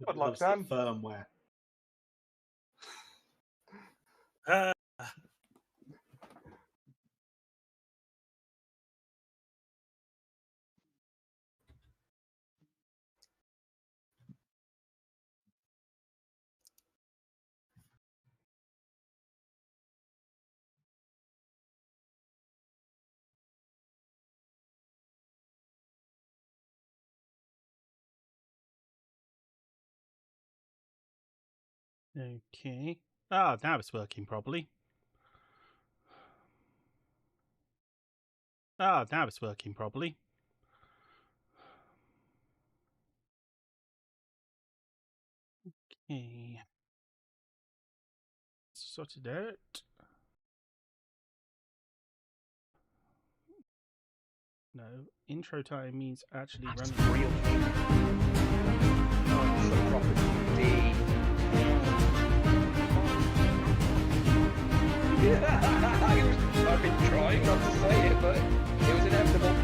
Good luck, loves the Sam. firmware. Okay. Ah, now it's working properly. Ah, now it's working properly. Okay. Sorted out. No, intro time means actually running. Real. Oh, the proper D. I've been trying not to say it, but it was inevitable.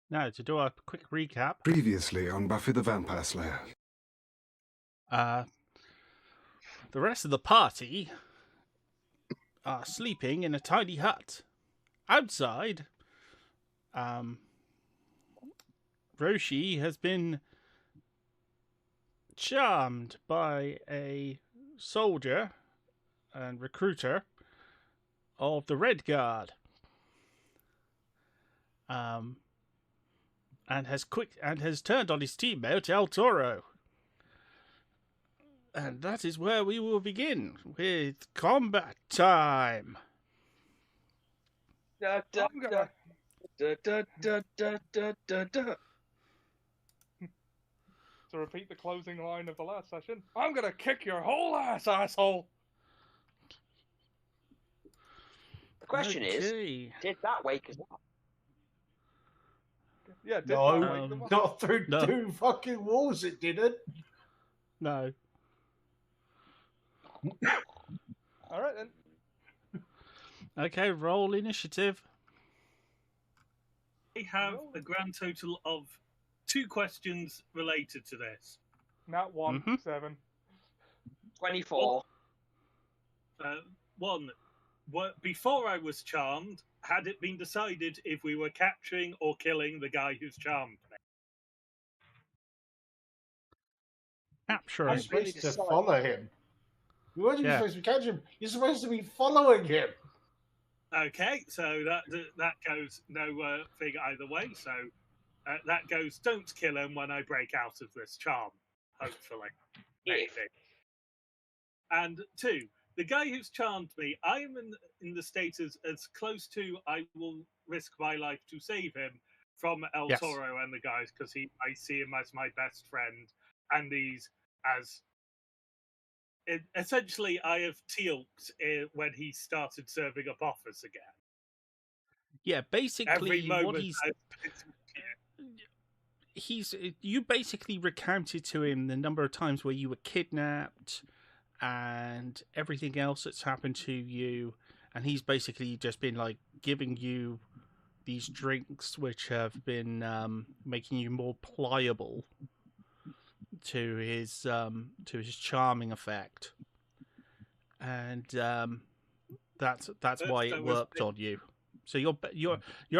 Now, to do a quick recap. Previously on Buffy the Vampire Slayer. The rest of the party are sleeping in a tiny hut. Outside, Roshi has been charmed by a soldier and recruiter of the Red Guard. And has turned on his teammate El Toro. And that is where we will begin with combat time. Da, da, da, da, da, da, da, da, da, da. To repeat the closing line of the last session, I'm gonna kick your whole ass, asshole! The question is, did that wake us up? Yeah, did No, that wake them up? not through No. 2 fucking walls it didn't. No. Alright then. Okay, roll initiative. We have a grand total of 2 questions related to this. Not 1, Mhm. 7. 24. One, before I was charmed, had it been decided if we were capturing or killing the guy who's charmed me? Capture You're him. supposed to decide. follow him. You weren't even Yeah. supposed to catch him. You're supposed to be following him. Okay, so that goes no thing either way. So that goes, don't kill him when I break out of this charm, hopefully. Maybe. And 2, the guy who's charmed me, I am in the state as close to I will risk my life to save him from El Yes. Toro and the guys, because I see him as my best friend, and these as essentially I have tealked when he started serving up offers again. Yeah, basically Every moment what you basically recounted to him the number of times where you were kidnapped and everything else that's happened to you, and he's basically just been like giving you these drinks which have been making you more pliable to his charming effect, and that's why it worked on you. So you're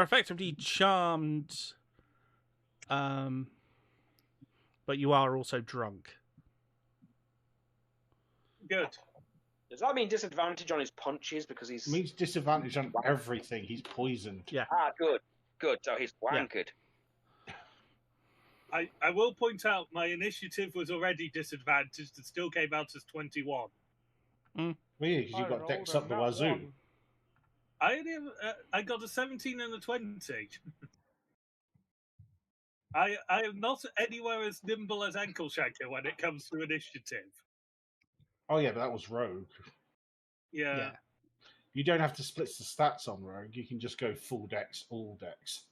effectively charmed, but you are also drunk. Good. Does that mean disadvantage on his punches because he's... It means disadvantage on everything. He's poisoned. Yeah. Ah, good. Good, so he's wankered. I will point out my initiative was already disadvantaged and still came out as 21. Well, yeah, because you got Dex up the wazoo. I got a 17 and a 20. I am not anywhere as nimble as Ankle Shanker when it comes to initiative. Oh yeah, but that was rogue. Yeah. You don't have to split the stats on Rogue. You can just go full dex, all dex.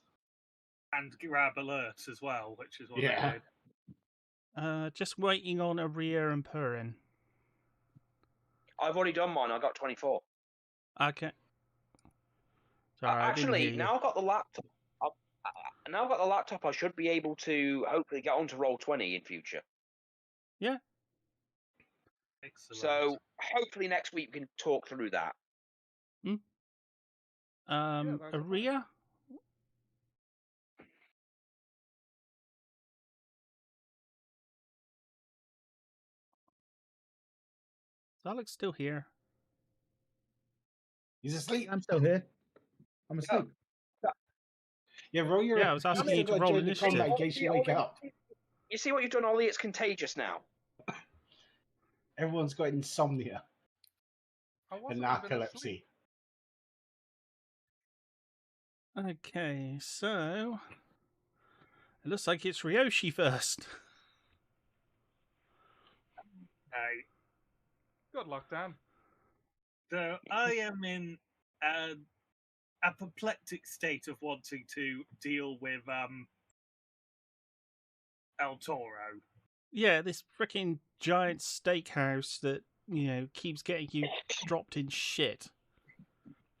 And grab alerts as well, which is what Yeah. I did. Just waiting on Aria and Purin. I've already done mine. I got 24. Okay. Sorry, I didn't hear Actually, you. now I've got the laptop. Now I've got the laptop. I should be able to hopefully get onto Roll20 in future. Yeah. Excellent. So hopefully next week we can talk through that. Aria? Is Alex still here? He's asleep. I'm still here. I'm asleep. Yeah, roll your. Yeah, I was asking you you still to got roll join the initiative. combat in case you wake up. You see what you've done, Ollie? It's contagious now. Everyone's got insomnia I and wasn't even asleep. narcolepsy. Okay, so it looks like it's Ryoshi first. Okay. Good luck, Dan. So I am in a apoplectic state of wanting to deal with El Toro. Yeah, this freaking giant steakhouse that, keeps getting you dropped in shit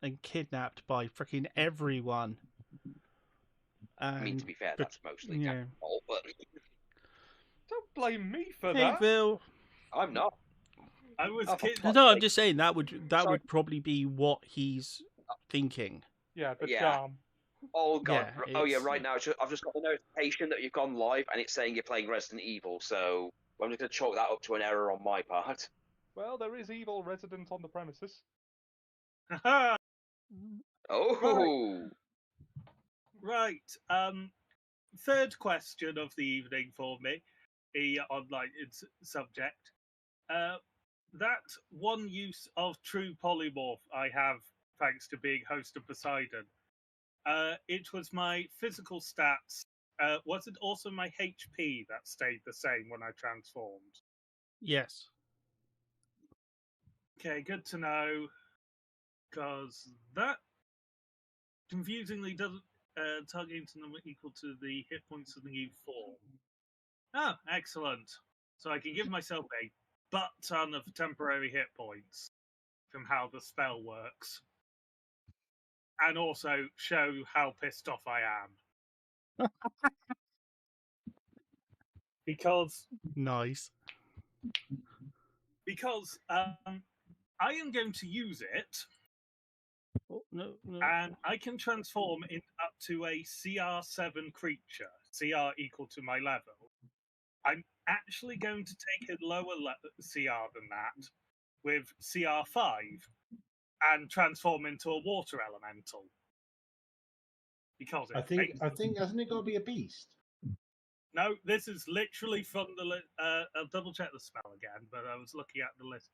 and kidnapped by freaking everyone. I mean, to be fair, that's mostly Dan's fault, but Don't blame me for Hey, that. Phil. I'm not. I was Oh, for kidnapped. fuck's No, I'm sake. just saying that would Sorry. probably be what he's thinking. Yeah, the Yeah. charm. Oh god. Yeah, Oh yeah, it's- right now I've just got the notification that you've gone live and it's saying you're playing Resident Evil, so I'm just going to chalk that up to an error on my part. Well, there is evil resident on the premises. Oh! Right. Third question of the evening for me, online subject. That one use of true polymorph I have, thanks to being host of Poseidon. It was my physical stats. Was it also my HP that stayed the same when I transformed? Yes. Okay, good to know. Because that confusingly doesn't target number equal to the hit points of the new form. Oh, excellent. So I can give myself a butt ton of temporary hit points from how the spell works. And also show how pissed off I am. Because Nice. I am going to use it, Oh, no. and I can transform it up to a CR7 creature, CR equal to my level. I'm actually going to take a lower CR than that, with CR5, and transform into a water elemental. Because I think hasn't it got to be a beast? No, this is literally from the list. I'll double check the spell again, but I was looking at the list.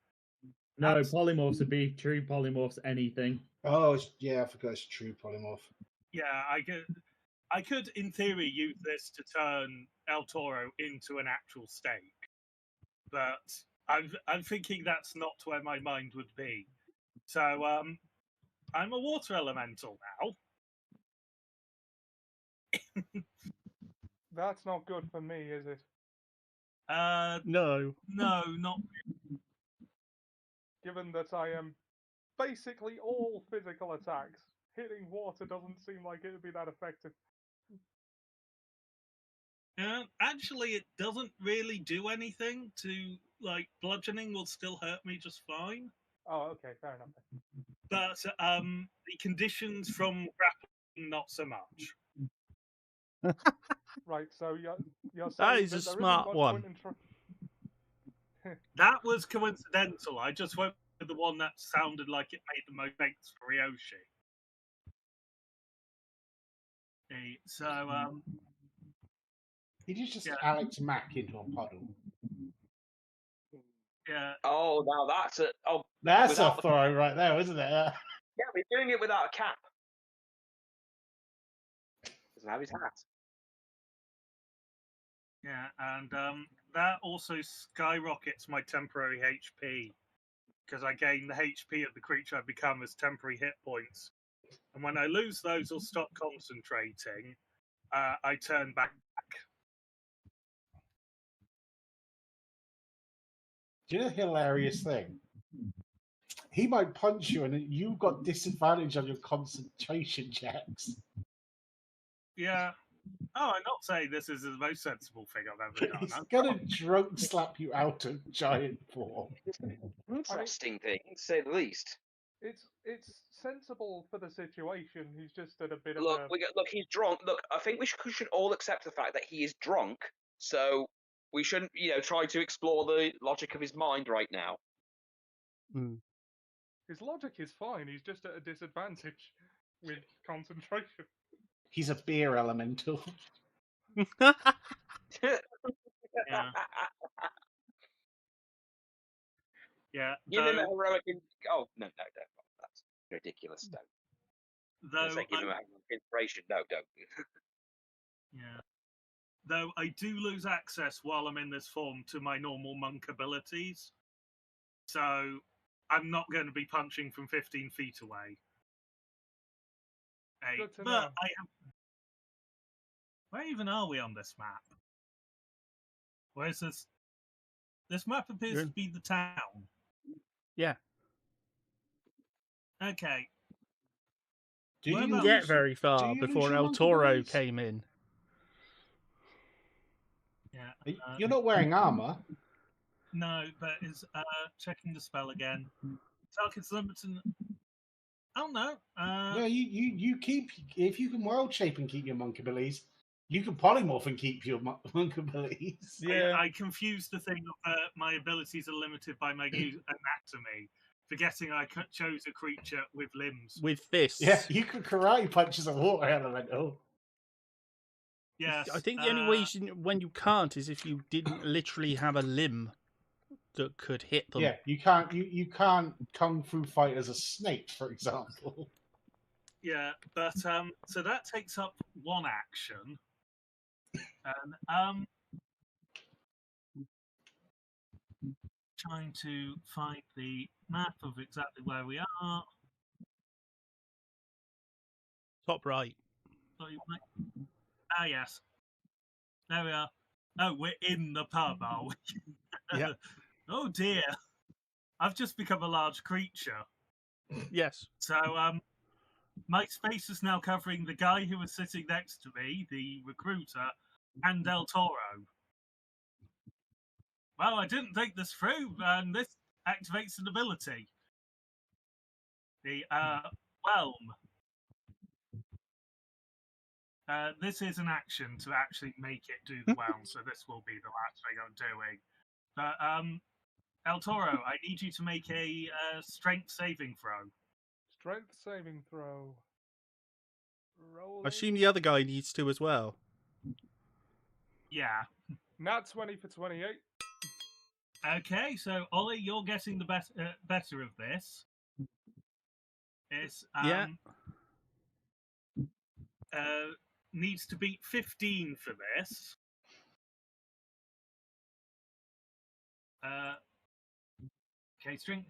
No, polymorphs would be true polymorphs, anything. Oh, yeah, I forgot it's true polymorph. Yeah, I could, in theory, use this to turn El Toro into an actual steak, but I'm thinking that's not where my mind would be. So I'm a water elemental now. That's not good for me, is it? No. No, not. Given that I am basically all physical attacks, hitting water doesn't seem like it would be that effective. Actually, it doesn't really do anything to, bludgeoning will still hurt me just fine. Oh, okay, fair enough. But the conditions from grappling, not so much. Right, so you're saying That is a there isn't smart much one. point in That was coincidental. I just went with the one that sounded like it made the most sense for Ryoshi. Okay, so, Did you just Alex Mack into a puddle? yeah. Oh, now that's a... Oh, That's without a throw right there, isn't it? yeah, we're doing it without a cap. Doesn't have his hat. Yeah, and that also skyrockets my temporary HP because I gain the HP of the creature I become as temporary hit points. And when I lose those or stop concentrating, I turn back. Do you know the hilarious thing? He might punch you, and you've got disadvantage on your concentration checks. Yeah. Oh, I'm not saying this is the most sensible thing I've ever done. He's I'm gonna drunk slap you out of giant form. Interesting thing, to say the least. It's sensible for the situation. He's just at a bit Look, of a. look, he's drunk. Look, I think we should all accept the fact that he is drunk. So we shouldn't, try to explore the logic of his mind right now. His logic is fine. He's just at a disadvantage with concentration. He's a beer elemental. Yeah. Yeah. Give him a heroic. Oh no, that's ridiculous. Don't. Give him a heroic inspiration. No, don't. Yeah. Though I do lose access while I'm in this form to my normal monk abilities, so I'm not going to be punching from 15 feet away. Good to But know. I have. Where even are we on this map? Where is this? This map appears to be the town. Yeah. Okay. You didn't get very far before El Toro came in. Yeah. You're not wearing armor. No, but is checking the spell again. Target's limited. Oh no. No, you keep, if you can world shape and keep your monk abilities, you can polymorph and keep your monk abilities. Yeah. I confused the thing of my abilities are limited by my anatomy, forgetting I chose a creature with limbs. With fists. Yeah, you could karate punch as a water elemental. Yes. I think the only way when you can't is if you didn't literally have a limb that could hit them. Yeah, you can't kung fu fight as a snake, for example. Yeah, but so that takes up one action. And trying to find the map of exactly where we are. Top right. Ah, yes. There we are. Oh, we're in the pub, are we? Yeah. Oh dear. I've just become a large creature. Yes. So my space is now covering the guy who was sitting next to me, the recruiter, and Del Toro. Well, I didn't think this through, and this activates an ability. The Whelm. This is an action to actually make it do the whelm, so this will be the last thing I'm doing. But El Toro, I need you to make a strength saving throw. Strength saving throw. Rolling. I assume the other guy needs to as well. Yeah. Nat 20 for 28. Okay, so Ollie, you're getting the better of this. It's needs to beat 15 for this. Okay, strength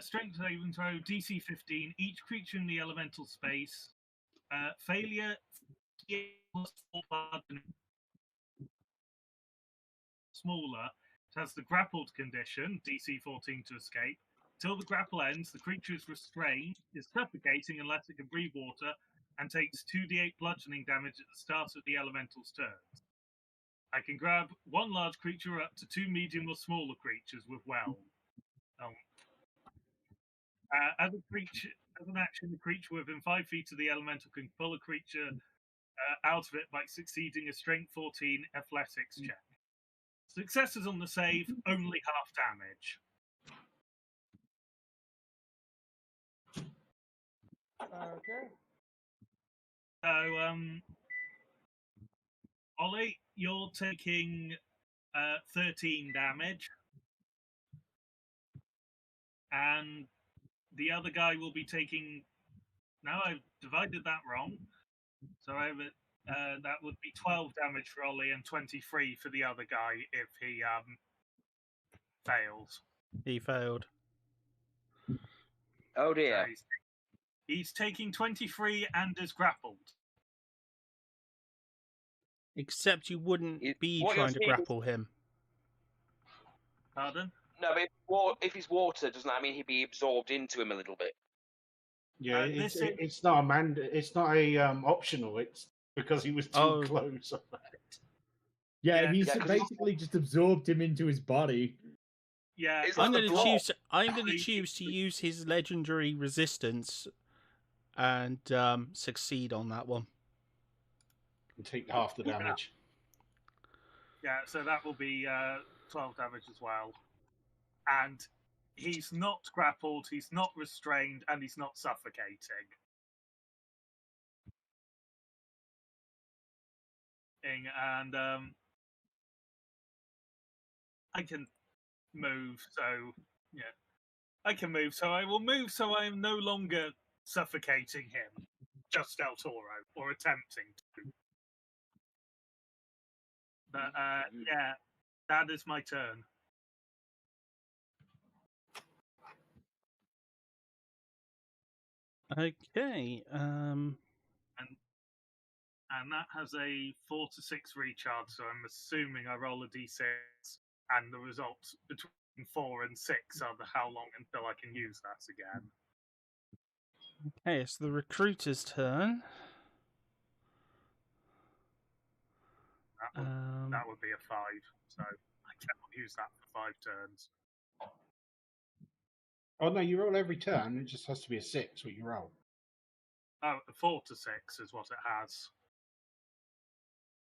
saving throw, DC 15. Each creature in the elemental space. Failure smaller. It has the grappled condition, DC 14 to escape. Till the grapple ends, the creature is restrained, is suffocating unless it can breathe water, and takes 2d8 bludgeoning damage at the start of the elemental's turn. I can grab one large creature up to two medium or smaller creatures with Whelm. As an action, the creature within 5 feet of the elemental can pull a creature out of it by succeeding a Strength 14 Athletics check. Successes on the save, only half damage. Okay. So, Ollie, you're taking 13 damage. And the other guy will be taking... Now I've divided that wrong. So that would be 12 damage for Ollie and 23 for the other guy if he fails. He failed. Oh So dear. he's taking 23 and is grappled. Except you wouldn't be what you're trying to saying is- grapple him. Pardon? No, but if he's water, doesn't that mean he'd be absorbed into him a little bit? Yeah, this it's not a it's not a optional. It's because he was too Oh. close. Yeah, Yeah, he's yeah, 'cause basically just absorbed him into his body. Yeah, It's I'm like going a to blob. choose. I'm going to choose to use his legendary resistance and succeed on that one. And take half the damage. yeah. So that will be 12 damage as well. And he's not grappled, he's not restrained, and he's not suffocating. And I can move, so yeah, I can move. So I will move, so I am no longer suffocating him, just El Toro, or attempting to. But yeah, that is my turn. Okay. And that has a 4 to 6 recharge, so I'm assuming I roll a d6, and the results between 4 and 6 are the how long until I can use that again. Okay, it's the recruiter's turn. That would be a 5, so I cannot use that for 5 turns. Oh no, you roll every turn. It just has to be a 6 what you roll. Oh, 4 to 6 is what it has.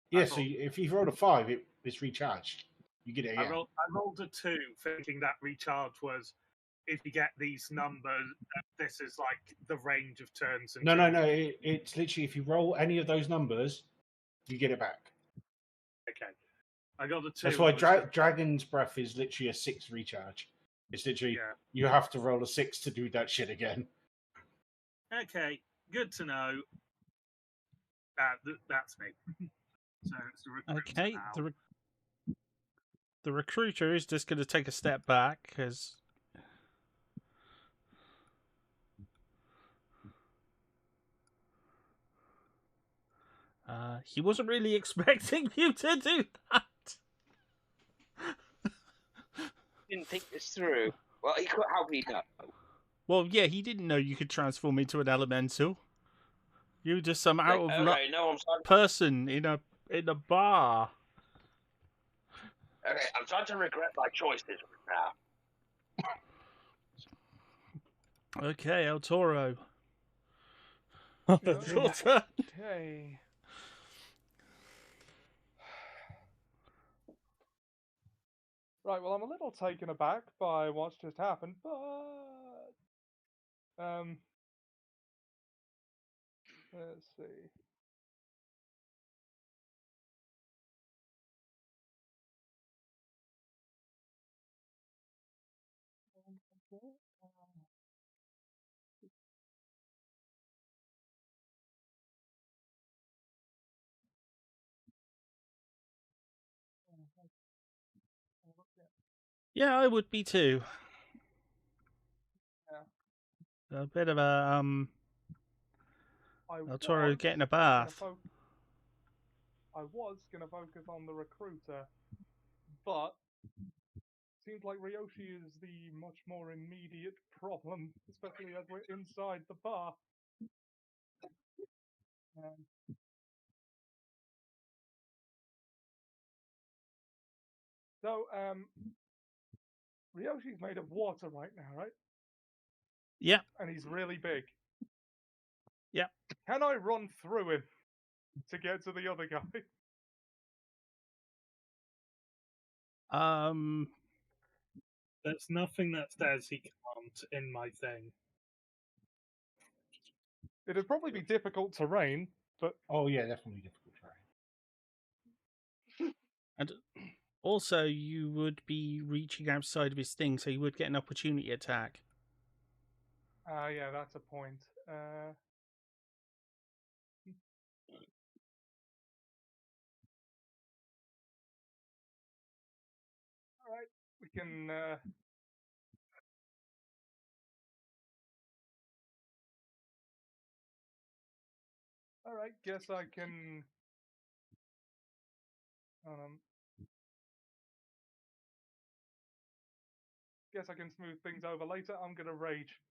Yeah, so if you rolled a 5, it's recharged. You get it I again. rolled a 2, thinking that recharge was if you get these numbers, this is like the range of turns. No. It's literally if you roll any of those numbers, you get it back. Okay. I got a 2. That's why Dragon's Breath is literally a 6 recharge. It's literally you have to roll a 6 to do that shit again. Okay, good to know. That's me. So it's the recruiter Okay, now. the recruiter is just going to take a step back because he wasn't really expecting you to do that. Didn't think this through. Well, he could. How would he know? Well, yeah, he didn't know you could transform into an elemental. You were just some out of luck No, I'm sorry. person in a bar. Okay, I'm starting to regret my choices now. Okay, El Toro. Okay. Your turn. Okay. Right, well, I'm a little taken aback by what's just happened, but let's see. Yeah, I would be too. Yeah. A bit of a El Toro getting a bath. I was gonna focus on the recruiter, but seems like Ryoshi is the much more immediate problem, especially as we're inside the bar. So, Ryoshi's made of water right now, right? Yeah. And he's really big. Yeah. Can I run through him to get to the other guy? There's nothing that says he can't in my thing. It'd probably be difficult terrain, but oh yeah, definitely difficult terrain. And also, you would be reaching outside of his thing, so you would get an opportunity attack. Yeah, that's a point. All right, we can. Alright, guess I can... guess I can smooth things over later. I'm gonna rage.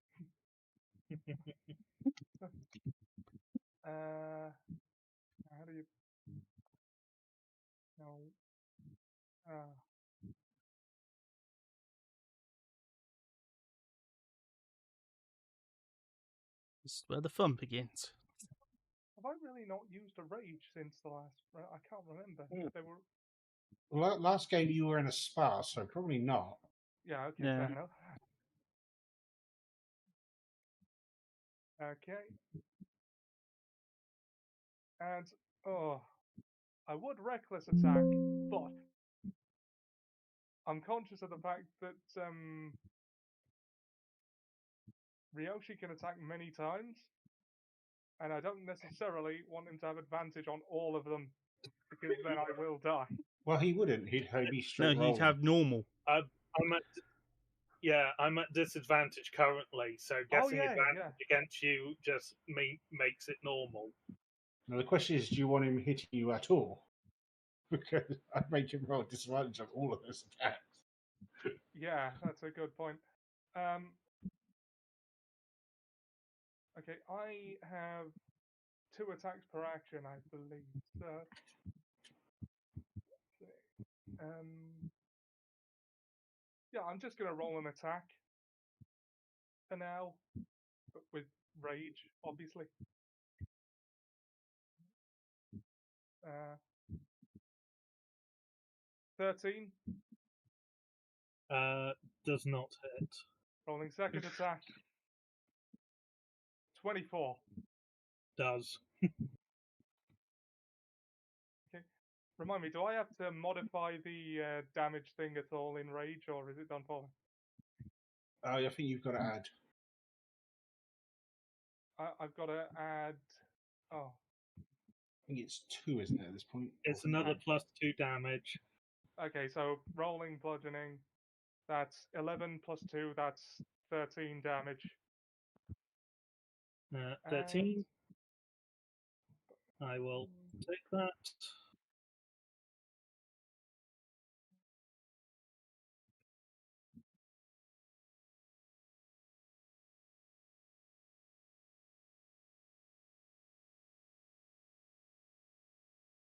How do you... No. This is where the fun begins. Have I really not used a rage since the last... I can't remember. They were... Well, last game you were in a spa, so probably not. Yeah, okay, Yeah. fair enough. Okay. And, I would reckless attack, but I'm conscious of the fact that, Ryoshi can attack many times, and I don't necessarily want him to have advantage on all of them, because then I will die. Well, he wouldn't. He'd be No, straight he'd rolling. have normal. I'm at disadvantage currently, so getting yeah, advantage against you just makes it normal. Now the question is, do you want him hitting you at all? Because I'd make him roll disadvantage on all of those attacks. Yeah, that's a good point. Okay, I have 2 attacks per action, I believe. So, yeah, I'm just gonna roll an attack for now, but with rage, obviously. 13. Does not hit. Rolling second attack. 24. Does. Okay. Remind me, do I have to modify the damage thing at all in rage, or is it done for me? I think you've got to add. I've got to add... Oh, I think it's 2, isn't it, at this point? It's another +2 damage. okay, so rolling bludgeoning, that's 11 plus 2, that's 13 damage. 13. I will take that.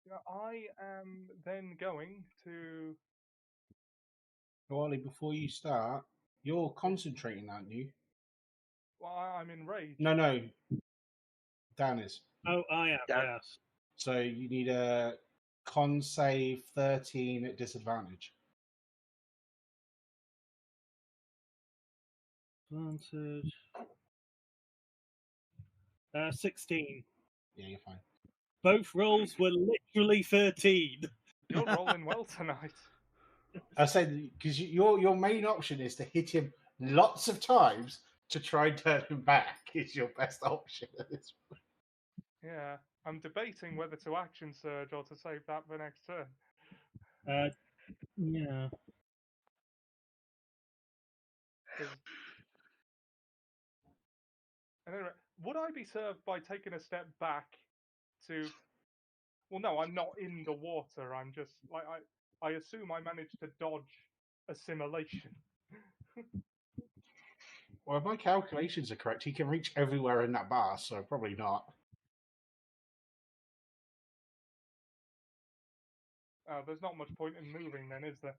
Yeah, I am then going to... Wally, before you start, you're concentrating, aren't you? Well, I'm in rage. No. Dan is. Oh, I am, Dan. yes. So you need a con save 13 at disadvantage. Advantage. 16. Yeah, you're fine. Both rolls were literally 13. You're rolling well tonight. I said because your main option is to hit him lots of times to try and turn him back. Is your best option at this point. Yeah, I'm debating whether to action surge or to save that for next turn. Yeah. Anyway, would I be served by taking a step back to... Well, no, I'm not in the water. I'm just... like I assume I managed to dodge assimilation. Well, if my calculations are correct, he can reach everywhere in that bar, so probably not. There's not much point in moving then, is there?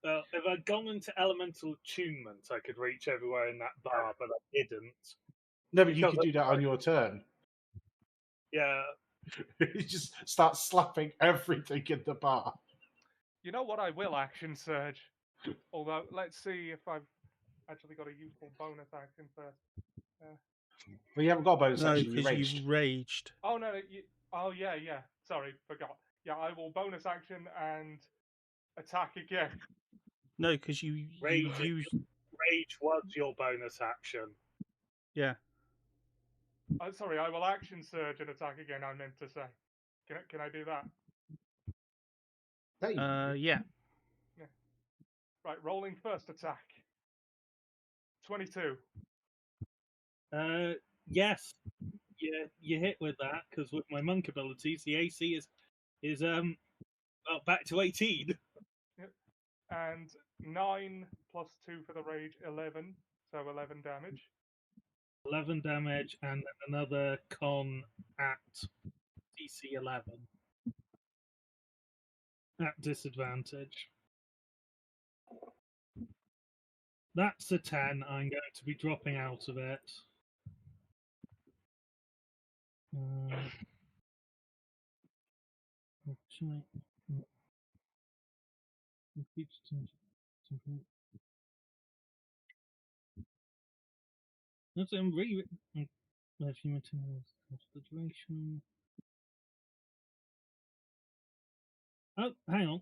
Well, if I'd gone into elemental attunement, I could reach everywhere in that bar, but I didn't. No, but you Because can do that on your turn. Yeah. You just start slapping everything in the bar. You know what? I will action surge. Although, let's see if I've actually got a useful bonus action first. Well, you haven't got a bonus No, action. You because raged. you've raged. Oh, no. Oh, yeah. Sorry, forgot. Yeah, I will bonus action and attack again. No, because you Rage used... Rage was your bonus action. Yeah. Sorry, I will action surge and attack again, I meant to say. Can I do that? Yeah. Right, rolling first attack. 22. Yes. you hit with that because with my monk abilities, the AC is back to 18. And 9 plus 2 for the rage, 11. So 11 damage. 11 damage and another con at DC 11 at disadvantage. That's a 10. I'm going to be dropping out of it. That's the duration. Oh, hang on.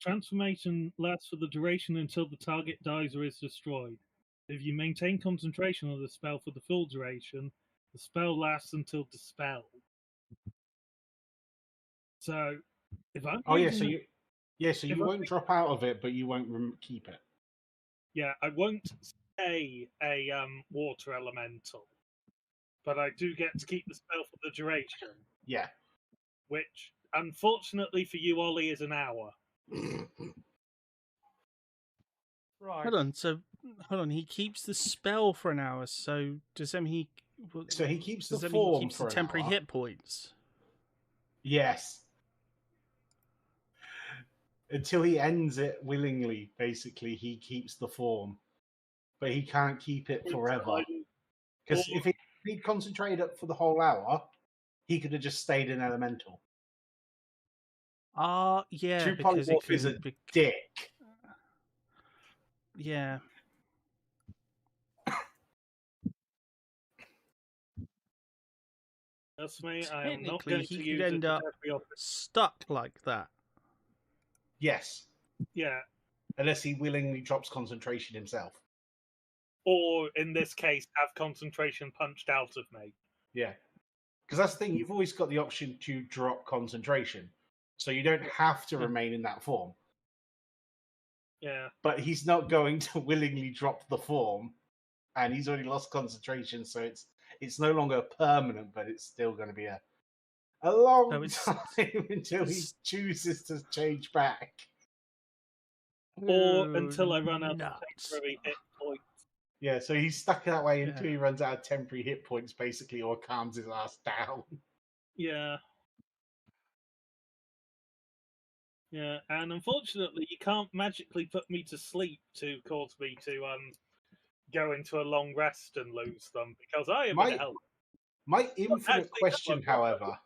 Transformation lasts for the duration until the target dies or is destroyed. If you maintain concentration on the spell for the full duration, the spell lasts until dispelled. So, if I'm Oh yeah, using so you I- won't drop out of it, but you won't keep it. yeah, I won't stay a water elemental, but I do get to keep the spell for the duration, Yeah. which unfortunately for you, Ollie, is an hour. Right. Hold on. He keeps the spell for an hour. So does that mean So he keeps the does that mean he form keeps for the an temporary hour. hit points? Yes. Until he ends it willingly, basically, he keeps the form. But he can't keep it forever. Because if he'd concentrated it for the whole hour, he could have just stayed in elemental. Yeah, True because it polymorph can is a dick. Yeah. That's me. I am not Technically, going he to could use it end to up death the stuck like that. Yes. Yeah. Unless he willingly drops concentration himself. Or in this case, have concentration punched out of me. Yeah. Because that's the thing, you've always got the option to drop concentration. So you don't have to remain in that form. Yeah. But he's not going to willingly drop the form, and he's already lost concentration, so it's no longer permanent, but it's still going to be a long time until he chooses to change back. Or until I run out of nuts. temporary hit points. Yeah, so he's stuck that way until he runs out of temporary hit points, basically, or calms his ass down. Yeah. Yeah, and unfortunately, you can't magically put me to sleep to cause me to go into a long rest and lose them because I am in hell. My infinite question, however,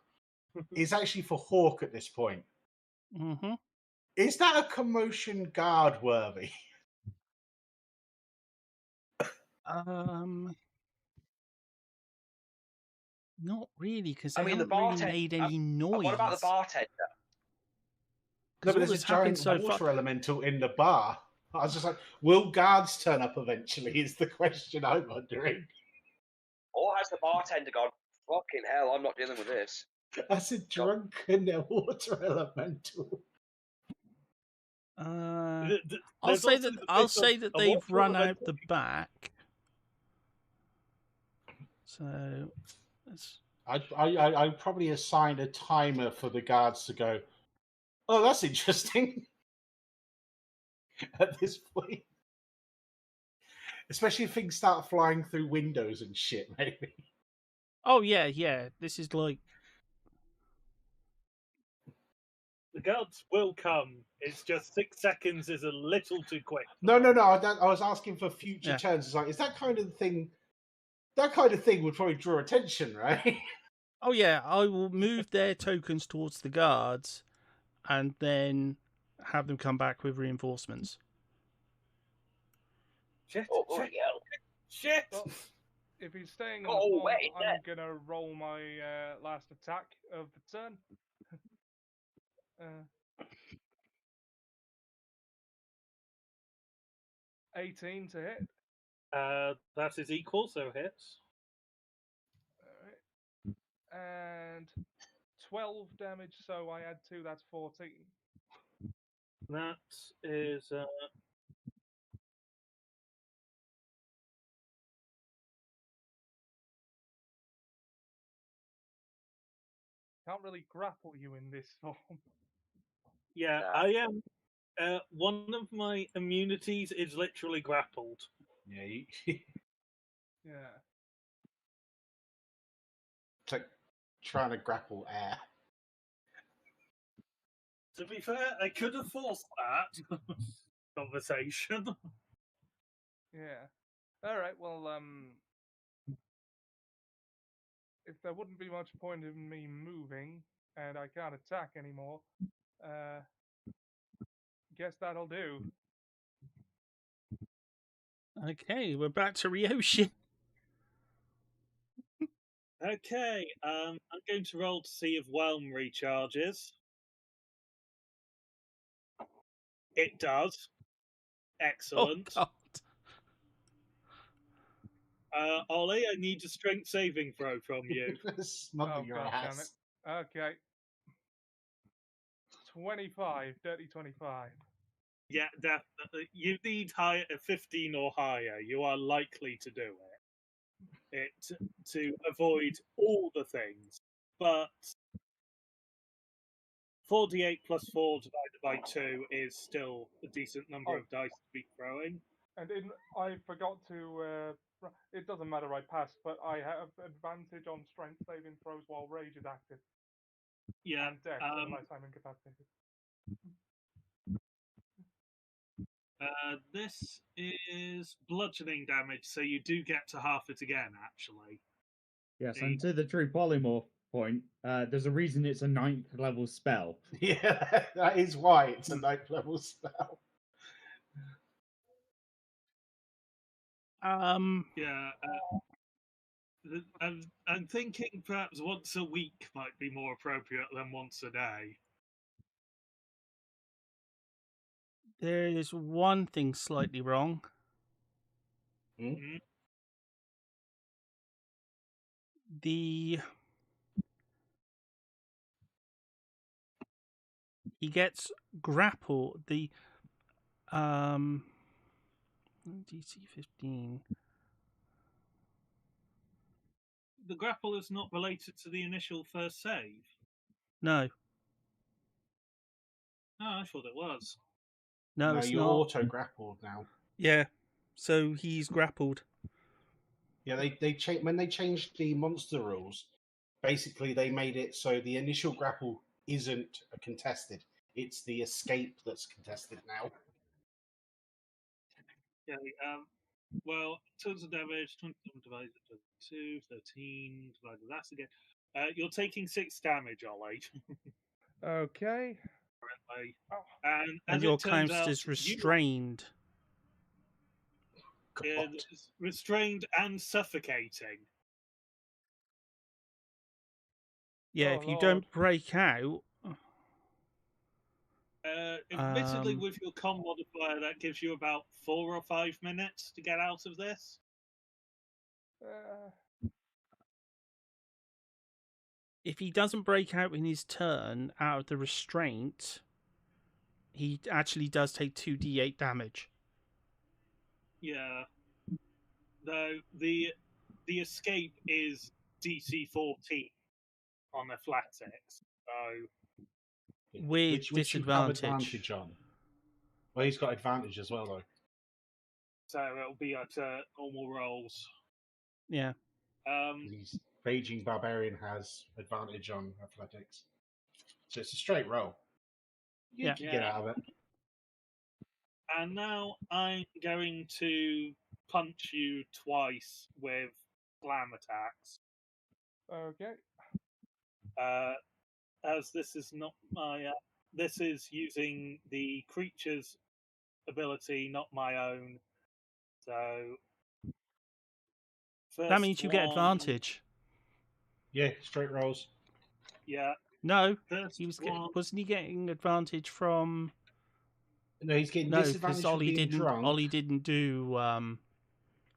is actually for Hawk at this point. Mm-hmm. Is that a commotion guard worthy? Not really, because I they mean, the haven't really bartender. made any noise. What about the bartender? No, but all there's a that's happened giant so water far. elemental in the bar. I was just like, will guards turn up eventually? Is the question I'm wondering. Or has the bartender gone, fucking hell, I'm not dealing with this? That's a drunken water elemental. I'll say that they've run out the back. So, I probably assigned a timer for the guards to go. Oh, that's interesting. At this point, especially if things start flying through windows and shit, maybe. Oh yeah. This is like the guards will come. It's just 6 seconds is a little too quick. No. I was asking for future turns. It's like, is that kind of thing? That kind of thing would probably draw attention, right? Oh yeah, I will move their tokens towards the guards, and then have them come back with reinforcements. Shit! Well, if he's staying in the Oh, form, wait, I'm gonna roll my last attack of the turn. 18 to hit. That is equal, so hits. And 12 damage, so I add 2, that's 14. That is Can't really grapple you in this form. Yeah, I am. One of my immunities is literally grappled. Yeah, Yeah. it's like trying to grapple air. To be fair, I could have forced that conversation. Yeah. All right. Well, if there wouldn't be much point in me moving and I can't attack anymore, guess that'll do. Okay, we're back to Ryoshi. Okay, I'm going to roll to see if Whelm recharges. It does. Excellent. Oh, God. Ollie, I need a strength saving throw from you. Smother your God damn it. ass. Okay. 25, dirty 25. Yeah, definitely. You need 15 or higher. You are likely to do it to avoid all the things. But 48 plus 4 divided by 2 is still a decent number Oh. of dice to be throwing. And I forgot to. It doesn't matter, I passed, but I have advantage on strength saving throws while rage is active. Yeah. And dex, unless I'm incapacitated. This is bludgeoning damage, so you do get to half it again, actually. Yes, and to the true polymorph point, there's a reason it's a 9th level spell. Yeah, that is why it's a 9th level spell. Yeah. I'm thinking perhaps once a week might be more appropriate than once a day. There is one thing slightly wrong. Hmm? He gets grapple. The DC 15. The grapple is not related to the initial first save. No, Oh, I thought it was. no, No, it's you're not. auto grappled now. Yeah, so he's grappled. Yeah, they when they changed the monster rules, basically they made it so the initial grapple isn't contested. It's the escape that's contested now. Yeah. Well, total damage 27 divided by 2, 13 divided by that again. You're taking 6 damage, Ollie. Okay. Currently. Oh. And And as your it turns count out, is restrained. It's restrained and suffocating. Yeah, Oh, if you Lord. don't break out. Admittedly, with your con modifier, that gives you about 4 or 5 minutes to get out of this. If he doesn't break out in his turn out of the restraint, he actually does take 2d8 damage. Yeah. Though the escape is DC 14 on athletics, so With Which you have disadvantage. advantage on. Well, he's got advantage as well, though. it'll be at normal rolls. Yeah. He's Raging Barbarian has advantage on athletics. So it's a straight roll. You can get out of it. And now I'm going to punch you twice with slam attacks. Okay. As this is not my... this is using the creature's ability, not my own. So... That means you get advantage. Yeah, straight rolls. Yeah. No, First wasn't he getting advantage from? No, he's getting No, disadvantage because for being drunk. Ollie didn't do.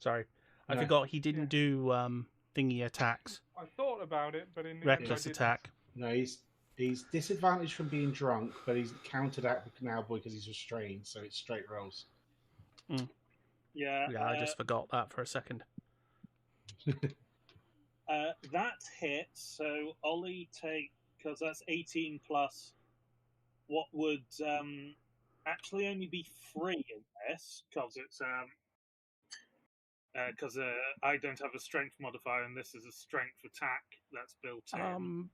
Sorry, I forgot he didn't do thingy attacks. I thought about it, but in the Reckless end, attack. No, he's disadvantaged from being drunk, but he's countered out now because he's restrained, so it's straight rolls. Mm. Yeah. Yeah, I just forgot that for a second. That hits, so Ollie takes because that's 18 plus what would actually only be 3 in this, because it's because I don't have a strength modifier, and this is a strength attack that's built in.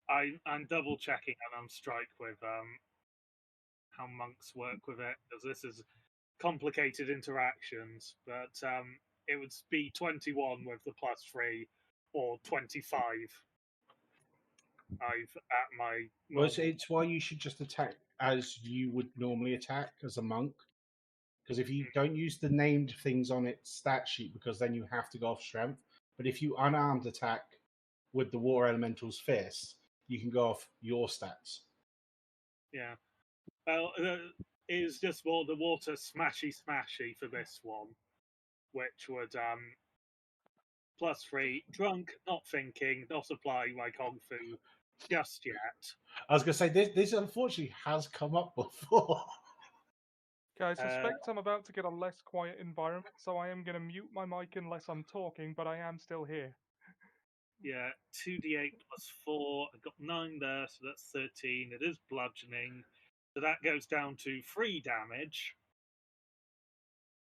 I'm double checking and I'm strike with how monks work with it, because this is complicated interactions. But it would be 21 with the +3, or 25. I've at my Well, normal. it's why you should just attack as you would normally attack as a monk. Because if you don't use the named things on its stat sheet, because then you have to go off strength. But if you unarmed attack with the water elemental's fist, you can go off your stats. Yeah. Well, it's just more the water smashy for this one, which would +3, drunk, not thinking, not applying my kung fu just yet. I was going to say, this unfortunately has come up before. Okay, I suspect I'm about to get a less quiet environment, so I am going to mute my mic unless I'm talking, but I am still here. Yeah, 2d8 +4. I got 9 there, so that's 13. It is bludgeoning. So that goes down to 3 damage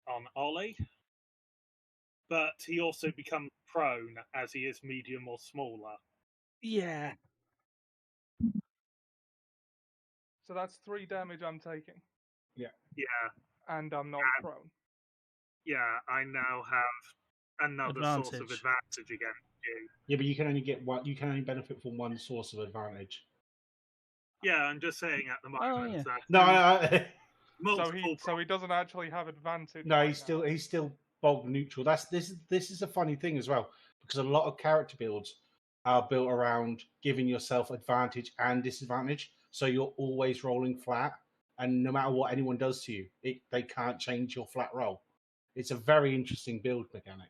on Ollie. But he also becomes prone as he is medium or smaller. Yeah. So that's 3 damage I'm taking. Yeah. And I'm not prone. Yeah, I now have another source of Advantage. advantage against you. Yeah, but you can only get one. You can only benefit from one source of advantage. Yeah, I'm just saying at the moment yeah. that No, So he doesn't actually have advantage. no, right he's still bog neutral. This is a funny thing as well, because a lot of character builds are built around giving yourself advantage and disadvantage, so you're always rolling flat, and no matter what anyone does to you, they can't change your flat roll. It's a very interesting build mechanic.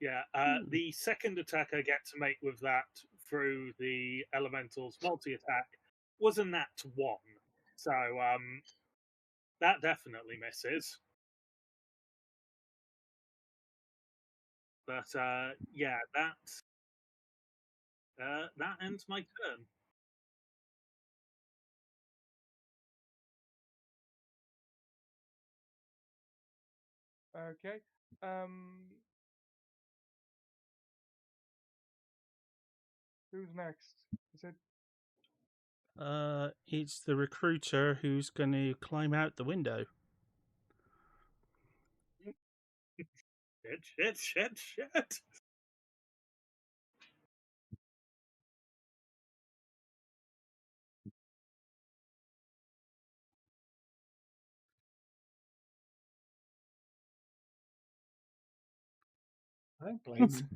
Yeah, the second attack I get to make with that through the elemental's multi-attack was a nat 1. So that definitely misses. But yeah, that ends my turn. Okay. Who's next? Is it? It's the recruiter who's going to climb out the window. Shit. I don't blame him.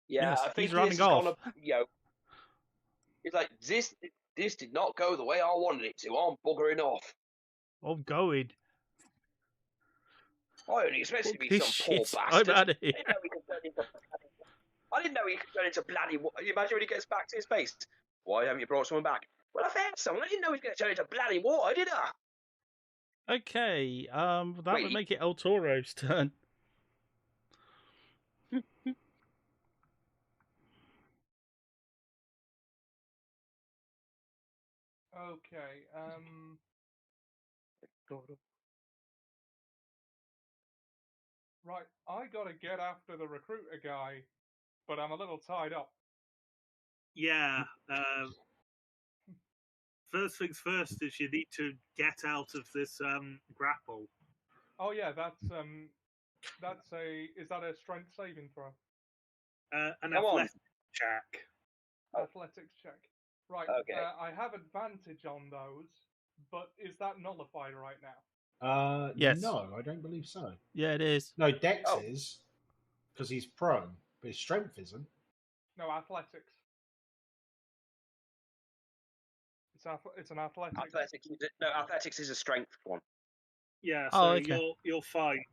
Yeah, Yes, I think he's this running has gone off. it's like this did not go the way I wanted it to. I'm buggering off. I'm going. I only expected to be This some poor shit. I'm bastard. out of I here. didn't know he could turn into I didn't know he could turn into bloody. You imagine when he gets back to his base. Why haven't you brought someone back? Well, I found someone. I didn't know he was going to turn into bloody water, did I? Okay, that Wait, would make it El Toro's turn. Okay. Right. I gotta get after the recruiter guy, but I'm a little tied up. Yeah. First things first is you need to get out of this grapple. Oh yeah, is that a strength saving throw? An Come on. athletic check. Athletics check. Right. Okay. I have advantage on those, but is that nullified right now? Yes. No, I don't believe so. Yeah, it is. No, Dex Oh. is, because he's prone, but his strength isn't. No, athletics. It's an athletics. Athletics is a strength one. Yeah, Oh, so okay. you're fine.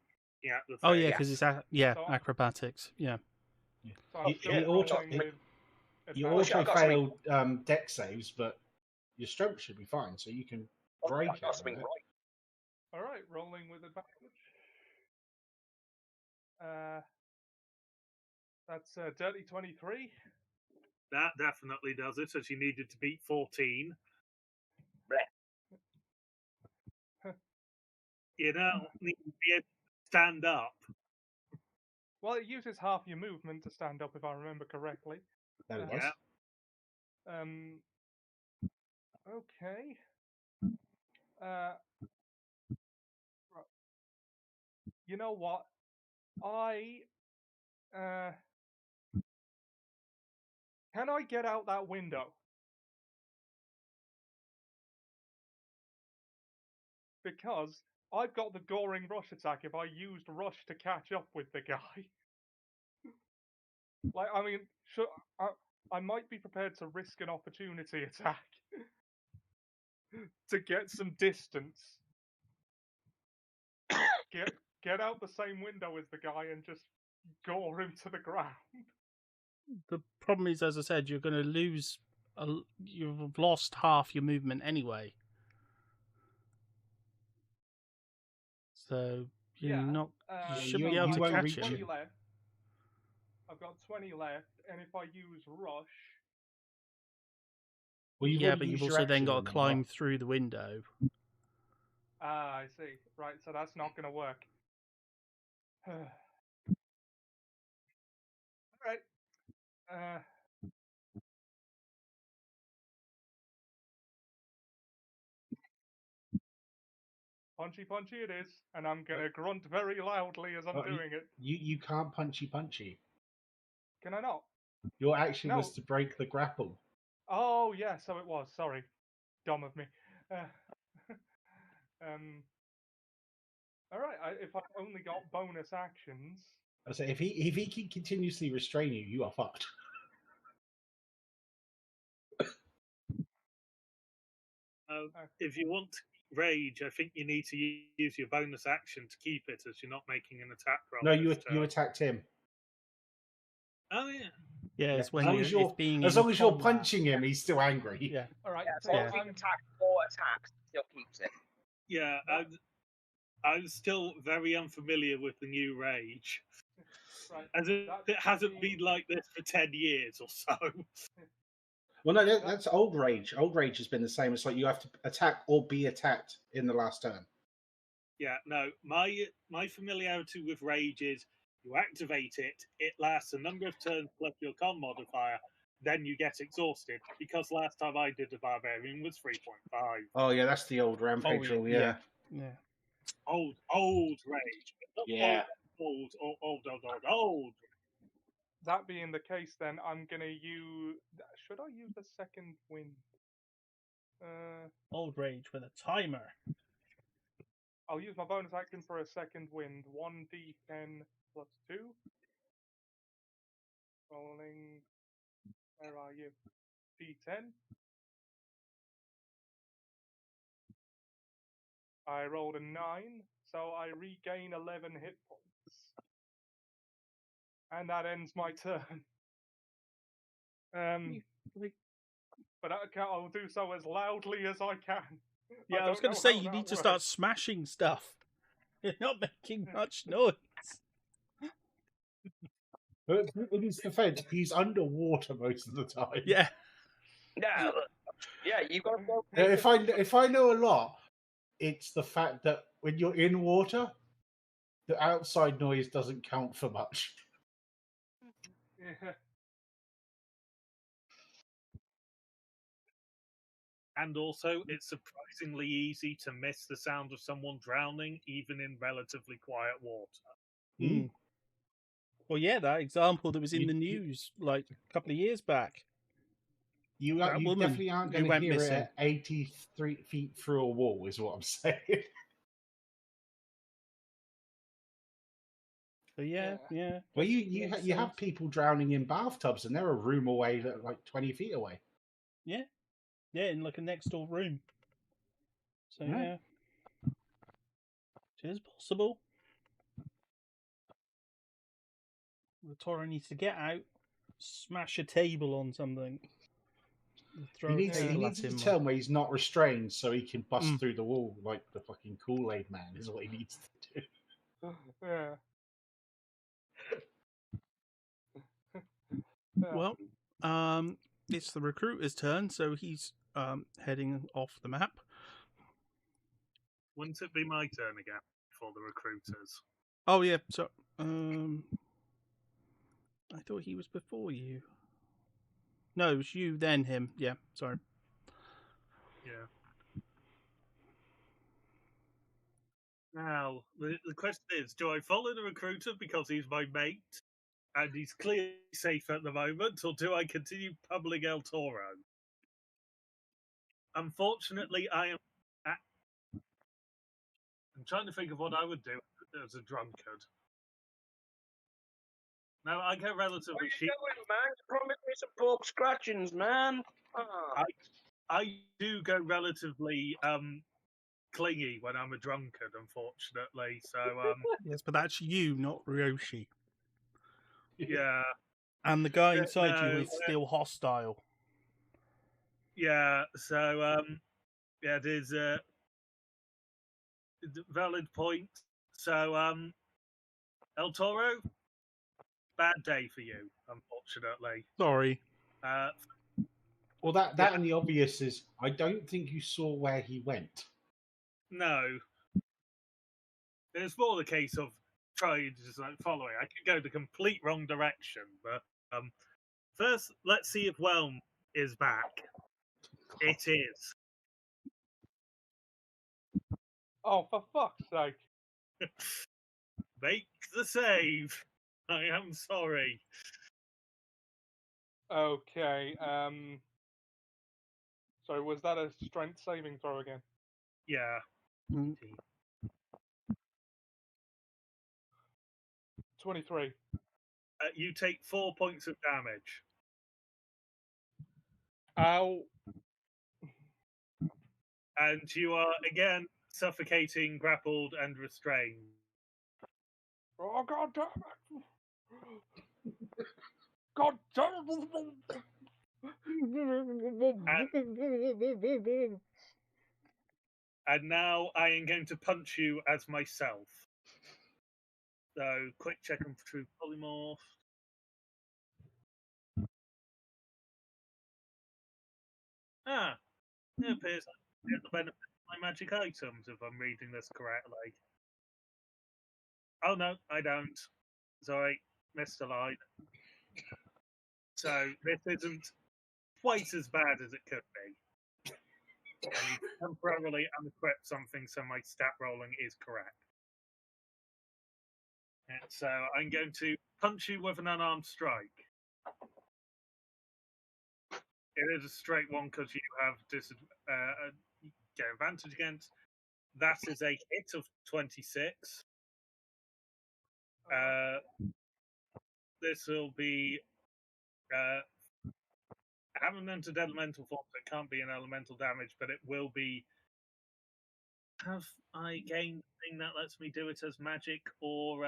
Yeah. The Oh, thing. yeah, because it's So- acrobatics. Yeah. So I'm He- still he auto- rolling with You advantage. also I've got something. failed Dex saves, but your strength should be fine, so you can break I've got out of something it. right. All right, rolling with advantage. That's dirty 23. That definitely does it, as you needed to beat 14. You now need to be able to stand up. Well, it uses half your movement to stand up, if I remember correctly. There it Yeah. was. Okay. You know what? Can I get out that window? Because I've got the Goring Rush attack if I used Rush to catch up with the guy. Like, I mean, I might be prepared to risk an opportunity attack to get some distance. Get out the same window as the guy and just gore him to the ground. The problem is, as I said, you're going to lose. You've lost half your movement anyway. So you're not. You should you be able to won't catch reach him. 20 left. I've got 20 left, and if I use Rush, Well, you've Yeah, already but you've used your also then action, got to remember? climb through the window. I see. Right, so that's not going to work. Alright. Punchy it is, and I'm going to grunt very loudly as I'm doing it. You can't punchy. Can I not? Your action No. was to break the grapple. Oh, yeah, so it was. Sorry. Dumb of me. Alright, if I've only got bonus actions... I say if he can continuously restrain you, you are fucked. If you want rage, I think you need to use your bonus action to keep it, as you're not making an attack roll. No, this you turn. attacked him. Oh yeah. Yeah, it's when as it's being as in long as you're combat. punching him, he's still angry. Yeah. Alright, Yeah, so as long as he attacks 4 attacks, still keeps it. Yeah, I'm still very unfamiliar with the new rage. Right. As it hasn't been like this for 10 years or so. Well, no, that's old rage. Old rage has been the same. It's like you have to attack or be attacked in the last turn. Yeah, no, my familiarity with rage is you activate it, it lasts a number of turns plus your con modifier, then you get exhausted. Because last time I did the barbarian was 3.5. Oh yeah, that's the old rampage rule. Yeah. Old rage. Yeah. Old. That being the case, then I'm gonna use. Should I use a second wind? Old rage with a timer. I'll use my bonus action for a second wind. 1d10 plus 2. Rolling. Where are you? D10. I rolled a 9, so I regain 11 hit points. And that ends my turn. But I'll do so as loudly as I can. Yeah, I was going to say, you need to start smashing stuff. You're not making much noise. But in his defense, he's underwater most of the time. Yeah. Yeah, you've got to go. If I know a lot, it's the fact that when you're in water, the outside noise doesn't count for much. Yeah. And also, it's surprisingly easy to miss the sound of someone drowning, even in relatively quiet water. Mm. Well, yeah, that example that was in the news like a couple of years back. You definitely aren't going to hear it at 83 feet through a wall, is what I'm saying. So yeah. Well, you have people drowning in bathtubs, and they're a room away, like 20 feet away. Yeah, in like a next door room. So yeah, it is possible. The Torah needs to get out, smash a table on something. He needs a turn where he's not restrained, so he can bust through the wall like the fucking Kool-Aid Man. Is what he needs to do. Yeah. Well, it's the recruiter's turn, so he's heading off the map. Wouldn't it be my turn again for the recruiters? Oh yeah, so I thought he was before you. No, it was you, then him. Yeah, sorry. Yeah. Now, the question is, do I follow the recruiter because he's my mate and he's clearly safe at the moment, or do I continue pummeling El Toro? Unfortunately, I'm trying to think of what I would do as a drunkard. Now, I get relatively Where you cheap. going, man? You promised me some pork scratchings, man. Ah. I do go relatively clingy when I'm a drunkard, unfortunately. So Yes, but that's you, not Ryoshi. yeah, And the guy inside you no, is still hostile. yeah. So yeah, it is a valid point. So El Toro, bad day for you, unfortunately. Sorry. Well, that and the obvious is I don't think you saw where he went. No, it's more the case of trying to just like follow it. I could go the complete wrong direction, but first let's see if Whelm is back. It is. Oh, for fuck's sake. Make the save. I am sorry. Okay, so was that a strength saving throw again? Yeah. Mm. 23. You take 4 points of damage. Ow. And you are again suffocating, grappled, and restrained. Oh, god damn it. God damn it. And now I am going to punch you as myself. So, quick check on true polymorph. It appears I get the benefit of my magic items if I'm reading this correctly. Oh no, I don't. Sorry, missed a line. So this isn't quite as bad as it could be. I need to temporarily unequip something so my stat rolling is correct. And so I'm going to punch you with an unarmed strike. It is a straight one because you have get advantage against. That is a hit of 26. This will be. I haven't entered elemental form, so it can't be an elemental damage, but it will be. Have I gained a thing that lets me do it as magic or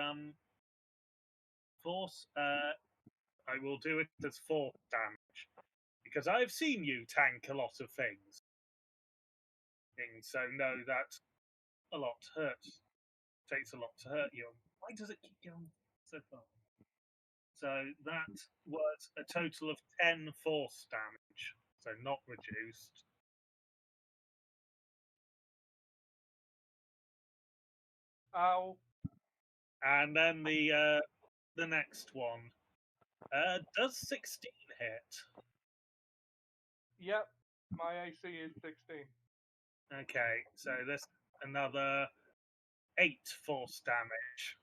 force? I will do it as force damage because I've seen you tank a lot of things. So know that a lot hurts. Takes a lot to hurt you. Why does it keep going so far? So that was a total of 10 force damage. So not reduced. Ow. And then the next one. Does 16 hit? Yep, my AC is 16. Okay, so this another 8 force damage.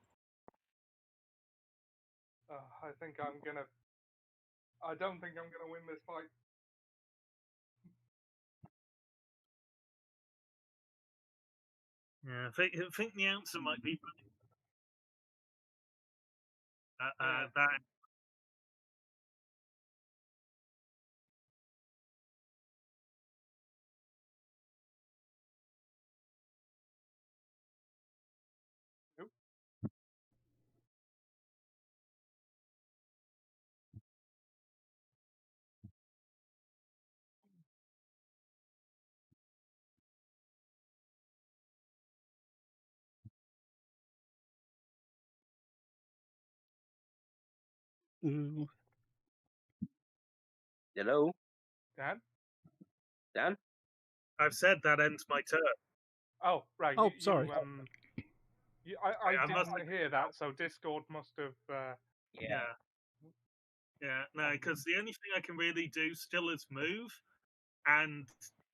I think I'm gonna. I don't think I'm gonna win this fight. Yeah, I think the answer might be Yeah. that. Nope. Ooh. Hello, Dan? Dan? I've said that ends my turn. Oh, right. Oh, sorry. I I must didn't hear that, so Discord must have. Yeah. Yeah, no, because the only thing I can really do still is move, and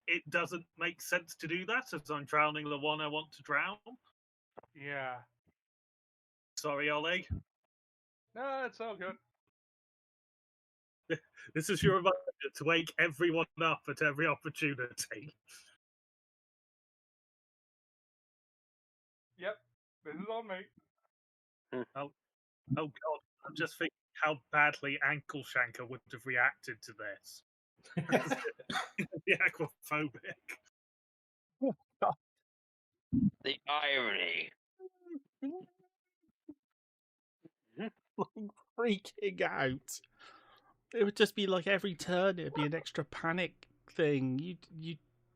it doesn't make sense to do that as I'm drowning the one I want to drown. Yeah. Sorry, Ollie. No, it's all good. This is your reminder to wake everyone up at every opportunity. Yep. This is on me. Oh God, I'm just thinking how badly Ankle Shanker would have reacted to this. The aquaphobic. The irony. Freaking out. It would just be like every turn, it'd be an extra panic thing.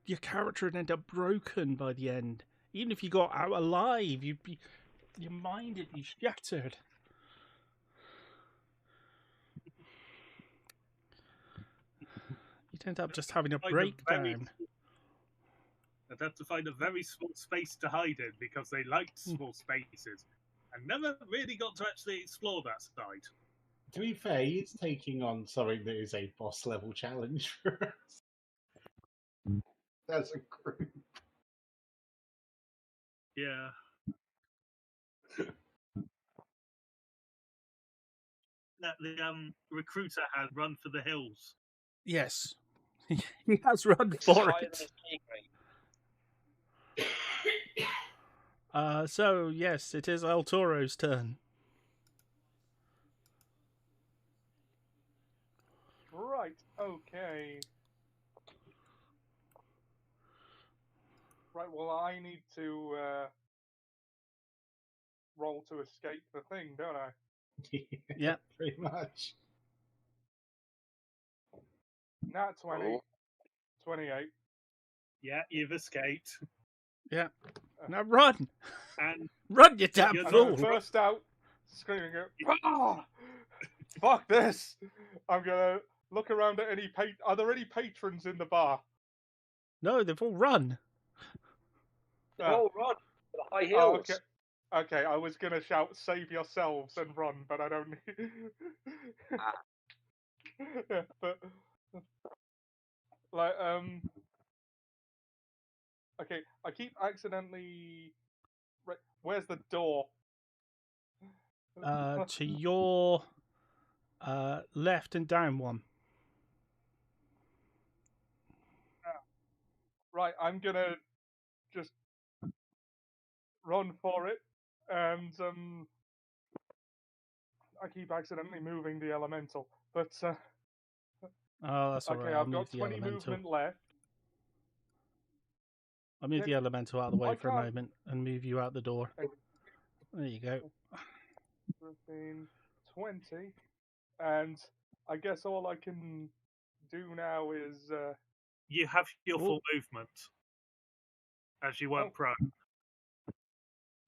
Your character would end up broken by the end. Even if you got out alive, your mind would be shattered. You'd end up just having a breakdown. I'd have to find a very small space to hide in because they liked small spaces and never really got to actually explore that side. To be fair, he's taking on something that is a boss level challenge for us. As a group. Yeah. That the recruiter had run for the hills. Yes. He has run for it. So, yes, it is El Toro's turn. Right. Okay. Right. Well, I need to roll to escape the thing, don't I? Yeah. Pretty much. Nat 20. Oh. 28. Yeah, you've escaped. Yeah. Now run! And Run, you damn you're I'm fool! gonna burst out, screaming out, "Ah! Fuck this!" I'm gonna look around at any Are there any patrons in the bar? No, they've all run. They've all run to the high Oh, hills. okay. Okay, I was gonna shout, "Save yourselves and run," but I don't need. Yeah, but like okay, I keep accidentally. Where's the door? To your left and down one. Right, I'm gonna just run for it, and I keep accidentally moving the elemental, but Oh, that's okay, alright. I've got 20 movement left. I'll move the elemental out of the way I for a can't- moment and move you out the door. There you go. 15, 20, and I guess all I can do now is you have your full movement as you weren't prone.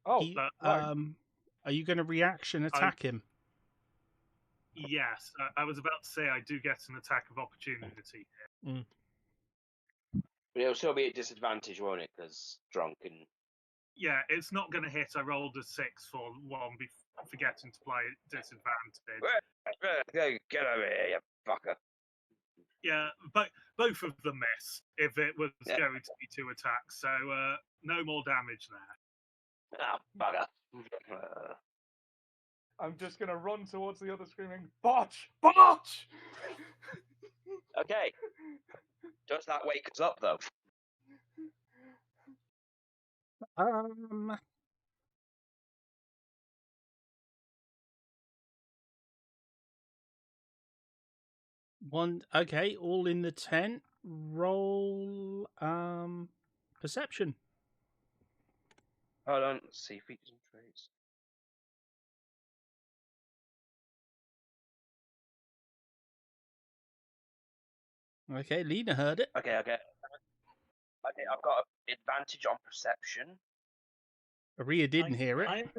oh, right. Are you going to reaction attack him? Yes, I was about to say I do get an attack of opportunity here. But it'll still be at disadvantage, won't it? Because drunk and. Yeah, it's not going to hit. I rolled a 6 for one, forgetting to play disadvantage. Get over here, you fucker. Yeah, but both of them miss if it was going to be 2 attacks, so no more damage there. Ah, bugger. I'm just gonna run towards the other, screaming, "Botch! Botch!" Okay. Does that wake us up, though? Okay, all in the tent. Roll perception. Hold on, let's see features and traits. Okay, Lena heard it. Okay, I've got an advantage on perception. Aria didn't hear it.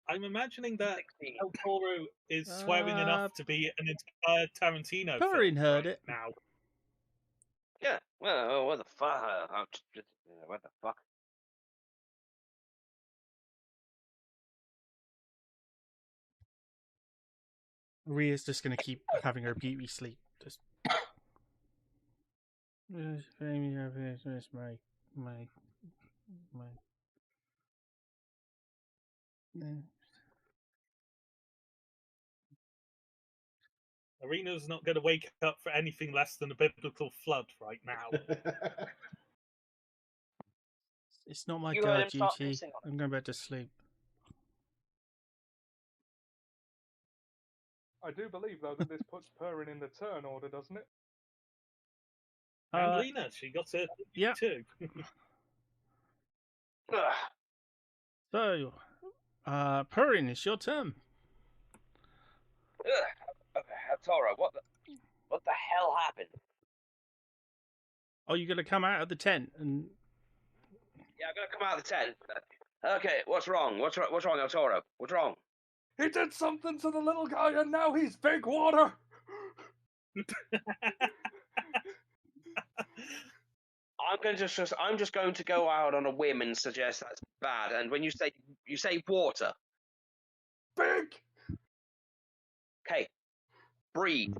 I'm imagining that 16. El Toro is swearing enough to be an entire Tarantino Perrin film heard right it. now. Yeah. Well, what the fuck? What the fuck? Ria's just going to keep having her beauty sleep. Just. Arena's not going to wake up for anything less than a biblical flood right now. It's not my You heard guard him start duty. pissing on it. I'm going back to sleep. I do believe, though, that this puts Perrin in the turn order, doesn't it? And Lena, she got a yeah. too. So, Perrin, it's your turn. Toro, what the hell happened? Oh, you're going to come out of the tent and... Yeah, I'm going to come out of the tent. Okay, what's wrong? What's wrong, El Toro? What's wrong? He did something to the little guy, and now he's big water. I'm just going to go out on a whim and suggest that's bad. And when you say water, Big. Okay, breathe.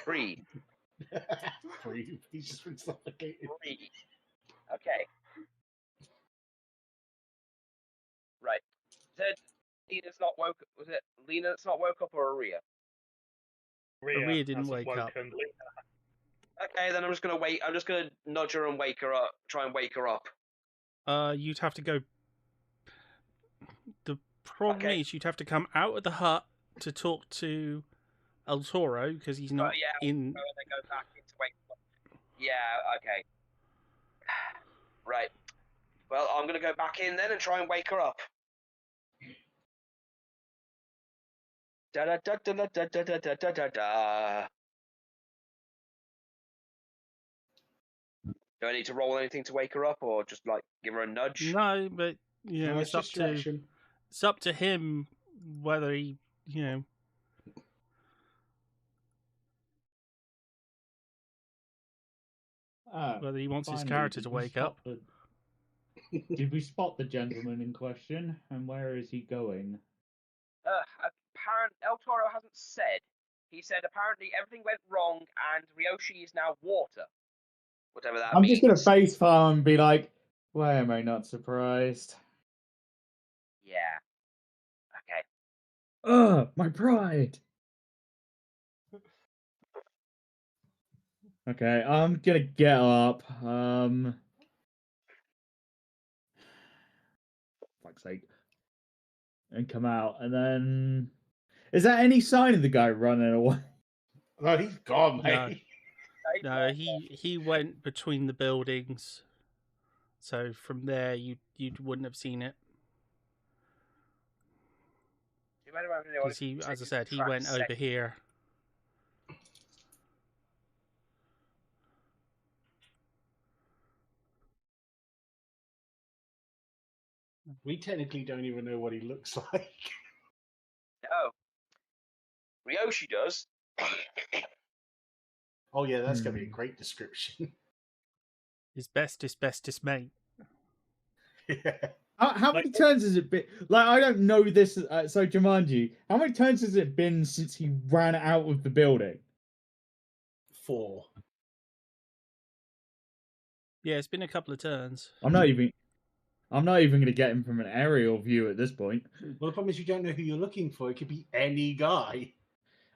Breathe. Breathe. He's just been suffocated. Breathe. Okay. Right. Said Lena's not woke. Was it Lena that's not woke up or Aria? Aria didn't wake up. Okay, then I'm just gonna wait. I'm just gonna nudge her and wake her up. Try and wake her up. You'd have to go. The problem is you'd have to come out of the hut to talk to El Toro because he's not in. And then go back into wake. Yeah. Okay. Right. Well, I'm gonna go back in then and try and wake her up. Da da da da da da da da da da da. Do I need to roll anything to wake her up, or just like give her a nudge? No, but you know, No, it's up to action. it's up to him whether he, you know. Whether he wants his character to wake up. Did we spot the gentleman in question, and where is he going? El Toro hasn't said. He said apparently everything went wrong, and Ryoshi is now water. Whatever that means. I'm just gonna face farm and be like, "Why am I not surprised?" Yeah. Okay. Ugh, my pride. Okay, I'm gonna get up. Fuck's sake. And come out, and then... Is that any sign of the guy running away? No, he's gone, mate. No, he went between the buildings. So from there, you wouldn't have seen it. Because he, as I said, he went over here. We technically don't even know what he looks like. Oh. Ryoshi does. Oh yeah, that's going to be a great description. His bestest mate. Yeah. How many turns has it been? Like, I don't know this. So, Jumanji, how many turns has it been since he ran out of the building? 4. Yeah, it's been a couple of turns. I'm not even going to get him from an aerial view at this point. Well, the problem is you don't know who you're looking for. It could be any guy.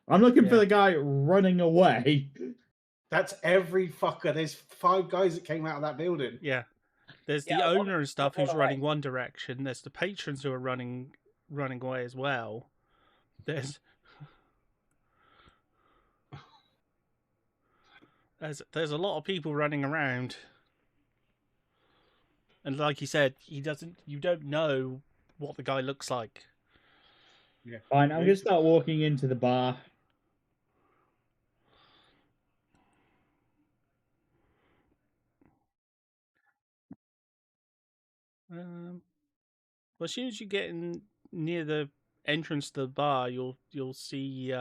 I'm looking for the guy running away. That's every fucker. There's 5 guys that came out of that building. Yeah. There's the owner and stuff who's running one direction. There's the patrons who are running away as well. There's a lot of people running around. And like you said, you don't know what the guy looks like. Yeah. Fine, I'm going to start walking into the bar. Well, as soon as you get in near the entrance to the bar, you'll see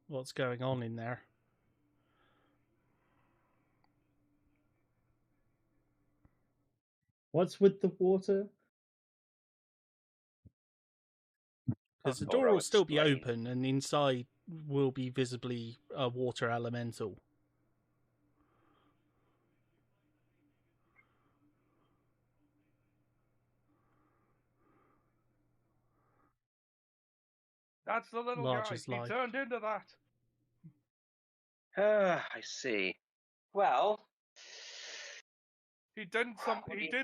what's going on in there. What's with the water? Because the Or door I'll will still be explain. open, and inside will be visibly a water elemental. That's the little Large guy. as He life. turned into that. I see. Well, He did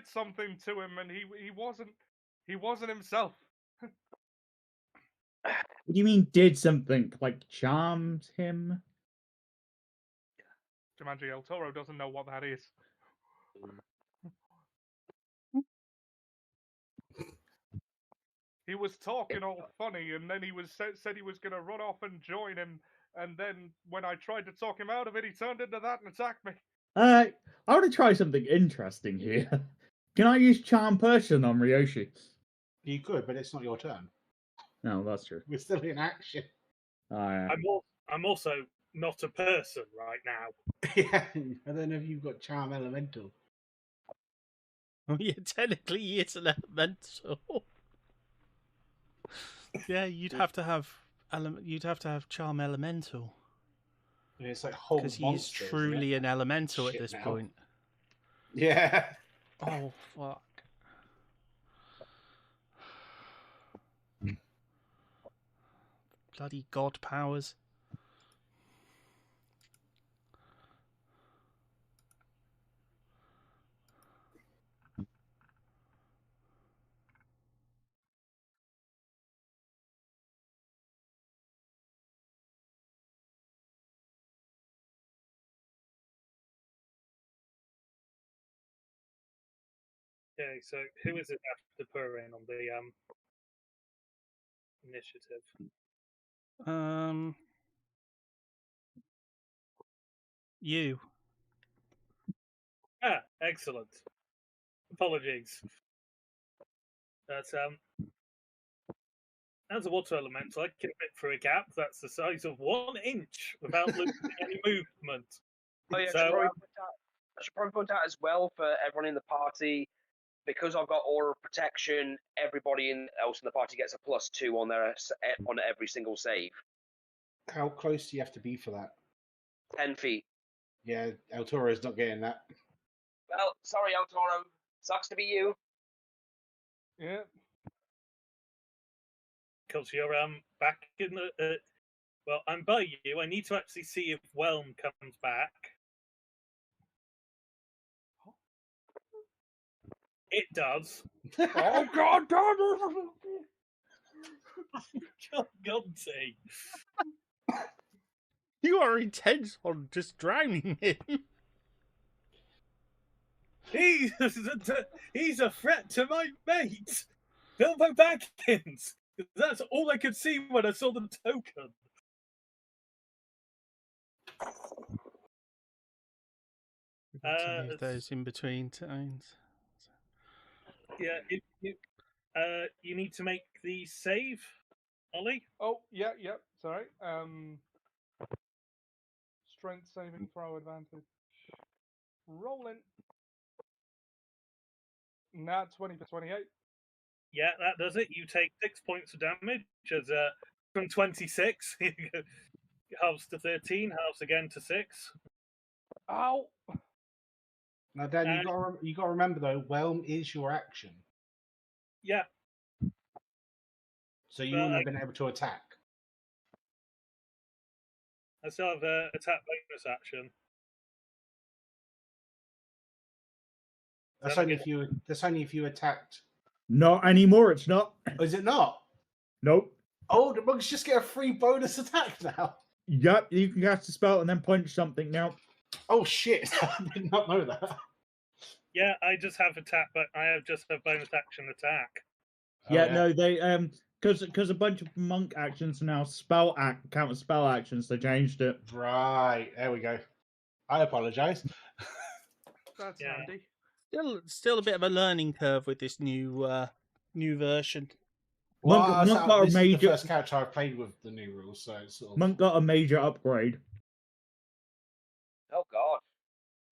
something to him, and he wasn't himself. What do you mean did something? Like charmed him? Jumanji El Toro doesn't know what that is. He was talking all funny, and then he said he was going to run off and join him. And then when I tried to talk him out of it, he turned into that and attacked me. I want to try something interesting here. Can I use charm person on Ryoshi? You could, but it's not your turn. No, that's true. We're still in action. Oh, yeah. I'm also not a person right now. Yeah, I don't know if you've got charm elemental. Oh yeah, technically he is an elemental. Yeah, you'd have to have charm elemental. And it's like whole Because he is monster, isn't truly it? an elemental Shit at this now. point. Yeah. Oh fuck. Bloody god powers. Okay, so who is it after Purin on the initiative? You. Ah, excellent. Apologies. That's as a water elemental, I can fit through a gap that's the size of 1 inch without losing any movement. Oh yeah, So, I should probably point out as well for everyone in the party, because I've got aura of protection. Everybody else in the party gets a +2 on on every single save. How close do you have to be for that? 10 feet. Yeah, El Toro's not getting that. Well, sorry, El Toro. Sucks to be you. Yeah. because you're back in the. Well, I'm by you. I need to actually see if Whelm comes back. It does. Oh god damn it! Gonti. You are intent on just drowning him. He's a threat to my mate, Bilbo Baggins. That's all I could see when I saw the token. Leave those in between times. Yeah, you need to make the save, Ollie. Oh, yeah, sorry. Strength saving throw advantage. Rolling. Nah, 20 for 28. Yeah, that does it. You take 6 points of damage as from 26 halves to 13, halves again to 6. Ow! Now, Dan, you got to remember though, Whelm is your action, Yeah, so you wouldn't have been able to attack. I still have attack bonus action. That's only if you attacked. Not anymore, it's not. Oh, is it not? Nope. Oh, the monks just get a free bonus attack now. Yep, you can cast a spell and then punch something now. Oh shit! I did not know that. Yeah, I just have attack, but I just have bonus action attack. Yeah, no, they because a bunch of monk actions are now counter spell actions. They changed it. Right, there we go. I apologise. That's handy. Still a bit of a learning curve with this new version. Monk got a this is the major- first character I've played with the new rules, so it's sort of... Monk got a major upgrade. Oh God.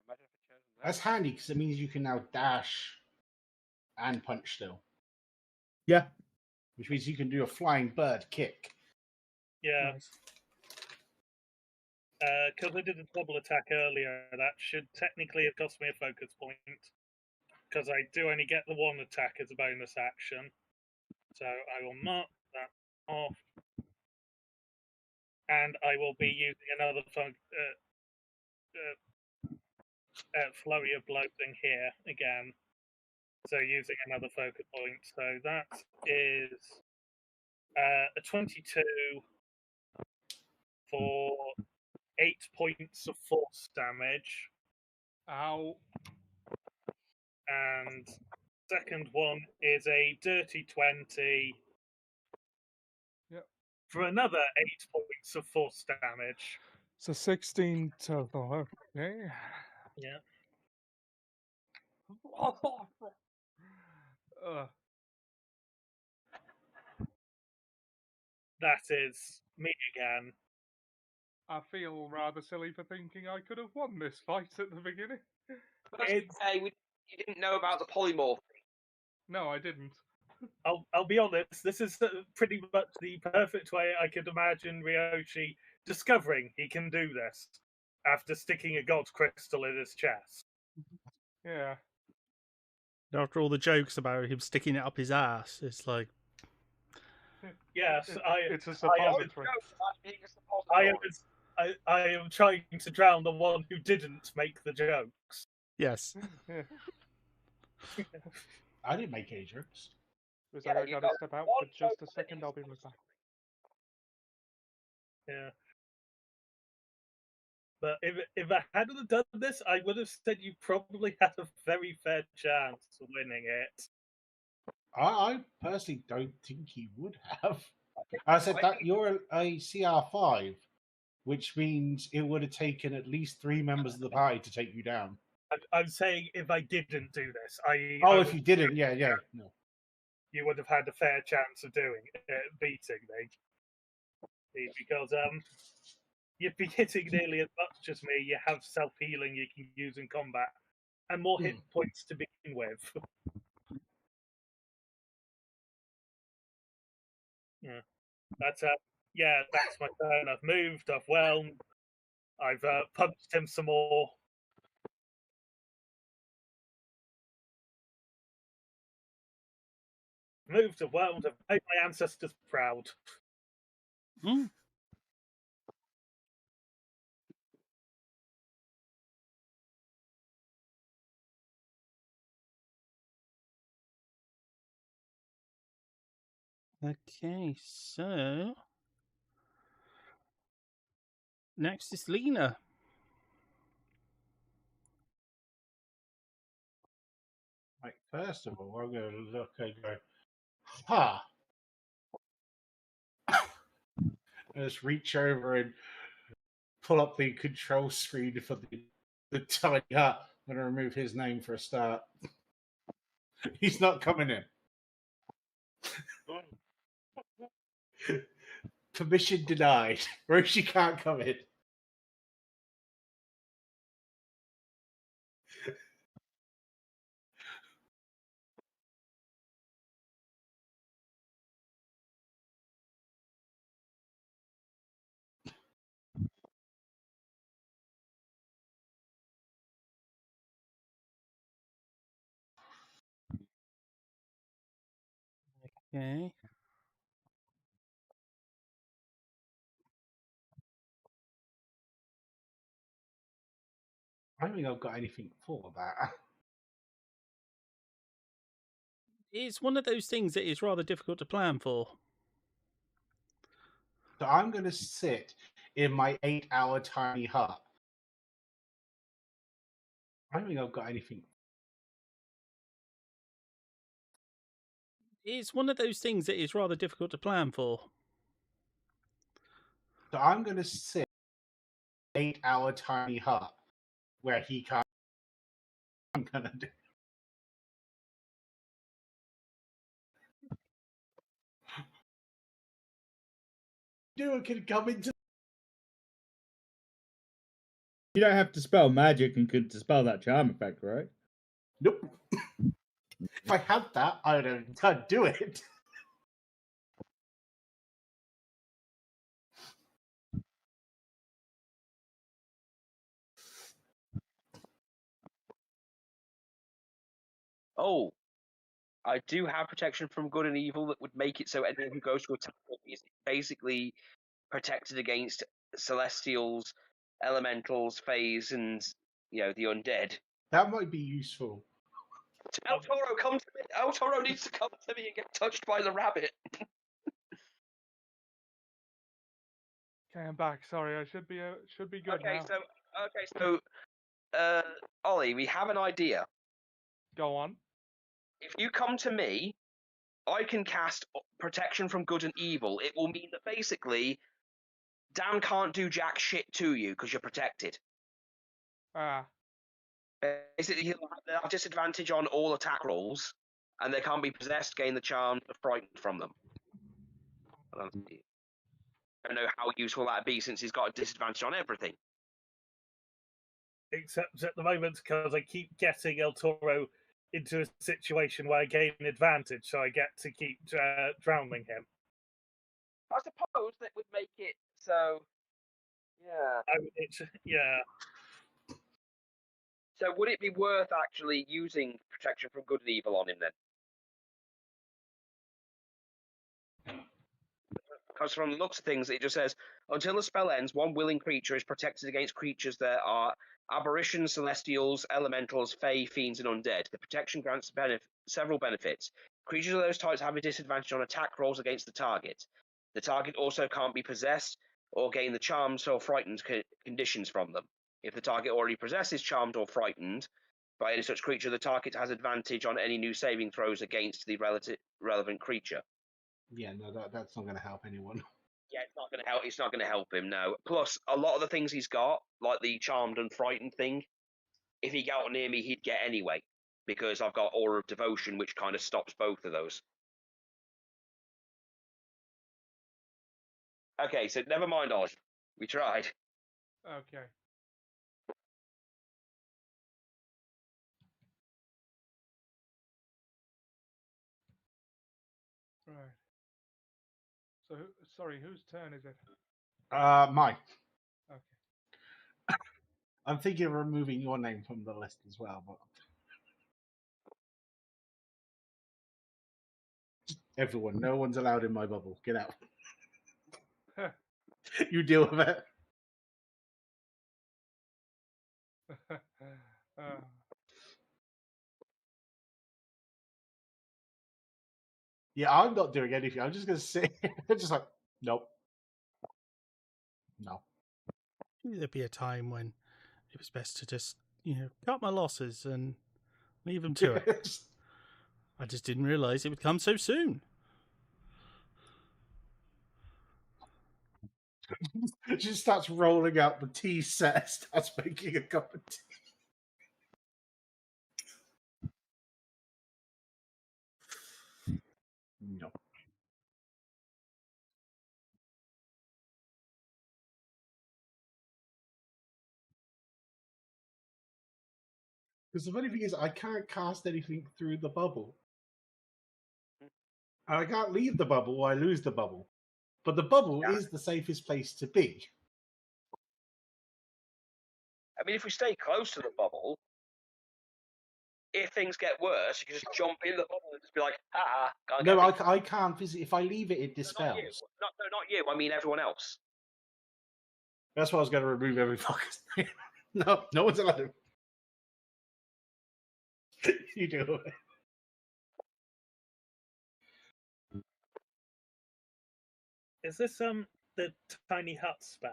Imagine if it chose that. That's handy because it means you can now dash and punch still, Yeah. which means you can do a flying bird kick. Yeah, Nice. because I did a double attack earlier, that should technically have cost me a focus point. Because I do only get the one attack as a bonus action. So I will mark that off. And I will be using another flurry of blow thing here again. So using another focus point. So that is a 22 for 8 points of force damage. Ow. And second one is a dirty 20 Yep. for another 8 points of force damage. So 16 total. Okay. Yeah. That is me again. I feel rather silly for thinking I could have won this fight at the beginning. It's, Hey, you didn't know about the polymorph. No, I didn't. I'll be honest, this is pretty much the perfect way I could imagine Ryoshi discovering he can do this after sticking a god crystal in his chest. Yeah. After all the jokes about him sticking it up his ass, it's like, Yes, It's a I am, suppository. I am trying to drown the one who didn't make the jokes. yes. Yeah. I didn't make any jokes. Because Yeah, I you gotta got step out one for just joke a second. I'll be right back. Yeah. But if I hadn't done this, I would have said you probably had a very fair chance of winning it. I personally don't think he would have. I said that you're a CR5, which means it would have taken at least 3 members of the party to take you down. I'm saying if I didn't do this, If you didn't, yeah, no. You would have had a fair chance of beating me, because you'd be hitting nearly as much as me. You have self healing you can use in combat, and more hit points to begin with. Yeah, that's my turn. I've moved. I've whelmed. I've punched him some more. Moved. I've whelmed. I've made my ancestors proud. Mm. Okay, so next is Lena. Right, first of all, I'm going to look and go, ha! And just reach over and pull up the control screen for the tiny hut. I'm going to remove his name for a start. He's not coming in. Permission denied. Roshi can't come in. Okay. I don't think I've got anything for that. It's one of those things that is rather difficult to plan for. So I'm going to sit in my 8-hour tiny hut. I don't think I've got anything. It's one of those things that is rather difficult to plan for. So I'm going to sit in an 8-hour tiny hut where he can't. I'm going to do. Anyone can come into. You don't have to spell magic and could dispel that charm effect, right? Nope. If I had that, I'd do it. Oh, I do have protection from good and evil that would make it so anyone who goes to attack me is basically protected against celestials, elementals, fays, and the undead. That might be useful. El Toro, come to me! El Toro needs to come to me and get touched by the rabbit. Okay, I'm back. Sorry, I should be good now. So, Ollie, we have an idea. Go on. If you come to me, I can cast protection from good and evil. It will mean that basically Dan can't do jack shit to you because you're protected. Ah, Basically, he'll have disadvantage on all attack rolls, and they can't be possessed, gain the charm, or frightened from them. I don't know how useful that'd be since he's got a disadvantage on everything. Except at the moment, because I keep getting El Toro into a situation where I gain an advantage, so I get to keep drowning him. I suppose that would make it so. Yeah. Yeah. So would it be worth actually using protection from good and evil on him then? Because from the looks of things, it just says, until the spell ends, one willing creature is protected against creatures that are aberrations, celestials, elementals, fey, fiends, and undead. The protection grants several benefits. Creatures of those types have a disadvantage on attack rolls against the target. The target also can't be possessed or gain the charms or frightened conditions from them. If the target already possesses charmed or frightened by any such creature, the target has advantage on any new saving throws against the relevant creature. Yeah, no, that's not going to help anyone. Yeah, it's not going to help. It's not going to help him. No. Plus, a lot of the things he's got, like the charmed and frightened thing, if he got near me, he'd get anyway, because I've got Aura of Devotion, which kind of stops both of those. Okay, so never mind, Oz. We tried. okay. Right. So, sorry, whose turn is it? Mine. Okay. I'm thinking of removing your name from the list as well, but everyone, no one's allowed in my bubble. Get out. You deal with it. Yeah, I'm not doing anything. I'm just going to sit here. Just like, nope. No. There'd be a time when it was best to just, cut my losses and leave them to it. I just didn't realise it would come so soon. She starts rolling out the tea set, starts making a cup of tea. No. Because the funny thing is, I can't cast anything through the bubble. And I can't leave the bubble or I lose the bubble. But the bubble is the safest place to be. I mean, if we stay close to the bubble, if things get worse, you can just jump in the bubble and just be like, can't No, get me. I can't physically. If I leave it, it dispels. No, not you. I mean everyone else. That's why I was going to remove every fucking. No one's allowed. You do it. Is this the tiny hut spell?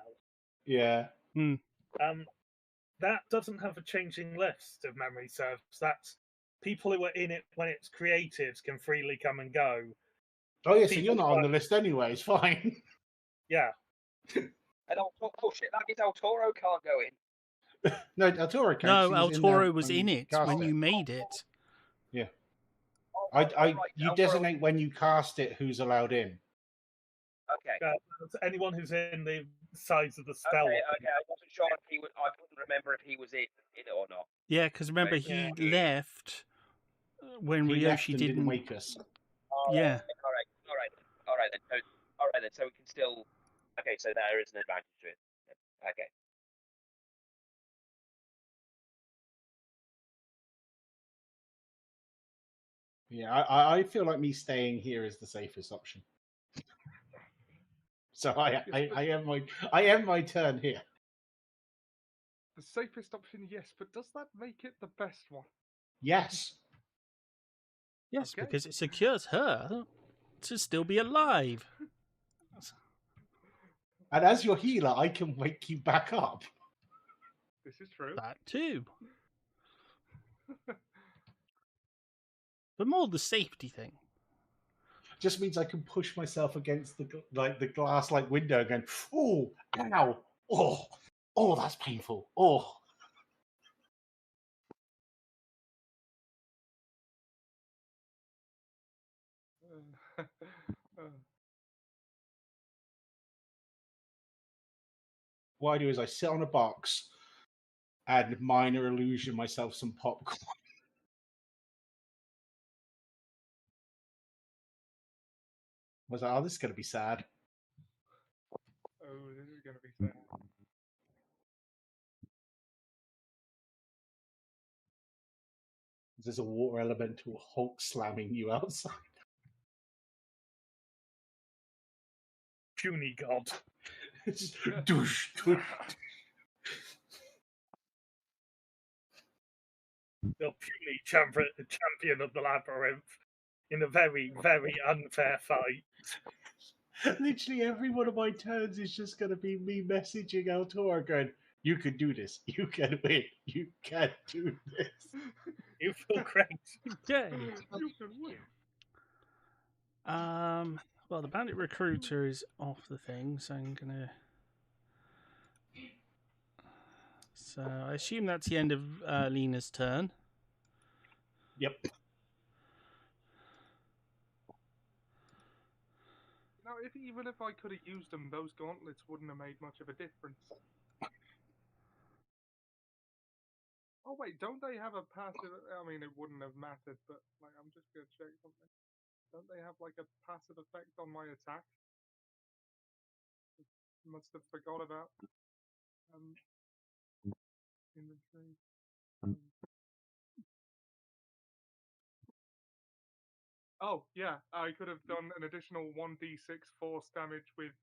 Yeah. That doesn't have a changing list, if memory serves. That's people who are in it when it's created can freely come and go. Oh yeah, so you're not on the list anyway. It's fine. Yeah. And shit, that means El Toro can't go in. No, El Toro counts. No, El Toro was in it when you made it. Yeah. You you designate when you cast it who's allowed in. Okay. Anyone who's in the size of the spell. Okay. I wasn't sure if he was. I couldn't remember if he was in it or not. Yeah, because remember Right, he yeah. left when He left Ryoshi and didn't. wake us. Yeah. All right then. So we can still. Okay, so there is an advantage to it. Okay. Yeah, I feel like me staying here is the safest option. So I am my turn here. The safest option, yes, but does that make it the best one? Yes. Yes, Okay. because it secures her to still be alive. And as your healer, I can wake you back up. This is true. That too. But more the safety thing. Just means I can push myself against the glass window going, oh, ow, oh, that's painful. Oh. What I do is I sit on a box and minor illusion myself some popcorn. I was like, oh, this is going to be sad. Oh, this is going to be sad. There's a water elemental Hulk slamming you outside. Puny god. Just doosh, doosh. The puny champion of the labyrinth in a very, very unfair fight. Literally every one of my turns is just going to be me messaging Altor going, you can do this. You can win. You can do this. You feel great. Okay. You can win. Well, the bandit recruiter is off the thing, so I'm gonna. So I assume that's the end of Lena's turn. Yep. Now, even if I could have used them, those gauntlets wouldn't have made much of a difference. Oh wait, don't they have a passive? I mean, it wouldn't have mattered, but I'm just gonna check something. Don't they have a passive effect on my attack? Must have forgot about. Inventory. Oh yeah, I could have done an additional 1d6 force damage with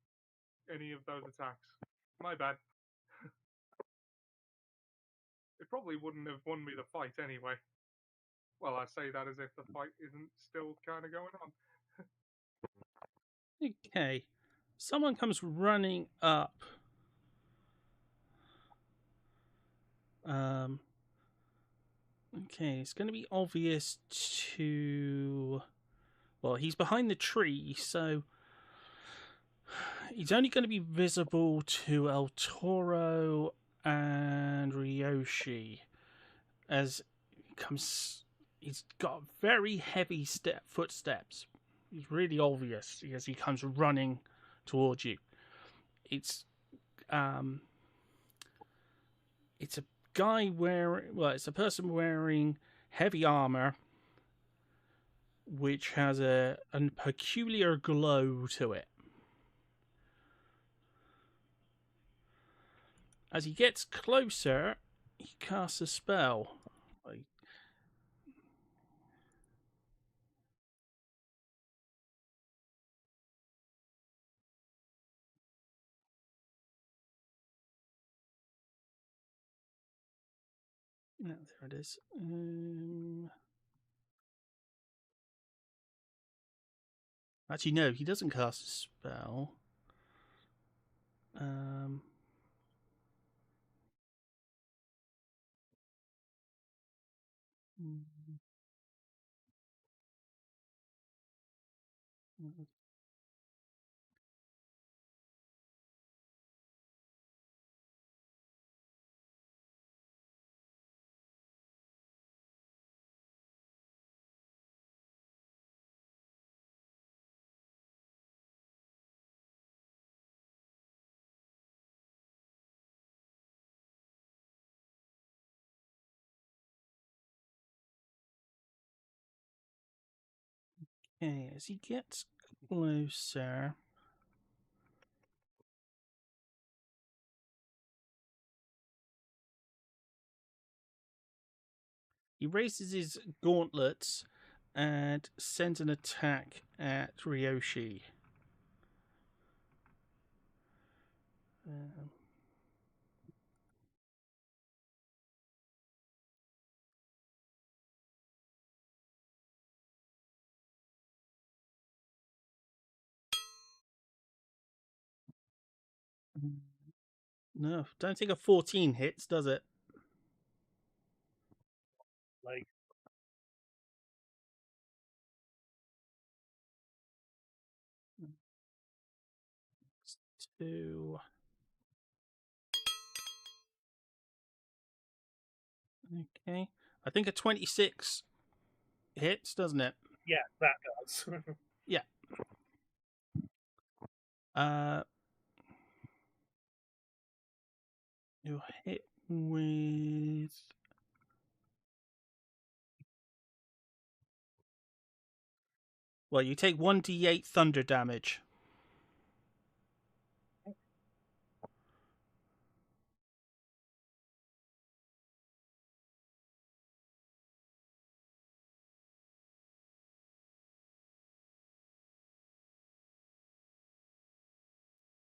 any of those attacks. My bad. It probably wouldn't have won me the fight anyway. Well, I say that as if the fight isn't still kind of going on. Okay. Someone comes running up. Okay, it's going to be obvious to. Well, he's behind the tree, so he's only going to be visible to El Toro and Ryoshi as he comes. He's got very heavy footsteps. It's really obvious as he comes running towards you. It's a guy wearing. Well, it's a person wearing heavy armor, which has a peculiar glow to it. As he gets closer, he casts a spell. No, there it is. Actually, no, he doesn't cast a spell. Okay, as he gets closer. He raises his gauntlets and sends an attack at Ryoshi. No, don't think a 14 hits, does it? Like, 2. Okay. I think a 26 hits, doesn't it? yeah, that does. Yeah. You hit with. Well, you take 1d8 thunder damage.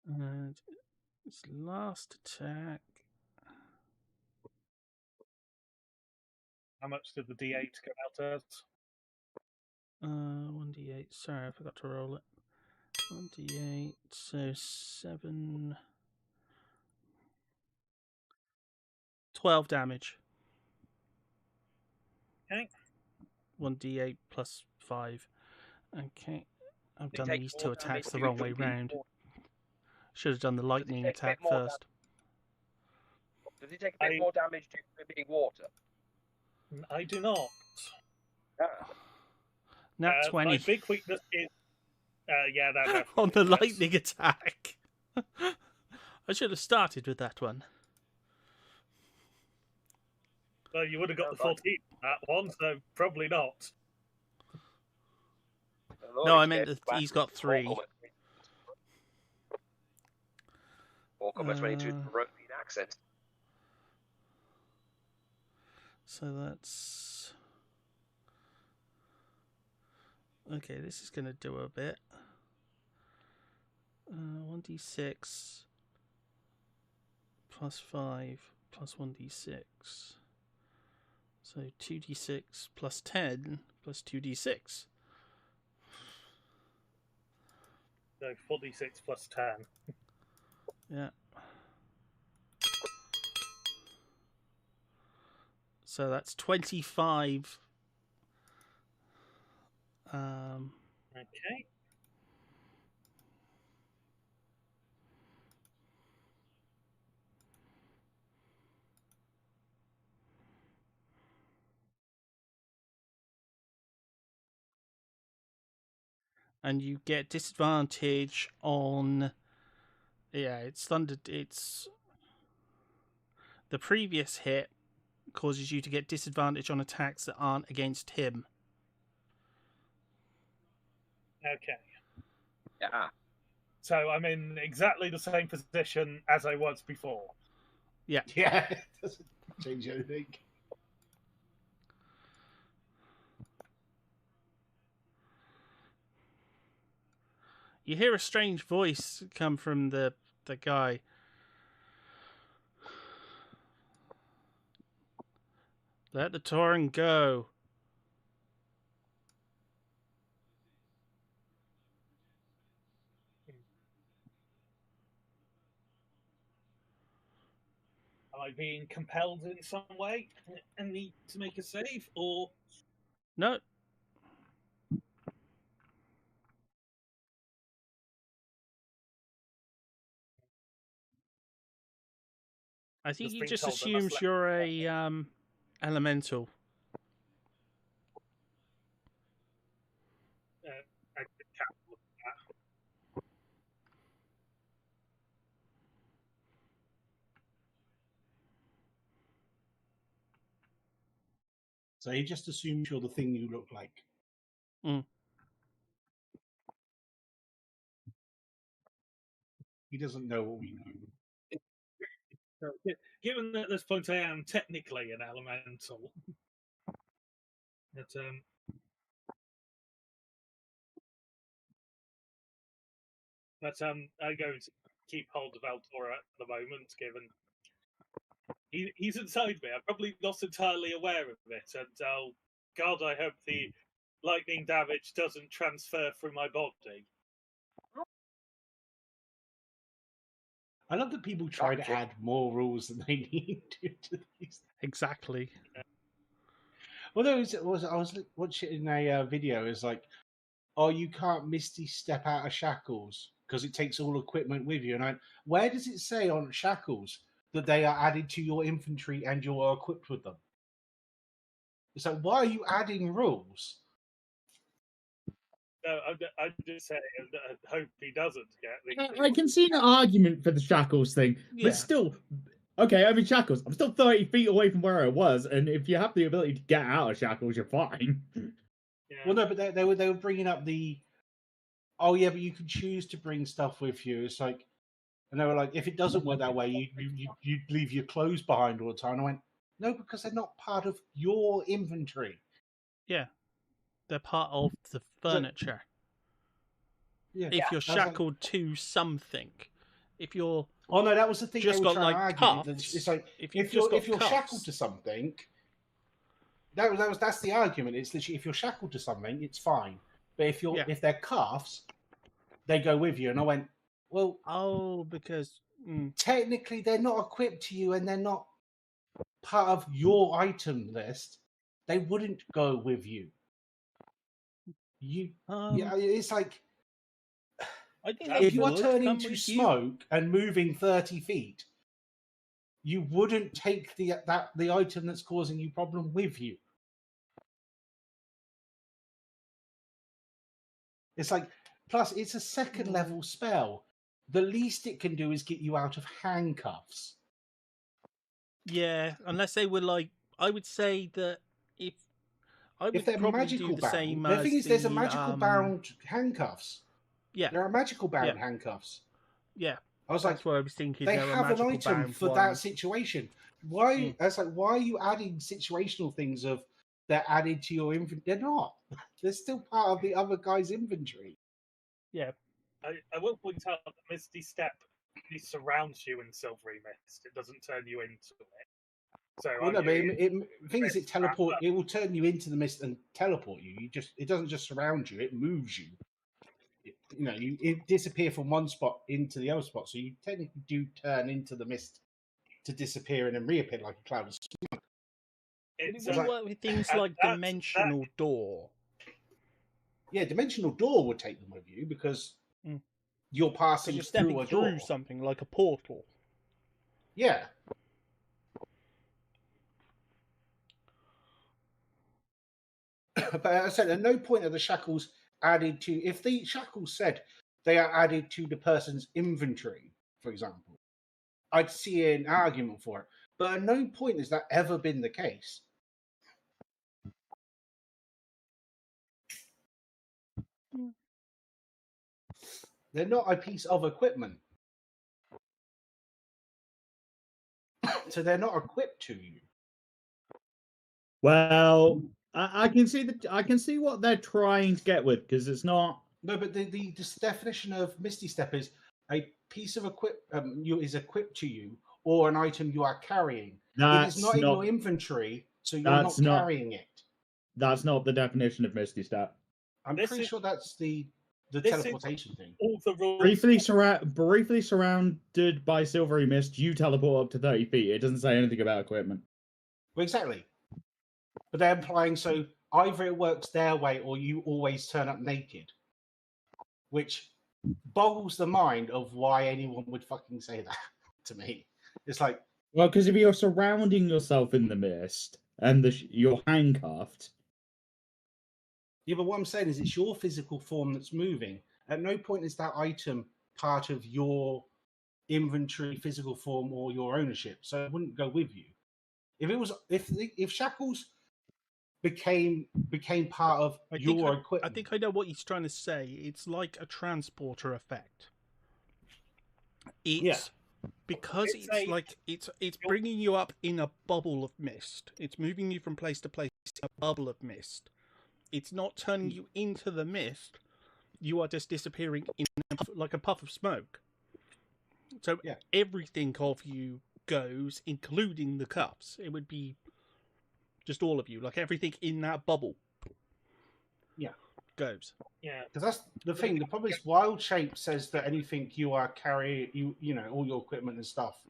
And its last attack. How much did the D8 go out as? 1d8. Sorry, I forgot to roll it. 1d8. So 7. 12 damage. Okay. 1d8 plus 5. Okay. I've Did he done take these more two damage attacks the due wrong to way being round. water? Should have done the lightning take a bit attack more first. Does he take a bit more damage due to it being water? I do not. Ah. Nat My 20 big weakness is. Yeah, that definitely on the works. lightning attack. I should have started with that one. Well, you would have got the Sounds 14 on that one, so probably not. No, I meant that he's got 3. 4,22 Peruvian accent. So that's... Okay, this is going to do a bit. 1d6 plus 5 plus 1d6. So 2d6 plus 10 plus 2d6. So 46 plus 10. Yeah. So that's 25. Okay. And you get disadvantage on... Yeah, it's thunder. It's... The previous hit causes you to get disadvantage on attacks that aren't against him. Okay. Yeah. So I'm in exactly the same position as I was before. Yeah. Yeah, it doesn't change anything. You hear a strange voice come from the guy. Let the Tauren go. Am I being compelled in some way and need to make a save, or No. I think he being just told I must assumes let- you're a elemental. I can't look at So he just assumes you're the thing you look like. Mm. He doesn't know what we know. So, given that at this point I am technically an elemental, but I'm going to keep hold of Altora at the moment, given he's inside me. I'm probably not entirely aware of it, and God, I hope the lightning damage doesn't transfer through my body. I love that people try to add more rules than they need to these. Exactly. Well, I was watching a video. It's like, oh, you can't Misty step out of shackles because it takes all equipment with you. And where does it say on shackles that they are added to your inventory and you are equipped with them? It's like, why are you adding rules? No, I'm just saying. I hope he doesn't get. I can see an argument for the shackles thing, Yeah. but still, okay, I'm in shackles. I'm still 30 feet away from where I was, and if you have the ability to get out of shackles, you're fine. Yeah. Well, no, but they were bringing up the, oh yeah, but you can choose to bring stuff with you. It's like, and they were like, if it doesn't work that way, you leave your clothes behind all the time. And I went, no, because they're not part of your inventory. Yeah. They're part of the furniture. Yeah. If you're I was like, shackled to something, if you're oh no, that was the thing just they were got trying like to argue. cuffs, It's like if if you've just you're got shackled cuffs, to something, that's the argument. It's literally if you're shackled to something, it's fine. But if they're cuffs, they go with you. And I went, well, oh, because technically they're not equipped to you and they're not part of your item list. They wouldn't go with you. Yeah, it's like I think if you are turning to smoke and moving 30 feet, you wouldn't take the item that's causing you problem with you. It's like, plus it's a second level spell. The least it can do is get you out of handcuffs. Yeah, unless they were like, I would say that if they're probably magical do the bound, same the thing is, there's a the, magical bound handcuffs. Yeah, there are magical bound handcuffs. Yeah, I was that's like, what I was thinking. they There are have an magical item bound for that ones. situation. Why? I was like, why are you adding situational things of they're added to your inventory? They're not. They're still part of the other guy's inventory. Yeah. I will point out that Misty Step only surrounds you in silvery mist. It doesn't turn you into it. So Well, no, but the thing is, it will turn you into the mist and teleport you. It doesn't just surround you; it moves you. You disappear from one spot into the other spot, so you technically do turn into the mist to disappear and then reappear like a cloud of smoke. Would it really work with things like dimensional door? Yeah, dimensional door would take them with you because you're passing you're stepping through a through door. something like a portal. Yeah. But as I said, at no point are the shackles added to. If the shackles said they are added to the person's inventory, for example, I'd see an argument for it. But at no point has that ever been the case. They're not a piece of equipment. So they're not equipped to you. Well, I can see what they're trying to get with, because it's not. No, but the definition of Misty Step is a piece of is equipped to you or an item you are carrying. It is not in your inventory, so you're not carrying it. That's not the definition of Misty Step. I'm pretty sure that's the teleportation thing. All the rules. Briefly surrounded by silvery mist, you teleport up to 30 feet. It doesn't say anything about equipment. Well, exactly. But they're implying so either it works their way or you always turn up naked. Which boggles the mind of why anyone would fucking say that to me. It's like, well, because if you're surrounding yourself in the mist and you're handcuffed. Yeah, but what I'm saying is it's your physical form that's moving. At no point is that item part of your inventory, physical form, or your ownership, so it wouldn't go with you. If shackles became part of your equipment. I think I know what he's trying to say. It's like a transporter effect. It's because It's it's a- like it's bringing you up in a bubble of mist. It's moving you from place to place in a bubble of mist. It's not turning you into the mist. You are just disappearing in like a puff of smoke. So Yeah. everything of you goes, including the cuffs. It would be just all of you, like everything in that bubble. Yeah. Goes. Yeah. Because that's the thing. The problem is, Wild Shape says that anything you are carrying, you know, all your equipment and stuff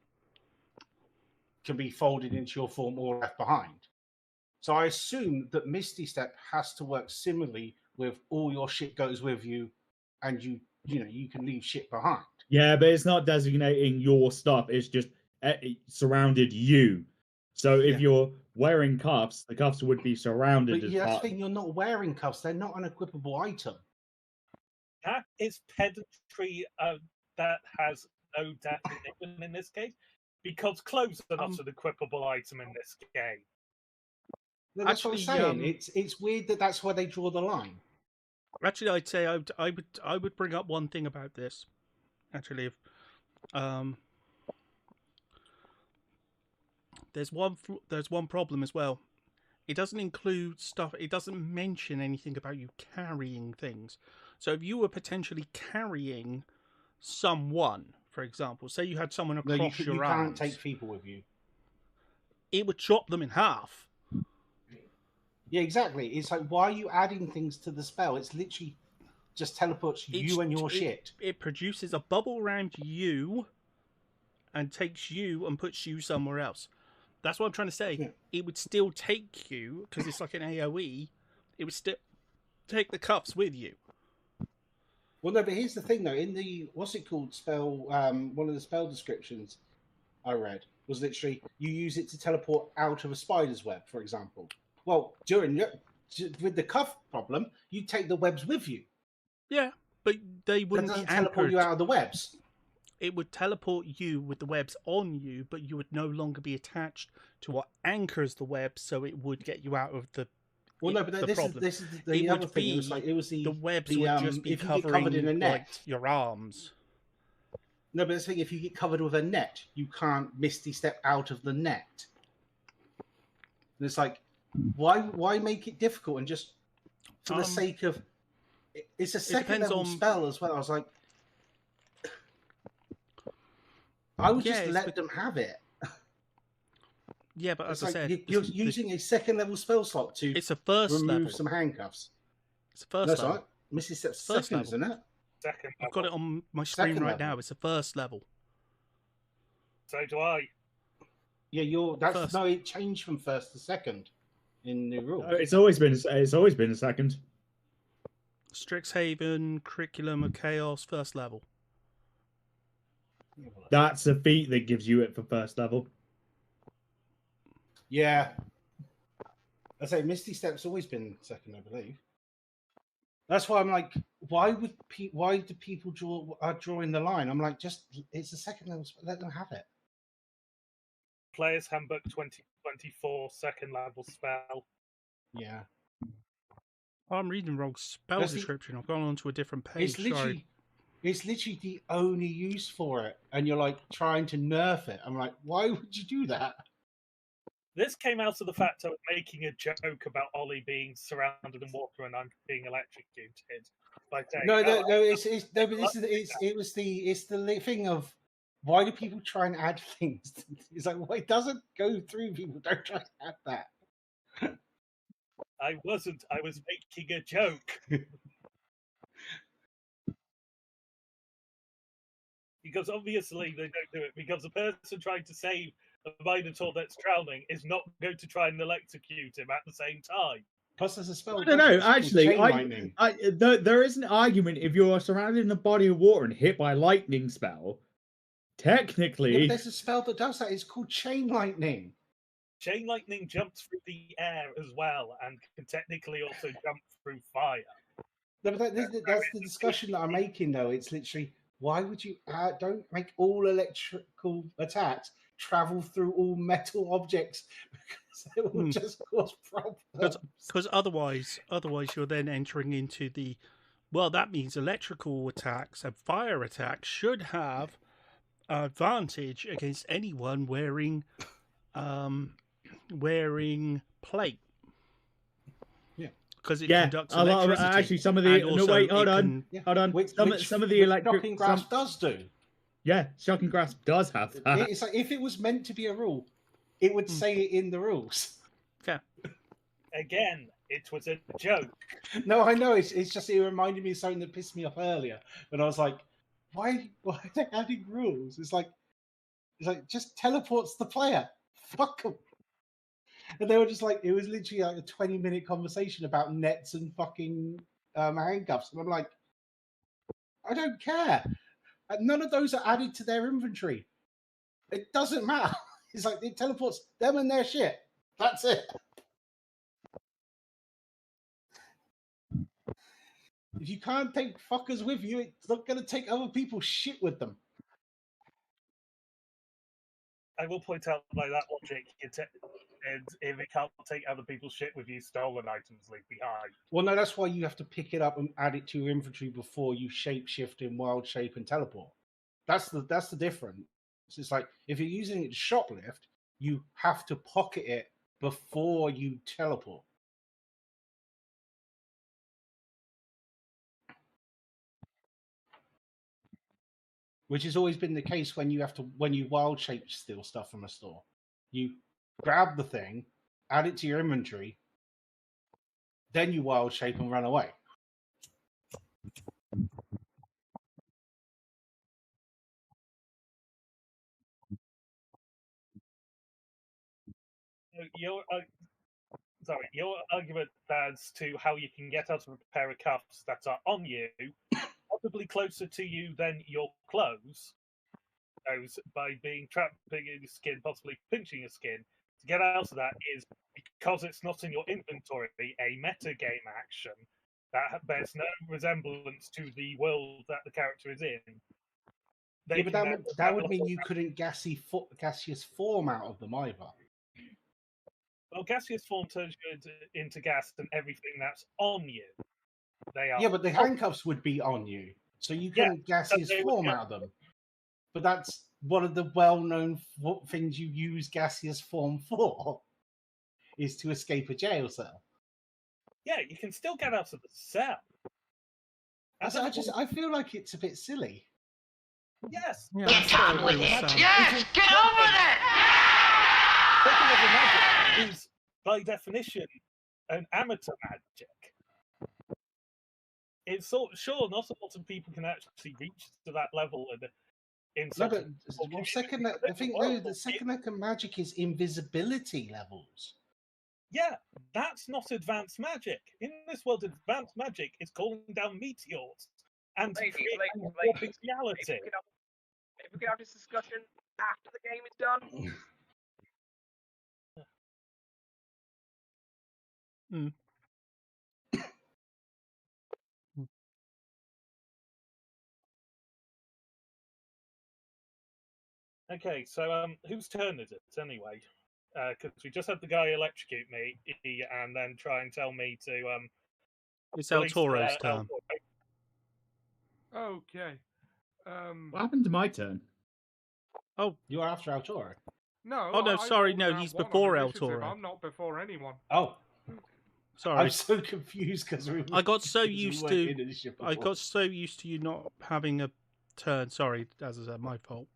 can be folded into your form or left behind. So I assume that Misty Step has to work similarly with all your shit goes with you, and you know you can leave shit behind. Yeah, but it's not designating your stuff. It's just it surrounded you. So if Yeah. you're wearing cuffs, the cuffs would be surrounded But as yeah, that's part. the thing. You're not wearing cuffs. They're not an equipable item. That is pedantry that has no definition in this case, because clothes are not an equipable item in this game. No, that's what I'm Actually, saying. It's weird that that's where they draw the line. Actually, I'd say I would bring up one thing about this. Actually, if there's one problem as well. It doesn't include stuff. It doesn't mention anything about you carrying things. So if you were potentially carrying someone, for example, say you had someone No, across you your can't arms, take people with you. it would chop them in half. Yeah, exactly. It's like, why are you adding things to the spell? It's literally just teleports you and your shit. It produces a bubble around you and takes you and puts you somewhere else. That's what I'm trying to say. Yeah. It would still take you, because it's like an AoE, it would still take the cuffs with you. Well, no, but here's the thing, though. In the, what's it called, spell, one of the spell descriptions I read was literally, you use it to teleport out of a spider's web, for example. Well, with the cuff problem, you take the webs with you. Yeah, but they That wouldn't doesn't be teleport anchored. you out of the webs. It would teleport you with the webs on you, but you would no longer be attached to what anchors the web, so it would get you out of the. Well, no, but the this problem. is the It other would thing. It was like, it was the webs the, would just be if you get covered in a covering net. like your arms. No, but the thing, if you get covered with a net, you can't Misty Step out of the net. And it's like, why make it difficult and just for the sake of it's a second level spell as well. I was like, I would just let them have it. Yeah, but as it's I like said, you're using a second level spell slot to it's a first remove level. some handcuffs. It's a first That's level. right. Misty Step's First second, level. isn't it? Second level. I've got it on my screen Second right level. now. It's a first level. So do I. Yeah, that's First. no. It changed from first to second in the rules. It's always been a second. Strixhaven, Curriculum of Chaos, first level. That's a feat that gives you it for first level. Yeah. I say Misty Step's always been second, I believe. That's why I'm like, why do people are drawing the line? I'm like, just it's a second level, let them have it. Player's Handbook 2024, second level spell. Yeah. Oh, I'm reading wrong spell description. I've gone on to a different page. It's literally the only use for it, and you're like trying to nerf it. I'm like, why would you do that? This came out of the fact of making a joke about Ollie being surrounded in water and I'm being electrocuted. By saying, it's the thing of why do people try and add things? It's like, well, it doesn't go through people. Don't try to add that. I wasn't. I was making a joke. Because obviously they don't do it because the person trying to save a Minotaur that's drowning is not going to try and electrocute him at the same time. Plus, there's a spell. I don't know. Actually, there is an argument if you are surrounded in a body of water and hit by a lightning spell. Technically, yeah, there's a spell that does that. It's called Chain Lightning. Chain Lightning jumps through the air as well and can technically also jump through fire. No, but that's the discussion that I'm making, though. It's literally, why would you don't make all electrical attacks travel through all metal objects because it will just cause problems. Because otherwise you're then entering into the, well, that means electrical attacks and fire attacks should have advantage against anyone wearing plate. Yeah. Because it Yeah, conducts a lot of electricity. actually some of the and no also wait, hold it on, can- Yeah. hold on. Which Some of the electric Shocking Grasp does do. Yeah, Shocking Grasp does have that. It's like if it was meant to be a rule, it would say it in the rules. Yeah. Again, it was a joke. No, I know. It's just it reminded me of something that pissed me off earlier when I was like, why are they adding rules? It's like just teleports the player. Fuck them. And they were just like, it was literally like a 20-minute conversation about nets and fucking handcuffs. And I'm like, I don't care. None of those are added to their inventory. It doesn't matter. It's like it teleports them and their shit. That's it. If you can't take fuckers with you, it's not going to take other people's shit with them. I will point out by that logic, and if it can't take other people's shit with you, stolen items leave behind. Well, no, that's why you have to pick it up and add it to your inventory before you shapeshift in wild shape and teleport. That's the difference. It's like if you're using it to shoplift, you have to pocket it before you teleport. Which has always been the case when you wild shape steal stuff from a store. You grab the thing, add it to your inventory, then you wild shape and run away. Your argument as to how you can get out of a pair of cuffs that are on you, possibly closer to you than your clothes, goes by being trapped in your skin, possibly pinching your skin. To get out of that is because it's not in your inventory, a metagame action that bears no resemblance to the world that the character is in. Yeah, but that would mean you couldn't gaseous form out of them either. Well, gaseous form turns you into gas and everything that's on you. They are. Yeah, but the handcuffs would be on you, so you couldn't gaseous form out of them. But that's one of the well-known things you use gaseous form for, is to escape a jail cell. Yeah, you can still get out of the cell. I feel like it's a bit silly. Yes. Yeah, get on with it. Yes, get on with it. Magic is by definition an amateur magic. It's sure not a lot of people can actually reach to that level. No, but the second level magic is invisibility levels. Yeah, that's not advanced magic. In this world, advanced magic is calling down meteors and creating reality. If we can have this discussion after the game is done. Okay, so whose turn is it anyway? Because we just had the guy electrocute me and then try and tell me to. It's El Toro's turn. Okay. What happened to my turn? Oh, you're after El Toro. No. Oh no, sorry, no, he's before El Toro. I'm not before anyone. Oh, sorry. I'm so confused because I got so used to you not having a turn. Sorry, as I said, my fault.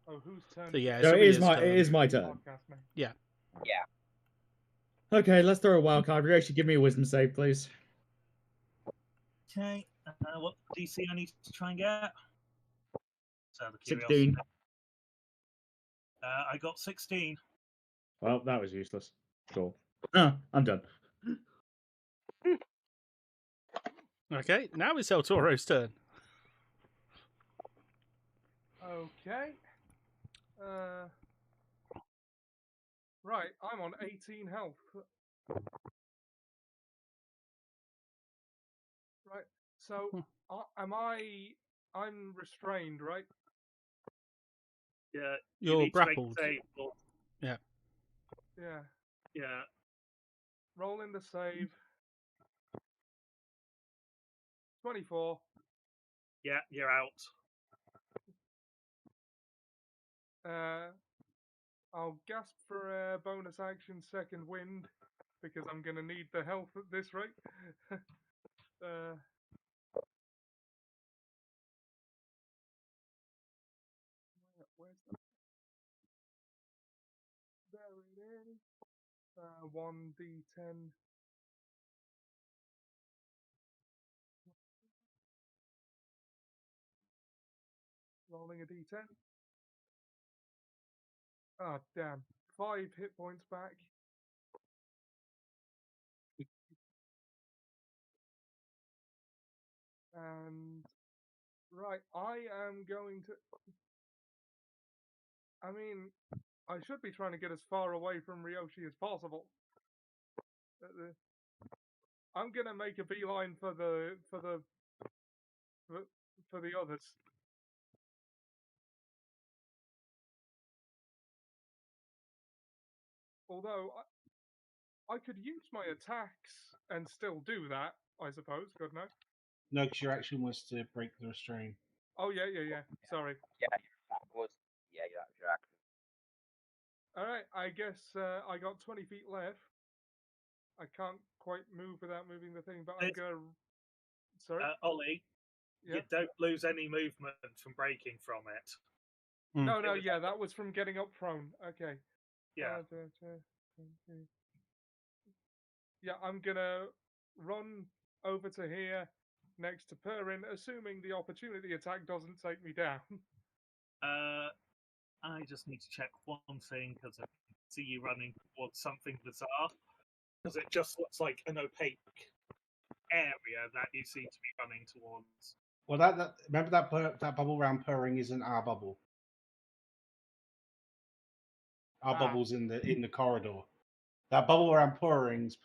Oh, whose turn? So yeah, So it is turn. my turn. Yeah. Yeah. Okay, let's throw a wild card. You actually give me a wisdom save, please. Okay. What DC I need to try and get? 16. I got 16. Well, that was useless. Cool. I'm done. Okay, now it's El Toro's turn. Okay. Right, I'm on 18 health. Right, so I'm restrained, right? Yeah. You're grappled. Yeah. Yeah. Yeah. Rolling the save. 24. Yeah, you're out. I'll gasp for a bonus action second wind because I'm going to need the health at this rate. Where's that? There it is. 1d10. Rolling a d10. Oh, damn. 5 hit points back. And right, I am going to. I mean, I should be trying to get as far away from Ryoshi as possible. I'm gonna make a beeline for the others. Although I could use my attacks and still do that, I suppose, couldn't I? No, because your action was to break the restraint. Oh yeah. Sorry. Yeah, that was your action. All right, I guess I got 20 feet left. I can't quite move without moving the thing, but I'm gonna. Sorry. Ollie, Yeah. you don't lose any movement from breaking from it. No, yeah, that was from getting up prone. Okay. Yeah. Yeah, I'm gonna run over to here next to Perrin, assuming the opportunity attack doesn't take me down. I just need to check one thing because I see you running towards something bizarre. Because it just looks like an opaque area that you seem to be running towards. Well, that remember that bubble round purring isn't our bubble. Our bubble's in the corridor. That bubble around purring's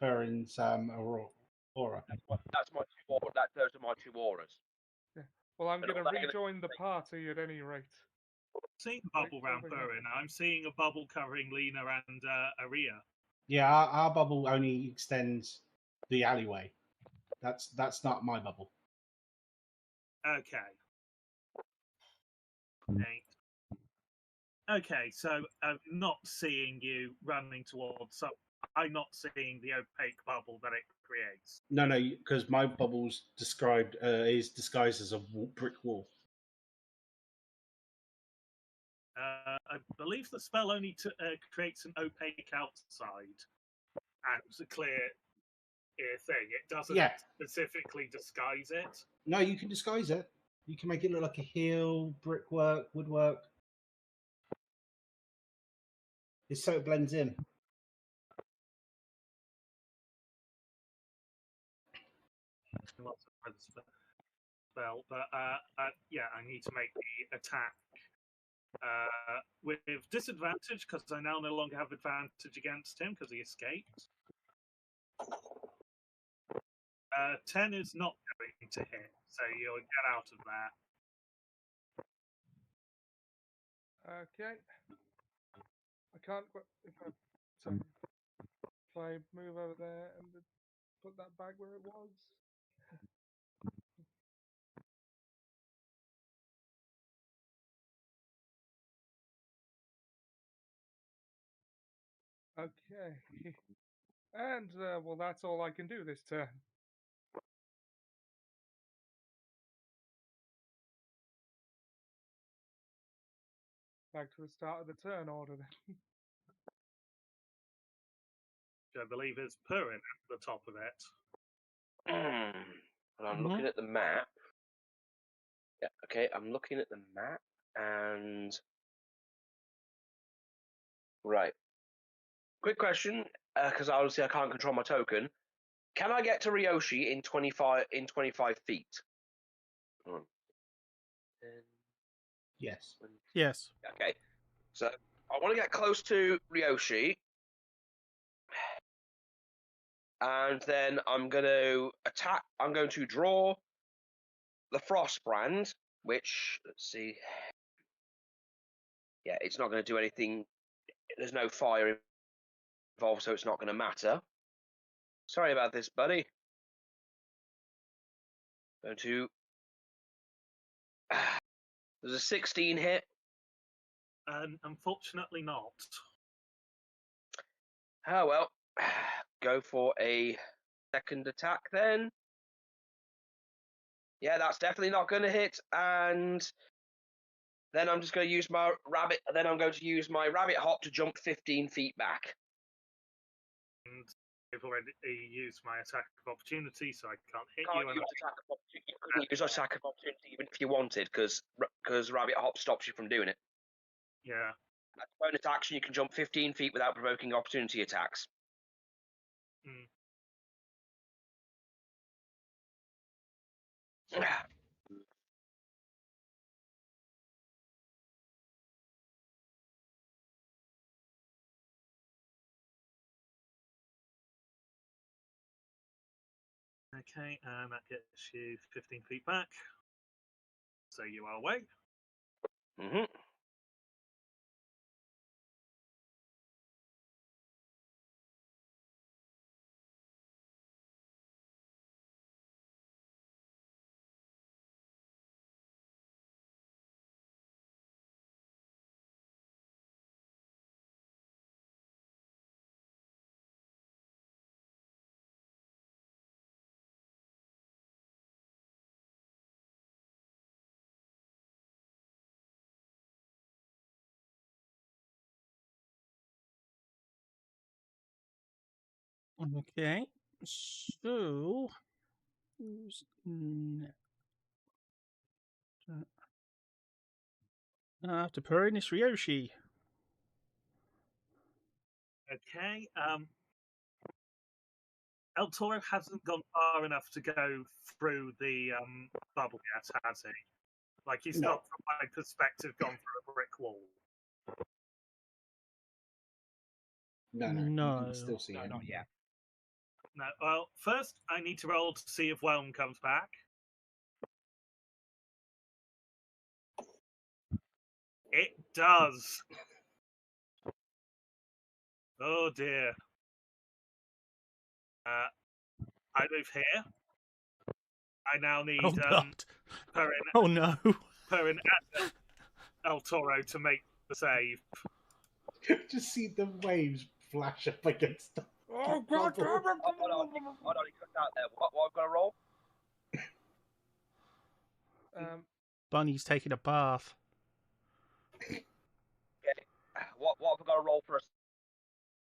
aura. That's my two auras. Those are my two auras. Yeah. Well, I'm going to rejoin the party at any rate. Seeing a bubble round Perrin, I'm seeing a bubble covering Lena and Aria. Yeah, our bubble only extends the alleyway. That's not my bubble. Okay. Okay, so I'm not seeing you running towards some. I'm not seeing the opaque bubble that it creates. No, because my bubble's is disguised as a brick wall. I believe the spell only creates an opaque outside and it's a clear thing. It doesn't specifically disguise it. No, you can disguise it. You can make it look like a hill, brickwork, woodwork. It's so it blends in. Spell, but yeah, I need to make the attack with disadvantage because I now no longer have advantage against him because he escaped. 10 is not going to hit, so you'll get out of that. Okay. I can't. If I move over there and put that back where it was. Okay. And, well, that's all I can do this turn. Back to the start of the turn order then. I believe is Perrin at the top of it. And I'm looking at the map. Yeah, okay, I'm looking at the map and right. Quick question, because obviously I can't control my token. Can I get to Ryoshi in 25 feet? Yes. Yes. Okay. So I want to get close to Ryoshi. And then I'm going to attack. I'm going to draw the Frost Brand, which, let's see. Yeah, it's not going to do anything. There's no fire involved, so it's not going to matter. Sorry about this, buddy. Going to. There's a 16 hit. Unfortunately not. Oh well. Go for a second attack then. Yeah, that's definitely not going to hit. And then I'm just going to use my rabbit. Then I'm going to use my rabbit hop to jump 15 feet back. And I've already used my attack of opportunity, so I can't hit Can't you. use attack of opportunity. You couldn't use attack of opportunity even if you wanted, because rabbit hop stops you from doing it. Yeah. As a bonus action, you can jump 15 feet without provoking opportunity attacks. Mm. Okay, and that gets you 15 feet back. So you are away. Mm-hmm. Okay. So. Who's after Purin is Ryoshi. Okay. El Toro hasn't gone far enough to go through the bubble yet, has he? Like he's No. not, from my perspective, gone through a brick wall. No, you No. can still see No, him. not yet. No. Well, first I need to roll to see if Whelm comes back. It does. Oh dear. I move here. I now need Oh God. Perrin Oh no. and El Toro to make the save. Just see the waves flash up against the Oh God. Hold on, he cut out there. What I've got to roll? Bunny's taking a bath. Okay. What have I got to roll for a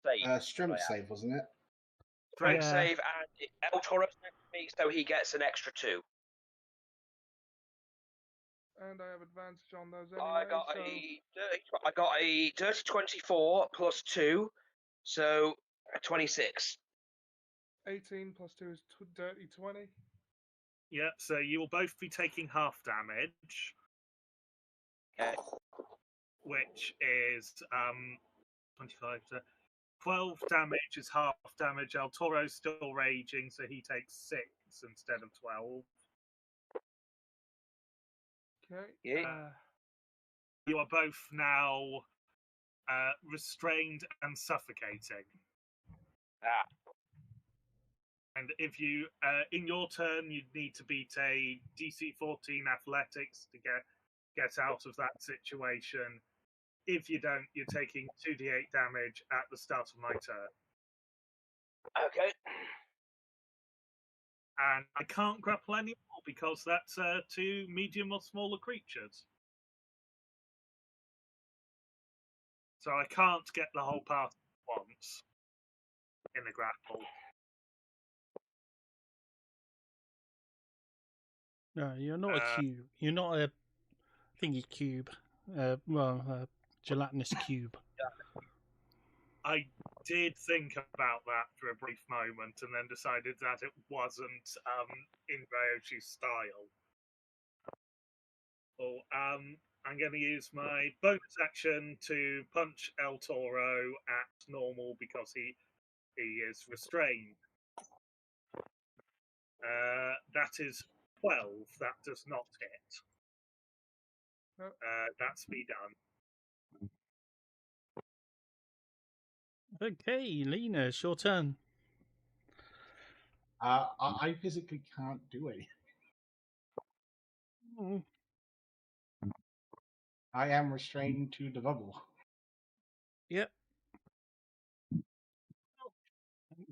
save? strength save, wasn't it? Strength Yeah. save, and El Toro's next to me, so he gets an extra 2. And I have advantage on those anyway. I got a dirty 24 plus 2, so 26. 18 plus 2 is dirty 20. Yeah, so you will both be taking half damage, Okay. which is 25 to 12 damage is half damage. El Toro's still raging, so he takes 6 instead of 12. Okay. Yeah. You are both now restrained and suffocating. Ah. And if you, in your turn, you'd need to beat a DC 14 athletics to get out of that situation. If you don't, you're taking 2d8 damage at the start of my turn. Okay. And I can't grapple anymore because that's 2 medium or smaller creatures. So I can't get the whole party once in the grapple. No, you're not a cube. You're not a thingy cube. Gelatinous cube. I did think about that for a brief moment and then decided that it wasn't in Ryoshi's style. Well, I'm going to use my bonus action to punch El Toro at normal because he is restrained. That is 12. That does not hit. Nope. That's me done. Okay, Lena, it's your turn. I physically can't do anything. Mm. I am restrained to the bubble. Yep.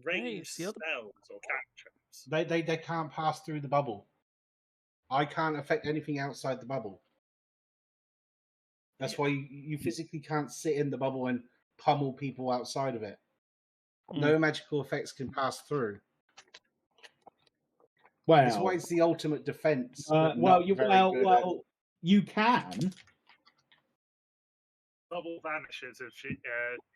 Range it's the other. spells or cantrips. They can't pass through the bubble. I can't affect anything outside the bubble. That's why you physically can't sit in the bubble and pummel people outside of it. No magical effects can pass through. Well, It's why it's the ultimate defense, but not very good at... you can. Bubble vanishes if she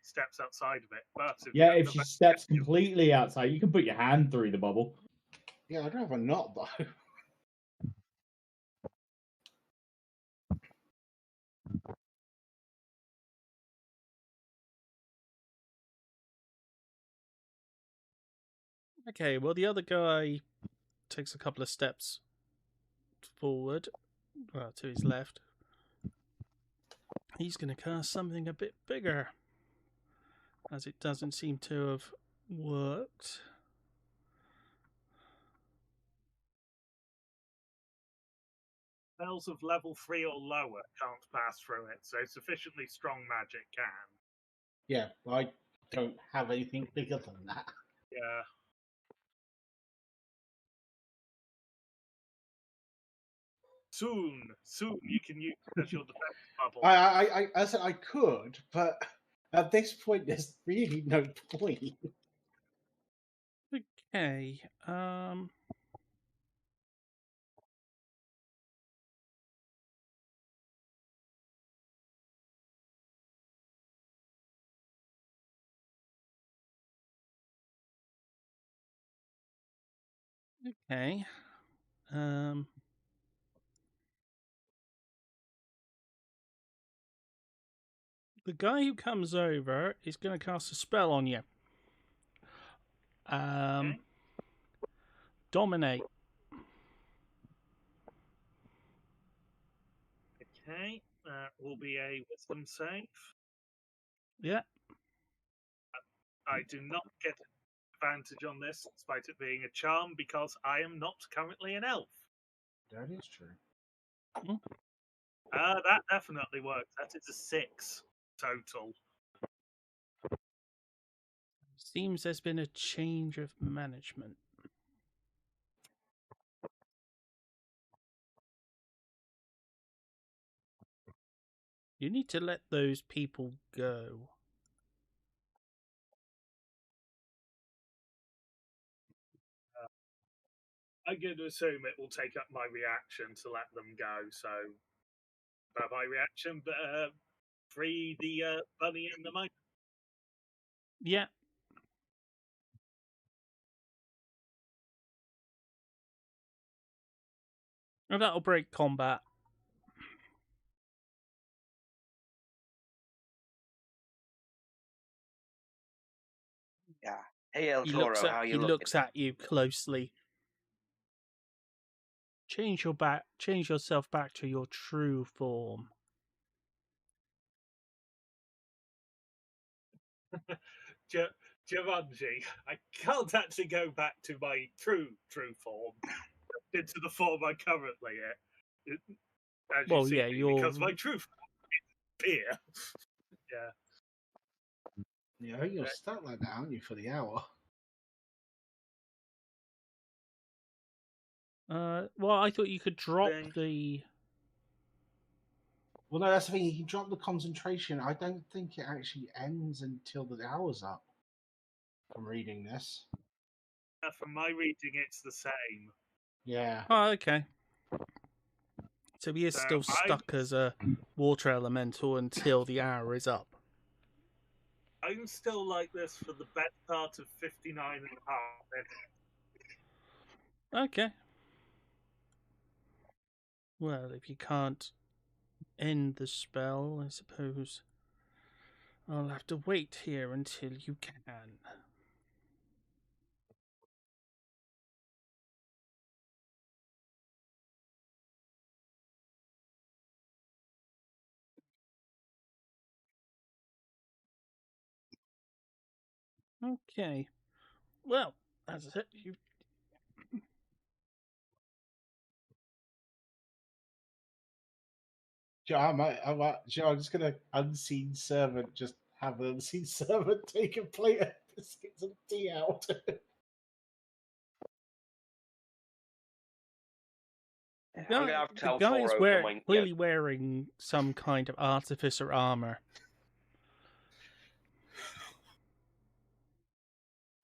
steps outside of it. But If she steps completely outside, you can put your hand through the bubble. Yeah, I'd rather not, though. Okay, well, the other guy takes a couple of steps forward, to his left. He's going to cast something a bit bigger, as it doesn't seem to have worked. Spells of level 3 or lower can't pass through it, so sufficiently strong magic can. Yeah, I don't have anything bigger than that. Yeah. Soon you can use it as your defense bubble. I said I could, but at this point, there's really no point. Okay. Okay. The guy who comes over is going to cast a spell on you. Okay. Dominate. Okay, that will be a wisdom save. Yeah. I do not get advantage on this, despite it being a charm, because I am not currently an elf. That is true. That definitely works. That is a 6 total. Seems there's been a change of management. You need to let those people go. I'm going to assume it will take up my reaction to let them go, so by my reaction, free the bunny and the monkey. Yeah. And that'll break combat. Yeah. Hey, El He Toro, looks how you looking? looks at you closely. Change yourself back to your true form. Jumanji, I can't actually go back to my true form, into the form I'm currently in. As you see, because my true form is beer. Yeah. Yeah, you're stuck like that, aren't you, for the hour? Well, I thought you could drop the... Well, no, that's the thing. You can drop the concentration. I don't think it actually ends until the hour's up. From reading this. From my reading, it's the same. Yeah. Oh, okay. So he is still stuck as a water elemental until the hour is up. I'm still like this for the best part of 59 and a half minutes. Okay. Well, if you can't end the spell, I suppose I'll have to wait here until you can. Okay. Well, as I said, I'm just gonna unseen servant. Just have an unseen servant take a plate of biscuits and tea out. I'm gonna have to The tell guy's Toro. clearly wearing some kind of artificer armor.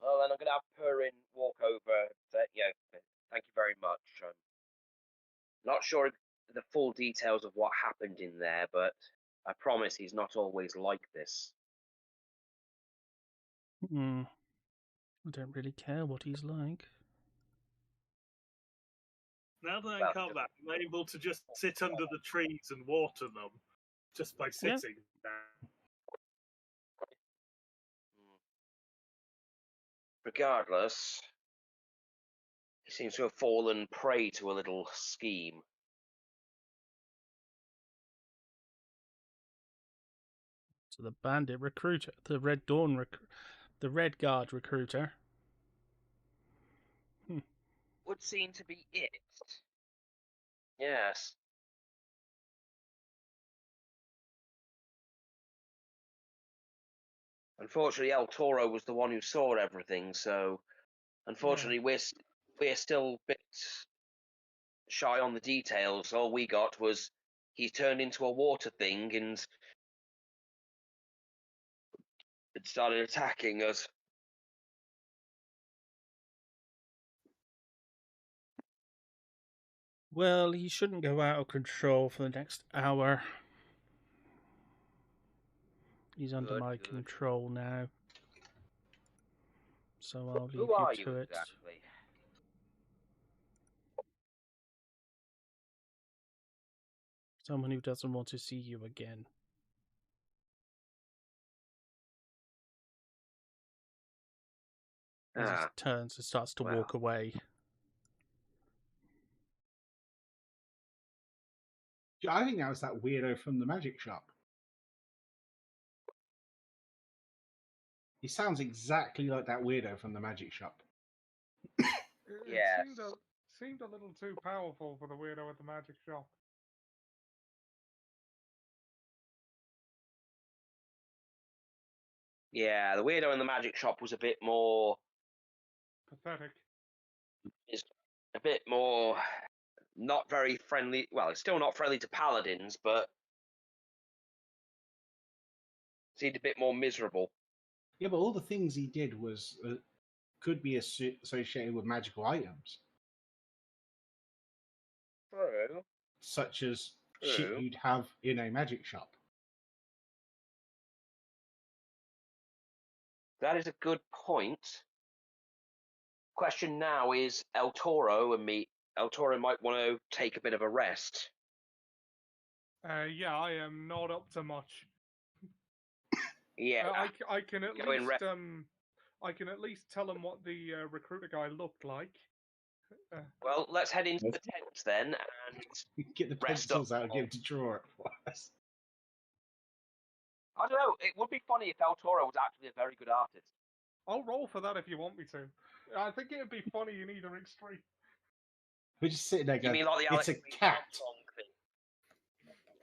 Well, then I'm gonna have Purin walk over. Say, thank you very much. I'm not sure the full details of what happened in there, but I promise he's not always like this. I don't really care what he's like. Now that I'm Well, in combat, I'm able to just sit under the trees and water them just by sitting there. Regardless, he seems to have fallen prey to a little scheme. So the bandit recruiter, the Red Dawn the Red Guard recruiter. Would seem to be it. Yes. Unfortunately, El Toro was the one who saw everything, so unfortunately we're still a bit shy on the details. All we got was he turned into a water thing and it started attacking us. Well, he shouldn't go out of control for the next hour. He's under my control now. So I'll leave Who are you you to it. exactly? Someone who doesn't want to see you again. As he turns and starts to walk away. I think that was that weirdo from the magic shop. He sounds exactly like that weirdo from the magic shop. It seemed a little too powerful for the weirdo at the magic shop. Yeah, the weirdo in the magic shop was a bit more pathetic. Is a bit more not very friendly. Well, it's still not friendly to paladins, but seemed a bit more miserable. Yeah, but all the things he did was could be associated with magical items. True. Such as shit you'd have in a magic shop. That is a good point. Question now is El Toro and me. El Toro might want to take a bit of a rest. Yeah, I am not up to much. Yeah, I can at least tell him what the recruiter guy looked like. Well, let's head into the tent then and get the pencils out and get him to draw it for us. I don't know. It would be funny if El Toro was actually a very good artist. I'll roll for that if you want me to. I think it would be funny in either extreme. We're just sitting there going, you mean like the it's Alex a cat. Thing?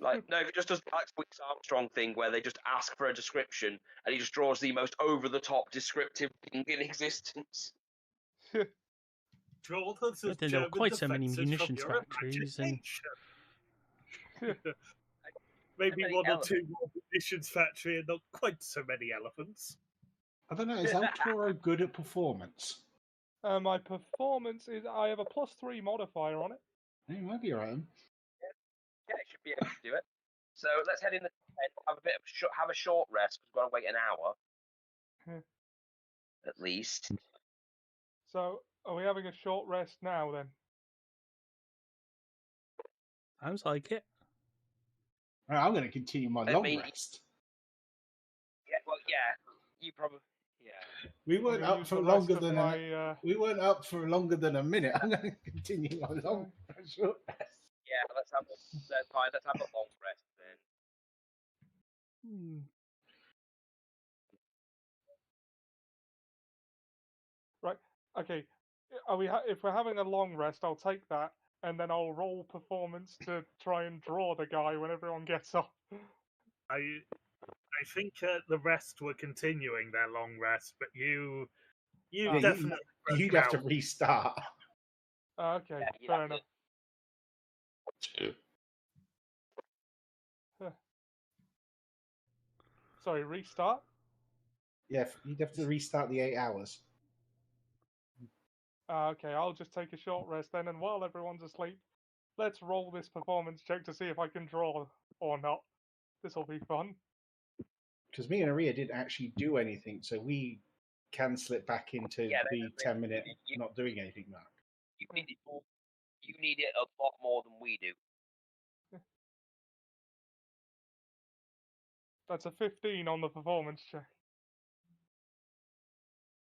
Like, no, if it just does the Alex Weeks Armstrong thing where they just ask for a description and he just draws the most over-the-top descriptive thing in existence. But there are quite so many munitions factories and... Maybe one or two more munitions factory and not quite so many elephants. I don't know, is El Toro good at performance? My performance is... I have a +3 modifier on it. You might be right. Yeah, it should be able to do it. So let's head in the tent, have a short rest, because we've got to wait an hour. At least. So, are we having a short rest now, then? Sounds like it. I'm going to continue my long rest. Yeah, well, yeah. You probably... Yeah. We weren't up for longer than we weren't up for longer than a minute. I'm going to continue my long short rest. Yeah, let's have a long rest then. Right. Okay. If we're having a long rest, I'll take that, and then I'll roll performance to try and draw the guy when everyone gets off. I think the rest were continuing their long rest, but you Yeah, definitely you'd broke have to out. restart. Okay, Yeah, you'd fair have to- enough. Sorry, restart? Yeah, you'd have to restart the 8 hours. Okay, I'll just take a short rest then, and while everyone's asleep, let's roll this performance check to see if I can draw or not. This'll be fun. Because me and Aria didn't actually do anything, so we can slip back into Yeah, the 10-minute you- not doing anything mark. You need it more. You need it a lot more than we do. That's a 15 on the performance check.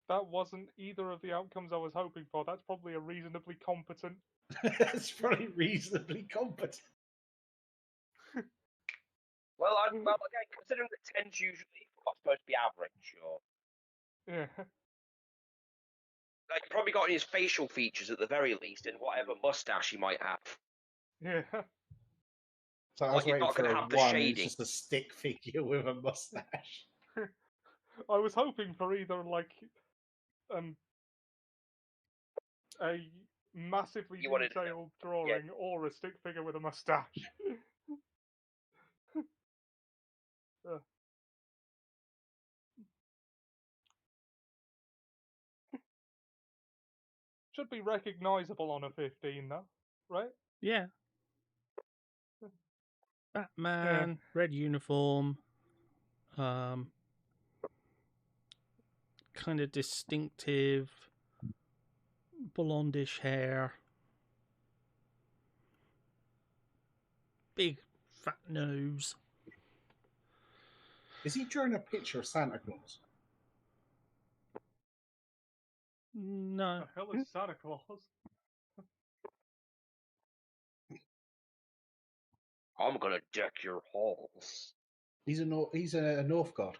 That wasn't either of the outcomes I was hoping for. That's probably a reasonably competent. That's probably reasonably competent. Well, again, considering that 10's usually supposed to be average, or Yeah. like probably got in his facial features at the very least, and whatever mustache he might have. Yeah. So I Like, was you're waiting not for gonna a have the 1, and it's shading. just a stick figure with a mustache. I was hoping for either like a massively You wanted- detailed drawing or a stick figure with a mustache. Should be recognizable on a 15 though, right? Yeah. Batman, red uniform, kind of distinctive blondish hair, big fat nose. Is he drawing a picture of Santa Claus? No. The hell is Santa Claus? I'm gonna deck your halls. He's a North god.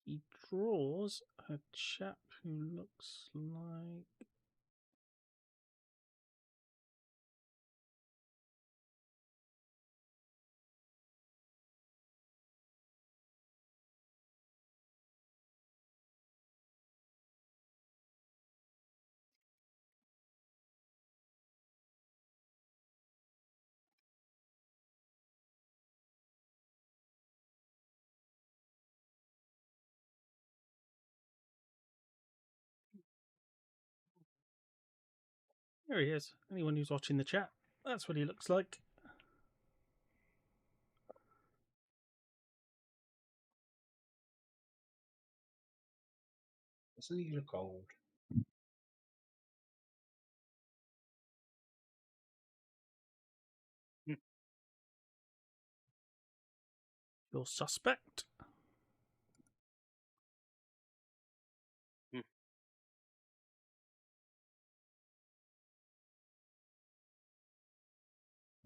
He draws a chap who looks like. There he is. Anyone who's watching the chat, that's what he looks like. Doesn't he look old? Your suspect.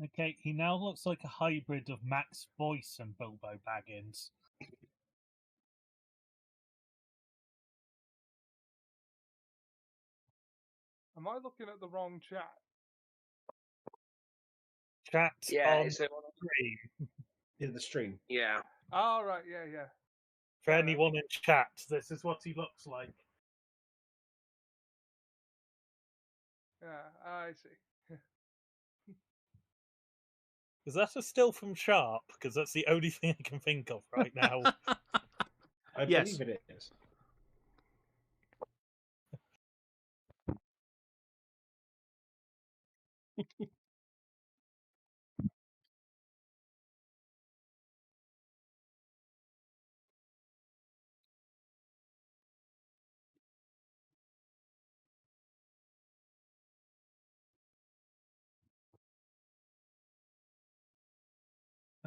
Okay, he now looks like a hybrid of Max Boyce and Bilbo Baggins. Am I looking at the wrong chat? Chat Yeah, on it's a, stream. In the stream. yeah. Oh, right, yeah. For anyone in chat, this is what he looks like. Yeah, I see. Is that a still from Sharp? Because that's the only thing I can think of right now. I Yes. believe it is.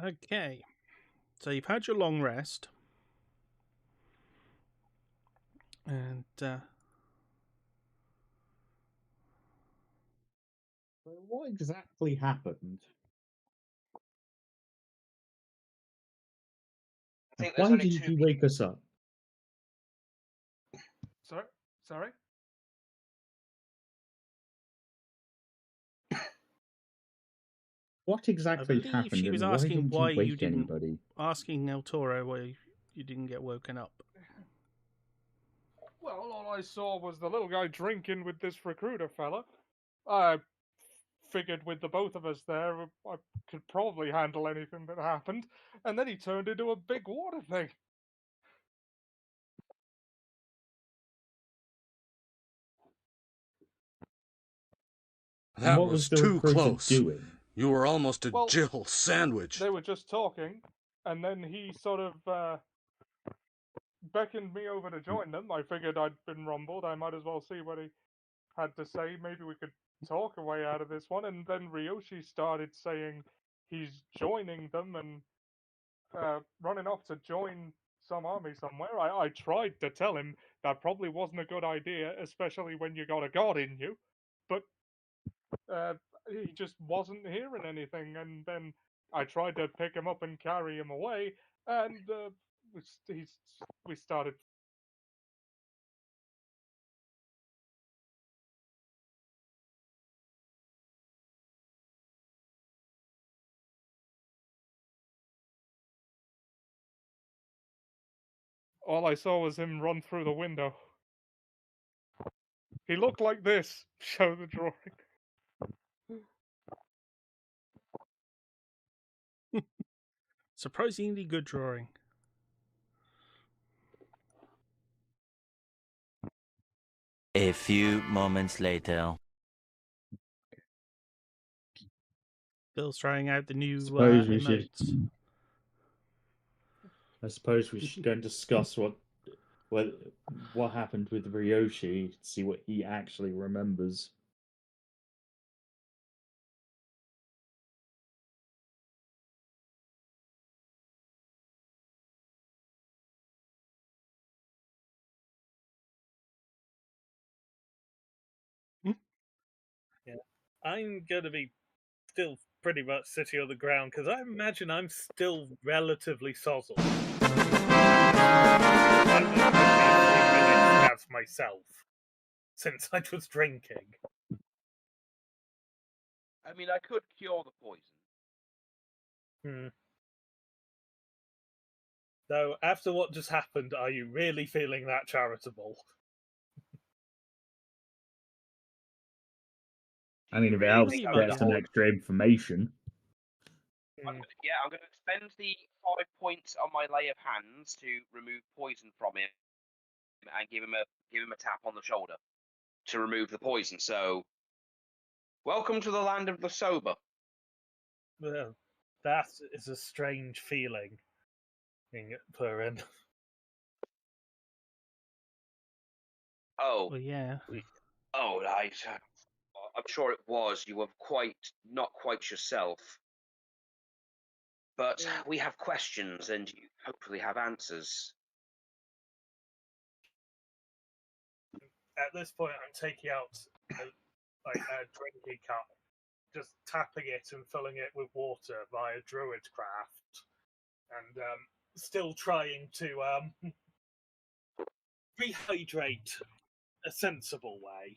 Okay. So you've had your long rest. And What exactly happened? I think there's Why only did two you people. wake us up? Sorry? What I exactly believe happened, she was and why asking didn't why you you wake didn't. anybody? Asking El Toro why you didn't get woken up. Well, all I saw was the little guy drinking with this recruiter fella. I figured with the both of us there, I could probably handle anything that happened. And then he turned into a big water thing. And That what was the too recruiter close. doing? You were almost a Well, Jill sandwich. They were just talking, and then he sort of beckoned me over to join them. I figured I'd been rumbled. I might as well see what he had to say. Maybe we could talk a way out of this one. And then Ryoshi started saying he's joining them and running off to join some army somewhere. I tried to tell him that probably wasn't a good idea, especially when you got a god in you. But he just wasn't hearing anything. And then I tried to pick him up and carry him away, and we started. All I saw was him run through the window. He looked like this. Show the drawing. Surprisingly good drawing. A few moments later. Bill's trying out the new Suppose we should. emotes. I suppose we should go and discuss what happened with Ryoshi. See what he actually remembers. Yeah, I'm going to be still pretty much sitting on the ground because I imagine I'm still relatively sozzled. I'm only a few minutes as myself since I was drinking. I mean, I could cure the poison. Though, after what just happened, are you really feeling that charitable? I mean, if it Really helps think you I'm might get gonna some hold- extra information. I'm going to expend the 5 points on my lay of hands to remove poison from him, and give him a tap on the shoulder to remove the poison. So, welcome to the land of the sober. Well, that is a strange feeling, Purin. Oh, Well, yeah. oh, I'm sure it was. You were not quite yourself. But we have questions, and you hopefully have answers. At this point, I'm taking out a drinking cup, just tapping it and filling it with water via druid craft, and still trying to rehydrate a sensible way.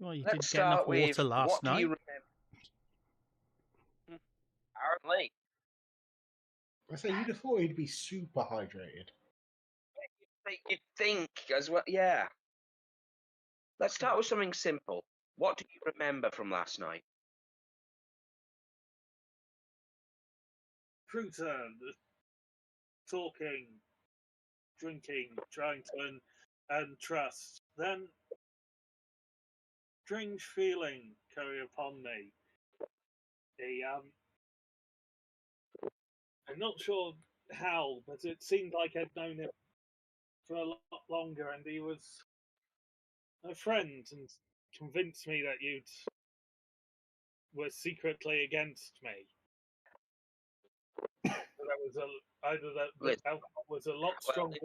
Well, you Let's did get enough start with water last what do night. you remember? Apparently, I say you'd have thought he'd be super hydrated. you'd think as well. Yeah. Let's start with something simple. What do you remember from last night? Cruiser, talking, drinking, trying to earn trust. Then, strange feeling coming upon me. I'm not sure how, but it seemed like I'd known him for a lot longer, and he was a friend, and convinced me that you were secretly against me. That was either that alcohol was a lot stronger,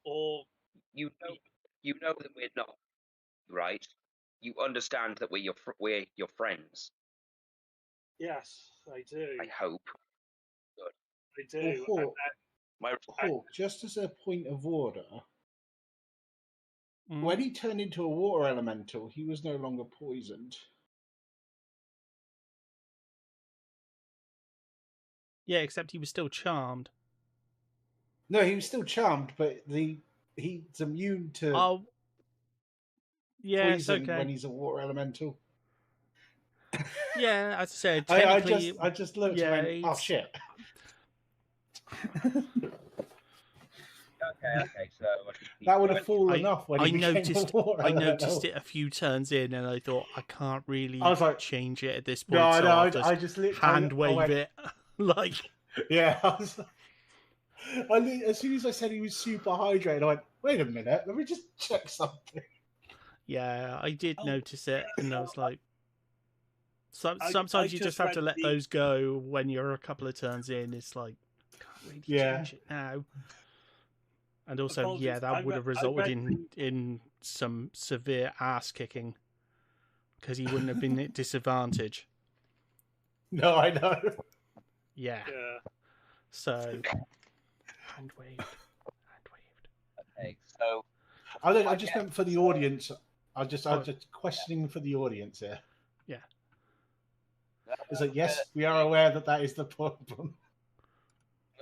or you know that we're not, right? You understand that we're your friends. Yes, I do. I hope. Good. I do. Hawk, My Hawk, just as a point of order, Mm. when he turned into a water elemental, he was no longer poisoned. Yeah, except he was still charmed. No, he was still charmed, but he's immune to Oh, yes, poison okay. when he's a water elemental. Yeah, as I said, I technically, just looked yeah, and went, oh it's- shit. Okay. So That would have fallen off when he I became noticed. a water I noticed elemental. it a few turns in, and I thought I can't really I was like, change it at this no, point. So no, I'll I just hand wave went, it, like yeah. As soon as I said he was super hydrated, I went, wait a minute, let me just check something. yeah, I did Oh, notice it, and I was like, I sometimes you just just have to read let the- those go when you're a couple of turns in. It's like can't really Yeah. change it now. And also, Apologies, yeah, that would have I resulted read in some severe ass kicking because he wouldn't have been at disadvantage. No, I know. Yeah. Yeah. So hand waved. Okay, so I just meant for the audience. I was just questioning for the audience here. Yeah. It's like, yes, we are aware that is the problem.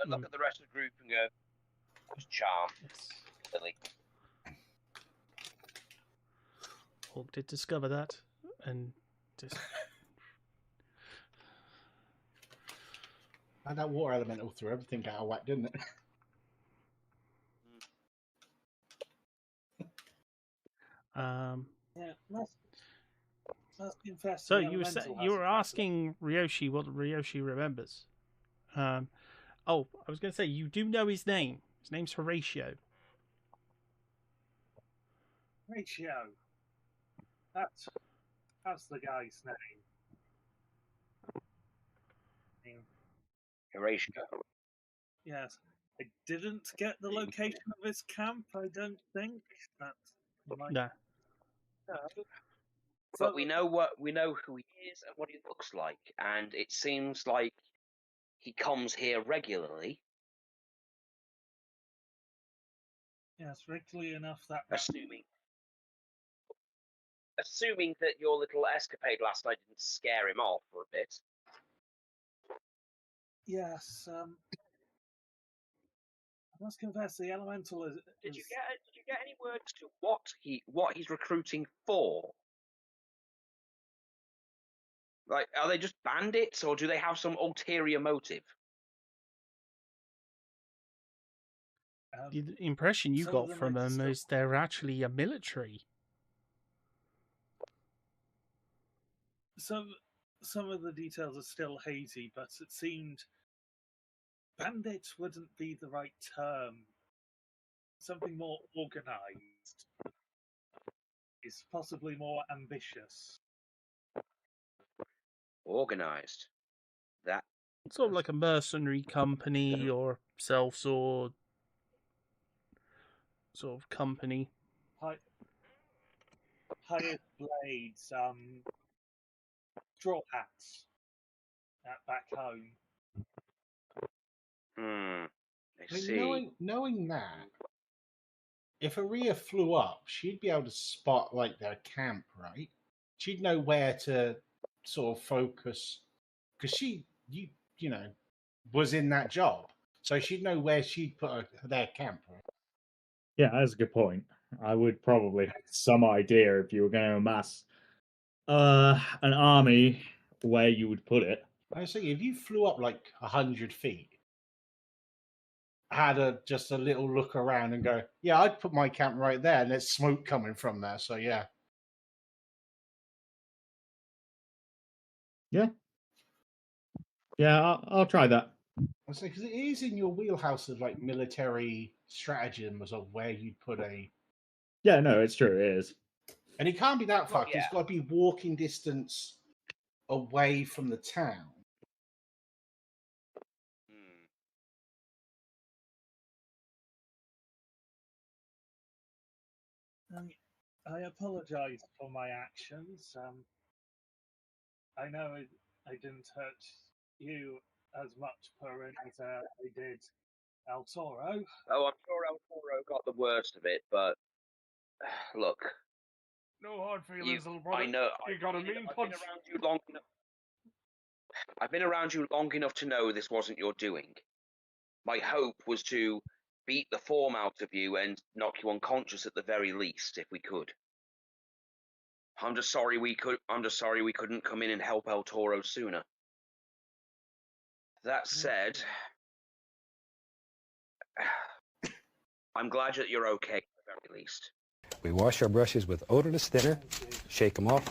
I'm gonna look at the rest of the group and go, "Who's charm?" Yes. Billy. Hawk did discover that, and just And that water elemental threw everything out of whack, didn't it? Yeah, let's confess. So the you elemental were hasn't asking Ryoshi what Ryoshi remembers. I was going to say you do know his name. His name's Horatio. Ratio. That's the guy's name. Horatio. Yes. I didn't get the location of his camp, I don't think. That might No. But we know who he is and what he looks like, and it seems like he comes here regularly. Yes, regularly enough that Assuming that your little escapade last night didn't scare him off for a bit. yes, I must confess the elemental is Did you get any word as to what he's recruiting for? Like, are they just bandits, or do they have some ulterior motive? The impression you some of got them from are them still- is they're actually a military. some of the details are still hazy, but it seemed bandit wouldn't be the right term. Something more organized is possibly more ambitious. Organized. That Sort of like a mercenary company or self-sword sort of company. Hired blades, straw hats back home. I I mean, see. knowing that, if Aria flew up, she'd be able to spot like their camp, right? She'd know where to sort of focus because you know was in that job, so she'd know where she'd put their camp. Right? Yeah, that's a good point. I would probably have some idea if you were going to amass an army where you would put it. I was thinking if you flew up like 100 feet, had just a little look around and go, yeah, I'd put my camp right there, and there's smoke coming from there. So yeah. Yeah, I'll try that. I say because it is in your wheelhouse of like military stratagems of where you'd put a. Yeah, no, it's true. It is. And it can't be that far. Well, It's got to be walking distance away from the town. I apologise for my actions. I know I didn't hurt you as much, Purin, as I did El Toro. Oh, I'm sure El Toro got the worst of it, but look, No hard feelings, little brother. I know You got a mean I've punch. been around you long enough. I've been around you long enough to know this wasn't your doing. My hope was to beat the form out of you and knock you unconscious at the very least, if we could. I'm just sorry we couldn't come in and help El Toro sooner. That said, I'm glad that you're okay at the very least. We wash our brushes with odorless thinner, shake them off,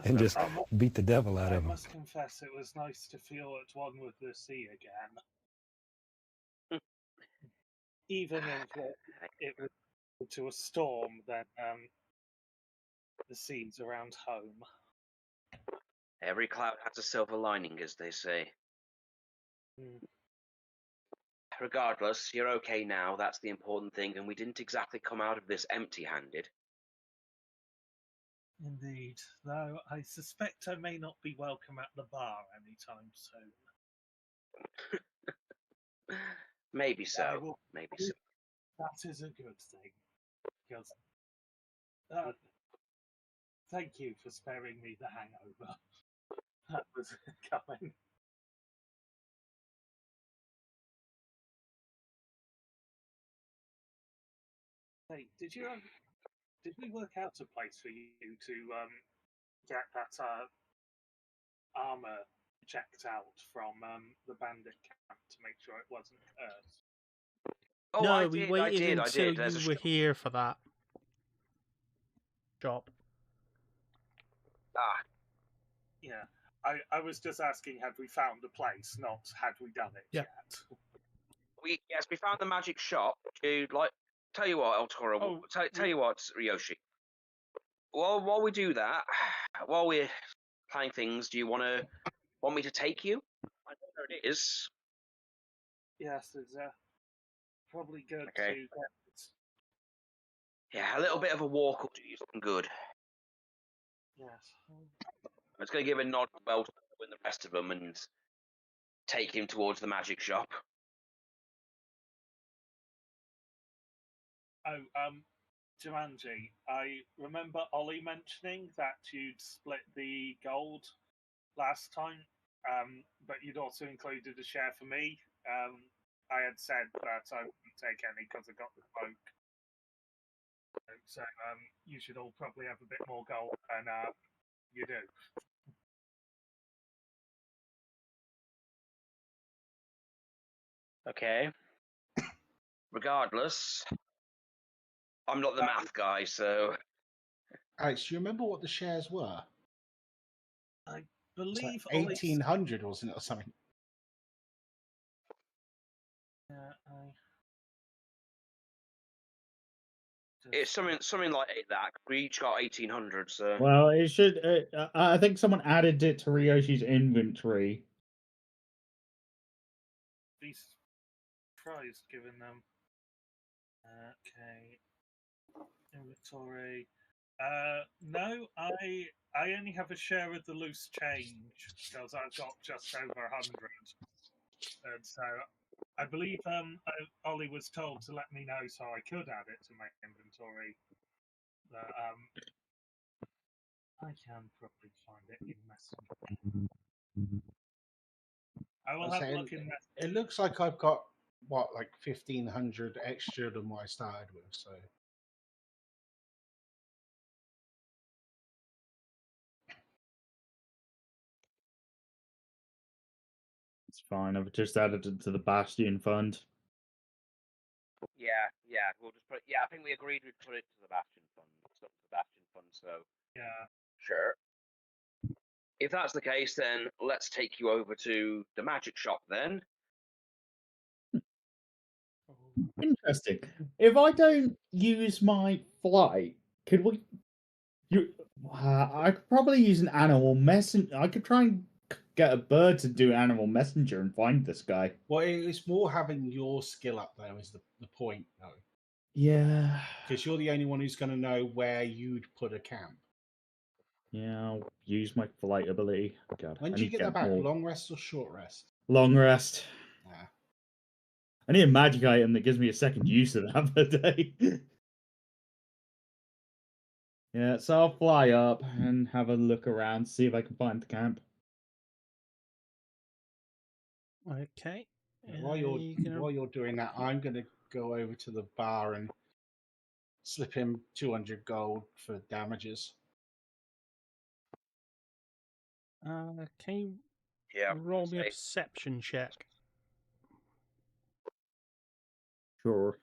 and just beat the devil out of them. I must confess, it was nice to feel at one with the sea again. Even if it was to a storm, then the seas around home. Every cloud has a silver lining, as they say. Regardless, you're okay now, that's the important thing, and we didn't exactly come out of this empty-handed. Indeed, though I suspect I may not be welcome at the bar anytime soon. Maybe so, maybe so. That is a good thing, because thank you for sparing me the hangover. That was coming. Hey, did we work out a place for you to get that armor checked out from the bandit camp to make sure it wasn't cursed? Oh, no, we waited until There's you were here for that job. Ah. Yeah. I was just asking, had we found a place, not had we done it yet? Yes, we found the magic shop. Tell you what, El Toro. Tell you what, Ryoshi. Well, while we do that, while we're planning things, do you want me to take you? I know where it is. Yes, it's probably good Okay. to get. Yeah, a little bit of a walk will do you some good. Yes. I'm just going to give a nod to El Toro and the rest of them and take him towards the magic shop. Oh, Jumanji, I remember Ollie mentioning that you'd split the gold last time, but you'd also included a share for me. I had said that I wouldn't take any because I got the cloak. So you should all probably have a bit more gold than you do. Okay. Regardless, I'm not the math guy, so. Alex, do you remember what the shares were? I believe 1800, wasn't it, or something? It's something like that. We each got 1800, so. Well, it should. I think someone added it to Ryoshi's inventory. Be surprised given them. Okay. Inventory. No, I only have a share of the loose change because I've got just over 100, and so I believe Ollie was told to let me know so I could add it to my inventory. But, I can probably find it in Messenger. I will have a look in Messenger. It looks like I've got like 1500 extra than what I started with. So It's fine. I've just added it to the Bastion fund. Yeah, we'll just put. Yeah, I think we agreed we'd put it to the Bastion fund. It's up to the Bastion fund, so. Yeah. Sure. If that's the case, then let's take you over to the magic shop then. Interesting. If I don't use my flight, could we? I could probably use an animal messenger. I could try and get a bird to do animal messenger and find this guy. Well, it's more having your skill up there is the point, though. Yeah. Because you're the only one who's going to know where you'd put a camp. Yeah, I'll use my flight ability. God, When I do you need to get that back? more Long rest or short rest? long rest. Yeah. I need a magic item that gives me a second use of that per day. Yeah, so I'll fly up and have a look around, see if I can find the camp. Okay. While you're doing that, I'm going to go over to the bar and slip him 200 gold for damages. Can you Yeah. roll me a perception check? Sure.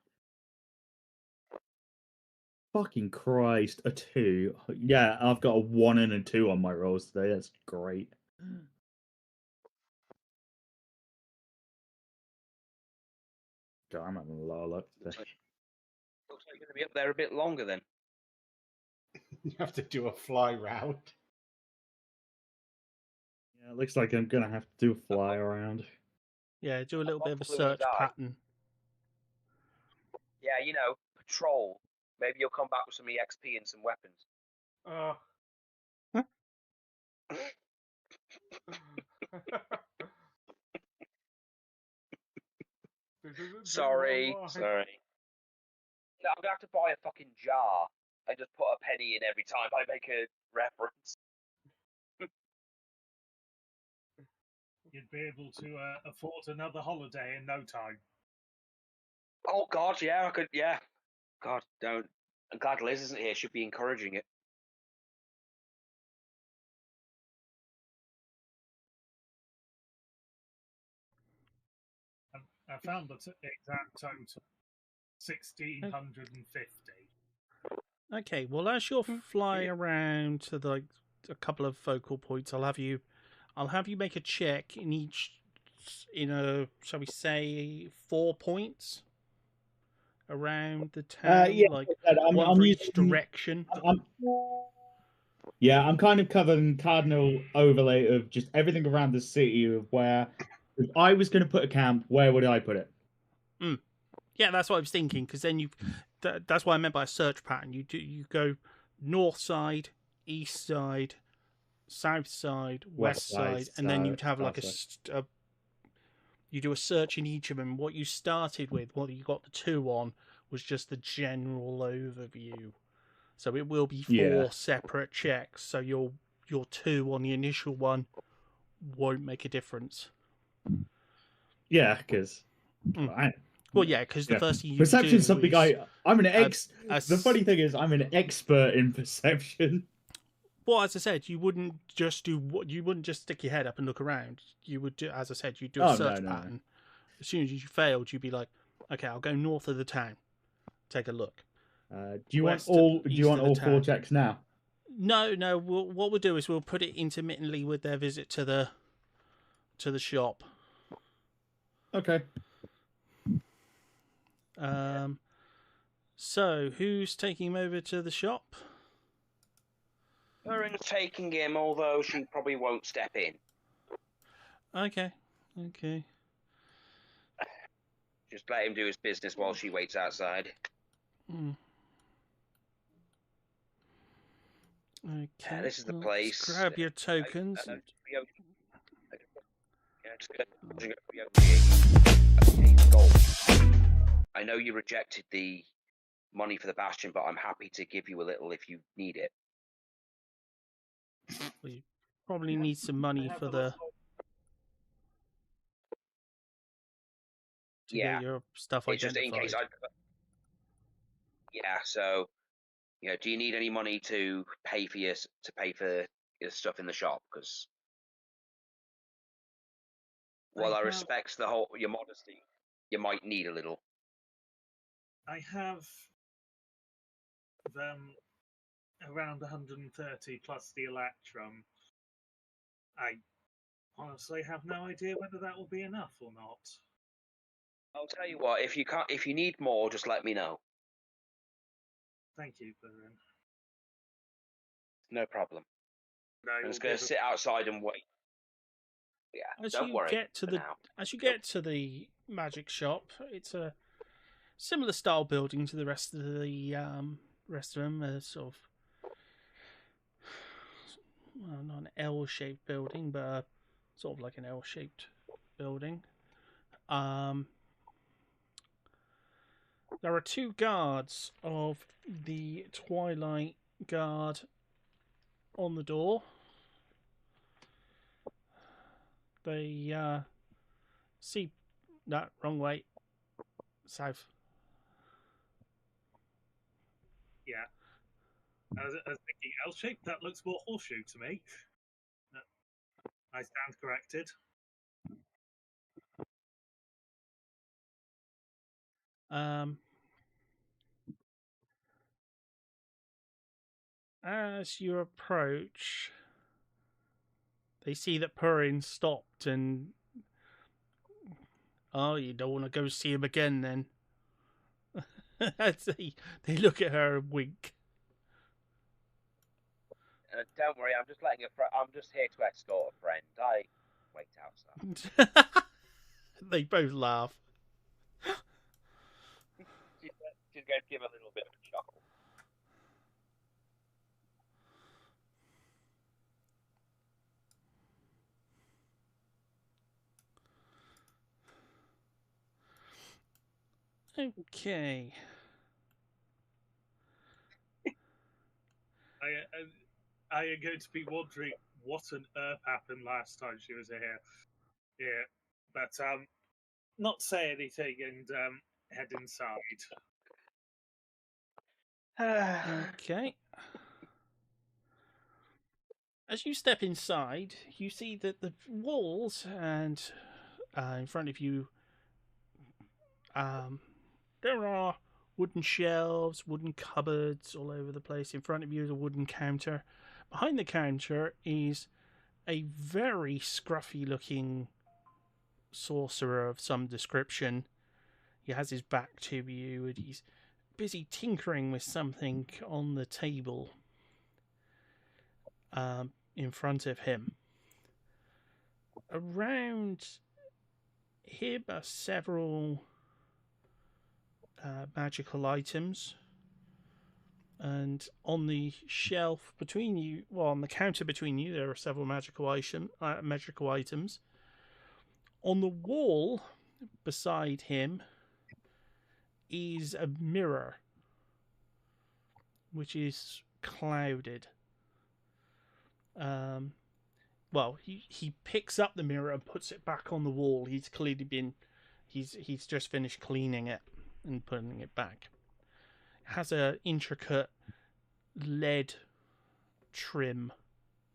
Fucking Christ, a 2. Yeah, I've got a 1 and a 2 on my rolls today. That's great. God, I'm having a lot of luck today. Looks like you're going to be up there a bit longer then. You have to do a fly route. Yeah, it looks like I'm gonna have to do a fly around. Yeah, do a little bit of a Blue in the search eye. pattern. Yeah, patrol. Maybe you'll come back with some EXP and some weapons. Sorry. No, I'm gonna have to buy a fucking jar and just put a penny in every time I make a reference. You'd be able to afford another holiday in no time. Oh God, yeah, I could. Yeah, God, don't. I'm glad Liz isn't here. She'd be encouraging it. I found the exact total, 1,650. Okay, well, as you're flying around to a couple of focal points, I'll have you make a check in each, shall we say, 4 points around the town, Yeah, like I'm one for each using- direction. I'm kind of covering cardinal overlay of just everything around the city of where, if I was going to put a camp, where would I put it? Yeah, that's what I was thinking. Because then that's what I meant by a search pattern. You go north side, east side, south side, west side, and then you'd have like you do a search in each of them. What you started with, what you got the 2 on, was just the general overview. So it will be 4 separate checks. So your 2 on the initial one won't make a difference. Yeah, because well, yeah, because the first thing you perception is do something is, I'm an the funny thing is, I'm an expert in perception. Well, as I said, you wouldn't just stick your head up and look around. You would do, as I said, you'd do a search pattern. No. As soon as you failed, you'd be like, okay, I'll go north of the town, take a look. Do you want all 4 checks now? No. What we'll do is we'll put it intermittently with their visit to the shop. Okay. So who's taking him over to the shop? Erin's taking him, although she probably won't step in. Okay. Just let him do his business while she waits outside. Okay. This is the place. Grab your tokens. I know you rejected the money for the bastion, but I'm happy to give you a little if you need it. Well, you probably need some money for get your stuff it's identified. Just in case so do you need any money to pay for your stuff in the shop? Because while I respect your modesty, you might need a little. I have them around 130 plus the Electrum. I honestly have no idea whether that will be enough or not. I'll tell you what, if you need more, just let me know. Thank you, Baron. No problem. I'm just going to sit outside and wait. Yeah, As don't you worry. As you get to the magic shop, it's a similar style building to the rest of them. Sort of, well, not an L-shaped building, but sort of like an L-shaped building. There are 2 guards of the Twilight Guard on the door. They see that wrong way, south. Yeah. I was thinking L-shaped. That looks more horseshoe to me. I stand corrected. As you approach, they see that Purin stopped, and you don't want to go see him again, then. they look at her and wink. Don't worry, I'm just I'm just here to escort a friend. I wait outside. They both laugh. She's going to give a little bit of a chuckle. Okay. I am going to be wondering what on earth happened last time she was here. Yeah, but not say anything and head inside. Okay. As you step inside, you see that the walls and in front of you, there are wooden shelves, wooden cupboards all over the place. In front of you is a wooden counter. Behind the counter is a very scruffy-looking sorcerer of some description. He has his back to you, and he's busy tinkering with something on the table in front of him. Around here are several magical items, and on the shelf between you, well, on the counter between you, there are several magical items. On the wall beside him is a mirror, which is clouded. Well, he picks up the mirror and puts it back on the wall. He's clearly been, he's just finished cleaning it and putting it back. It has a intricate lead trim.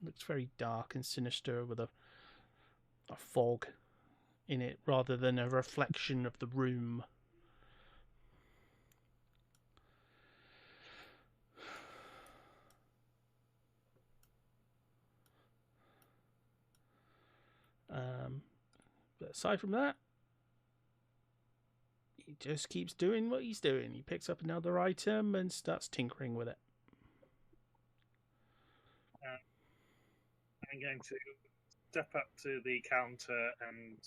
Looks very dark and sinister with a fog in it rather than a reflection of the room. But aside from that, he just keeps doing what he's doing. He picks up another item and starts tinkering with it. I'm going to step up to the counter and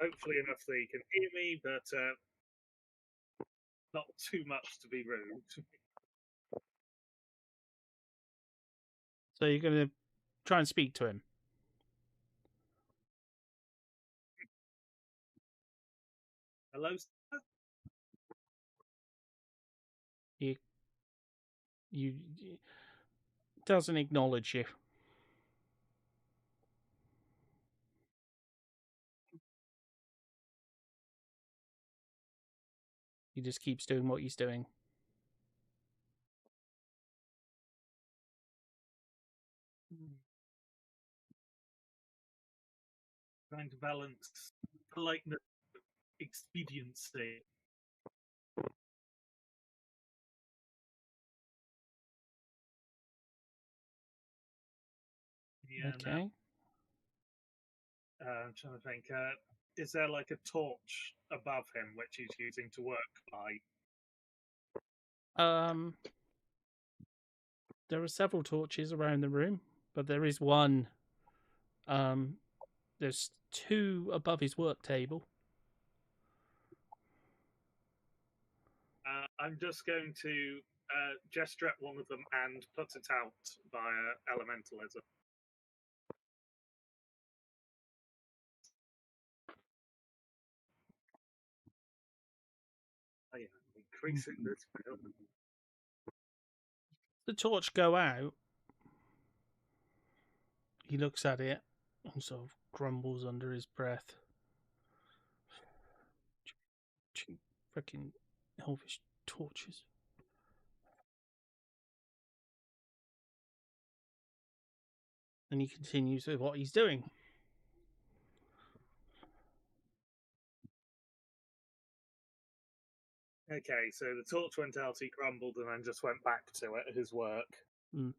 hopefully enough that he can hear me, but not too much to be rude. So you're going to try and speak to him? Hello, sir? You doesn't acknowledge you. He just keeps doing what he's doing. Trying to balance politeness with expediency. Yeah, Okay. I'm trying to think. Is there like a torch above him which he's using to work by? There are several torches around the room, but there is one There's 2 above his work table. I'm just going to gesture at one of them and put it out via elementalism. Oh, yeah, increasing this bill. The torch go out. He looks at it and sort of grumbles under his breath. Freaking elvish torches. And he continues with what he's doing. Okay, so the torch went out, he grumbled, and then just went back to it, his work. Mm.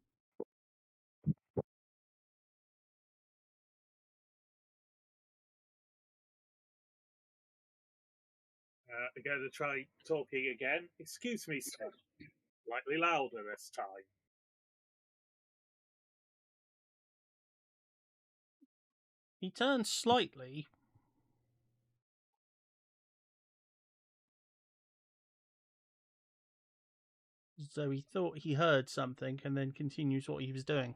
I'm going to try talking again. Excuse me, sir. Slightly louder this time. He turns slightly. So he thought he heard something and then continues what he was doing.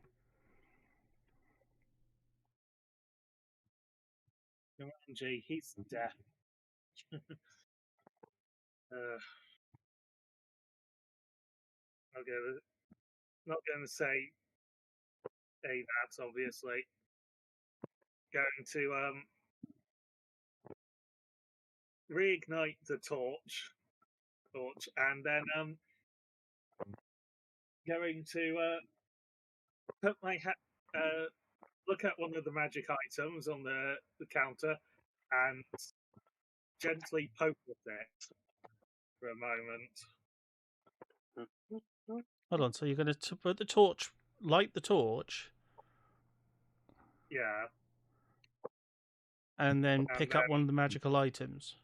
Gee, he's deaf. Not going to say that, obviously. Going to reignite the torch, and then going to put my look at one of the magic items on the counter and gently poke with it for a moment. Hold on, so you're going to put the torch, light the torch, Yeah. and then pick up one of the magical items.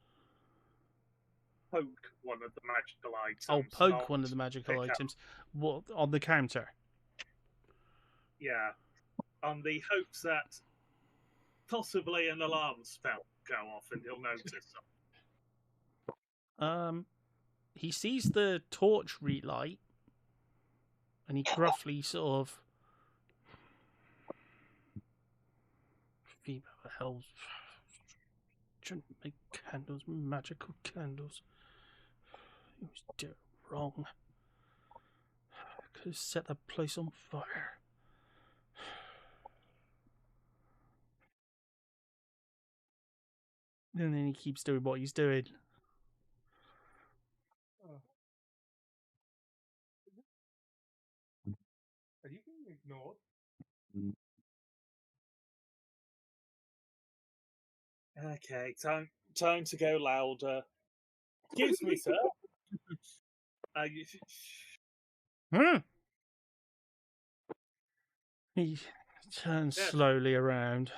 Poke one of the magical items. Oh, poke one of the magical items. What, on the counter? Yeah. On the hopes that possibly an alarm spell will go off and he'll notice something. He sees the torch relight, and he gruffly sort of... Fever hell's... Shouldn't make candles, magical candles. He was doing it wrong. Could have set that place on fire. And then he keeps doing what he's doing. Are you being ignored? Okay, time to go louder. Excuse me, sir. He turns slowly around.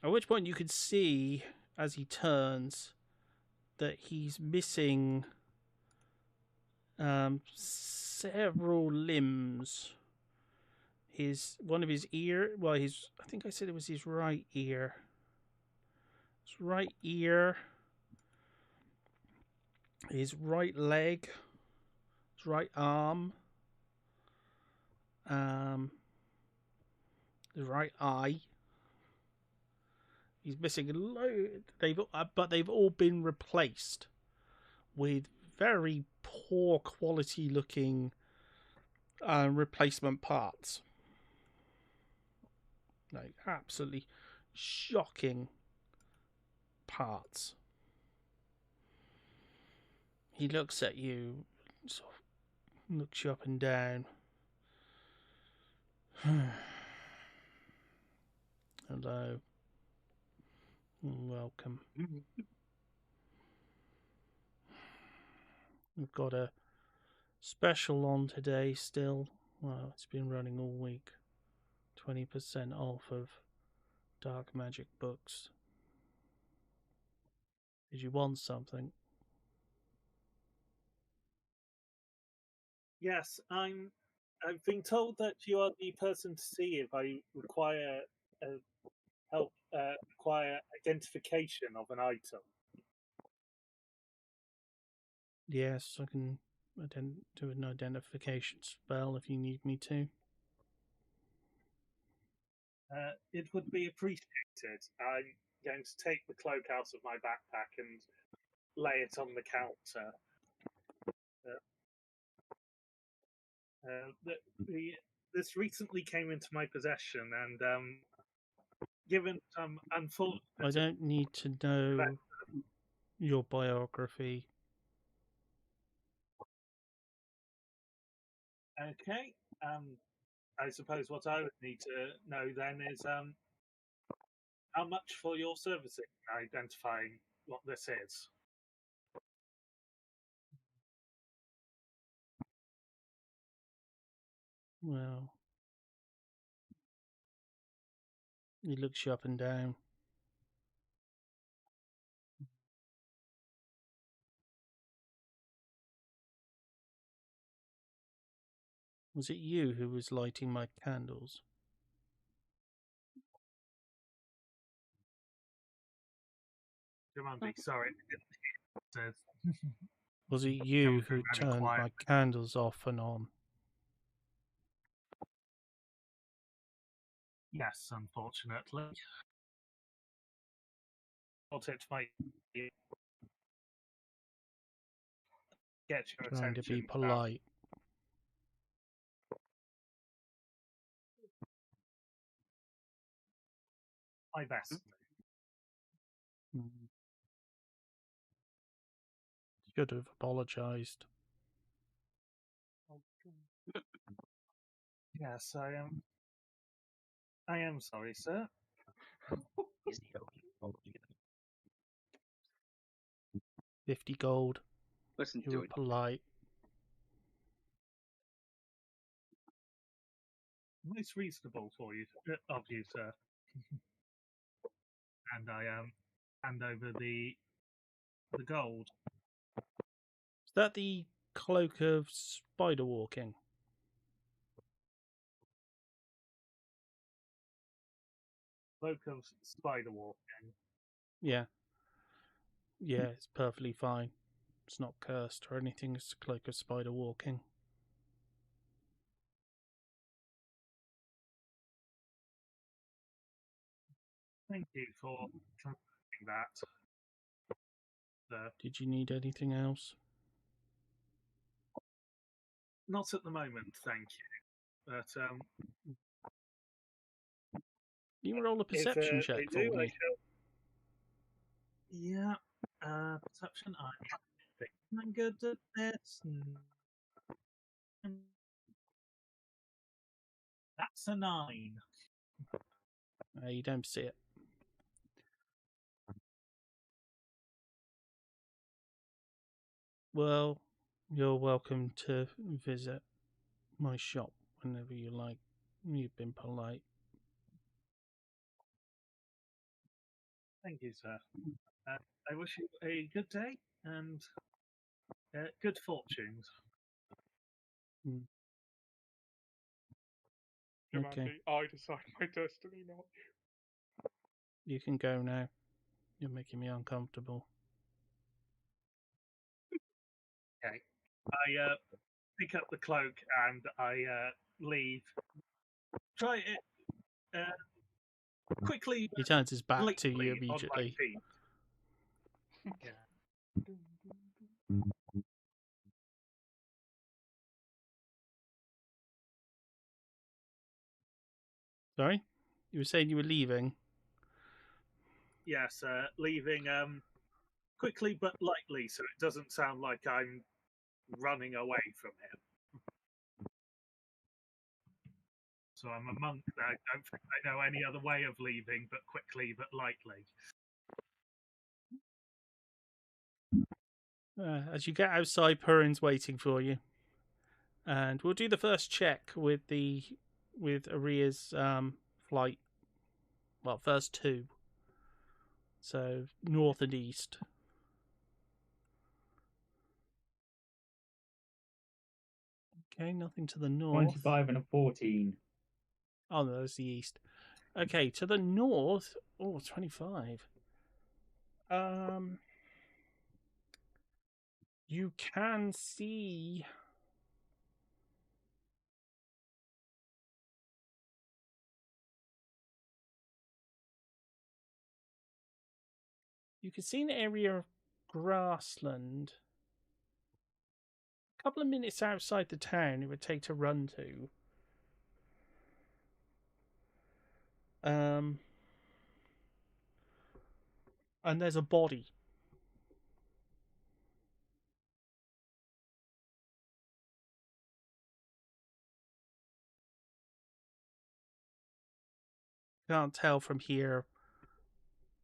At which point you could see, as he turns, that he's missing several limbs. One of his ear. Well, I think I said it was his right ear. His right ear. His right leg. His right arm. The right eye. He's missing a load. But they've all been replaced with very poor quality looking replacement parts. Like absolutely shocking parts. He looks at you, sort of looks you up and down. Hello. Welcome. We've got a special on today still. Well, it's been running all week. 20% off of Dark Magic books. Did you want something? Yes, I've been told that you are the person to see if I require help acquire identification of an item. Yes, I can do an identification spell if you need me to. It would be appreciated. I'm going to take the cloak out of my backpack and lay it on the counter. This recently came into my possession, and given some unfortunate... I don't need to know your biography. Okay. I suppose what I would need to know then is how much for your services in identifying what this is. Well, he looks you up and down. Was it you who was lighting my candles? Sorry. Was it you who turned my candles off and on? Yes, unfortunately. Thought it might get your Trying to be attention. polite. My best. Should have apologized. Yes, I am sorry, sir. 50 gold. Listen You to were it. polite. Most reasonable for you, of you, sir. And I hand over the gold. Is that the cloak of spider walking? Cloak of spider walking. Yeah. Yeah, it's perfectly fine. It's not cursed or anything. It's a cloak of spider walking. Thank you for confirming that. Sir. Did you need anything else? Not at the moment, thank you. But you can roll a perception check for me. Yeah, perception. I'm good at this. That's a 9. You don't see it. Well, you're welcome to visit my shop whenever you like. You've been polite. Thank you, sir. I wish you a good day and good fortunes. Okay. I decide my destiny, not you. You can go now. You're making me uncomfortable. Okay. I pick up the cloak and I leave. Try it quickly. He turns his back to you immediately. Yeah. Sorry? You were saying you were leaving? Yes, leaving quickly but lightly so it doesn't sound like I'm running away from him. So I'm a monk. I don't think I know any other way of leaving but quickly but lightly. As you get outside, Purin's waiting for you. And we'll do the first check with Aria's flight. Well, first 2. So north and east. Okay, nothing to the north. 25 and a 14. Oh no, that's the east. Okay, to the north. Oh, 25. You can see. You can see an area of grassland. A couple of minutes outside the town it would take to run to. And there's a body. Can't tell from here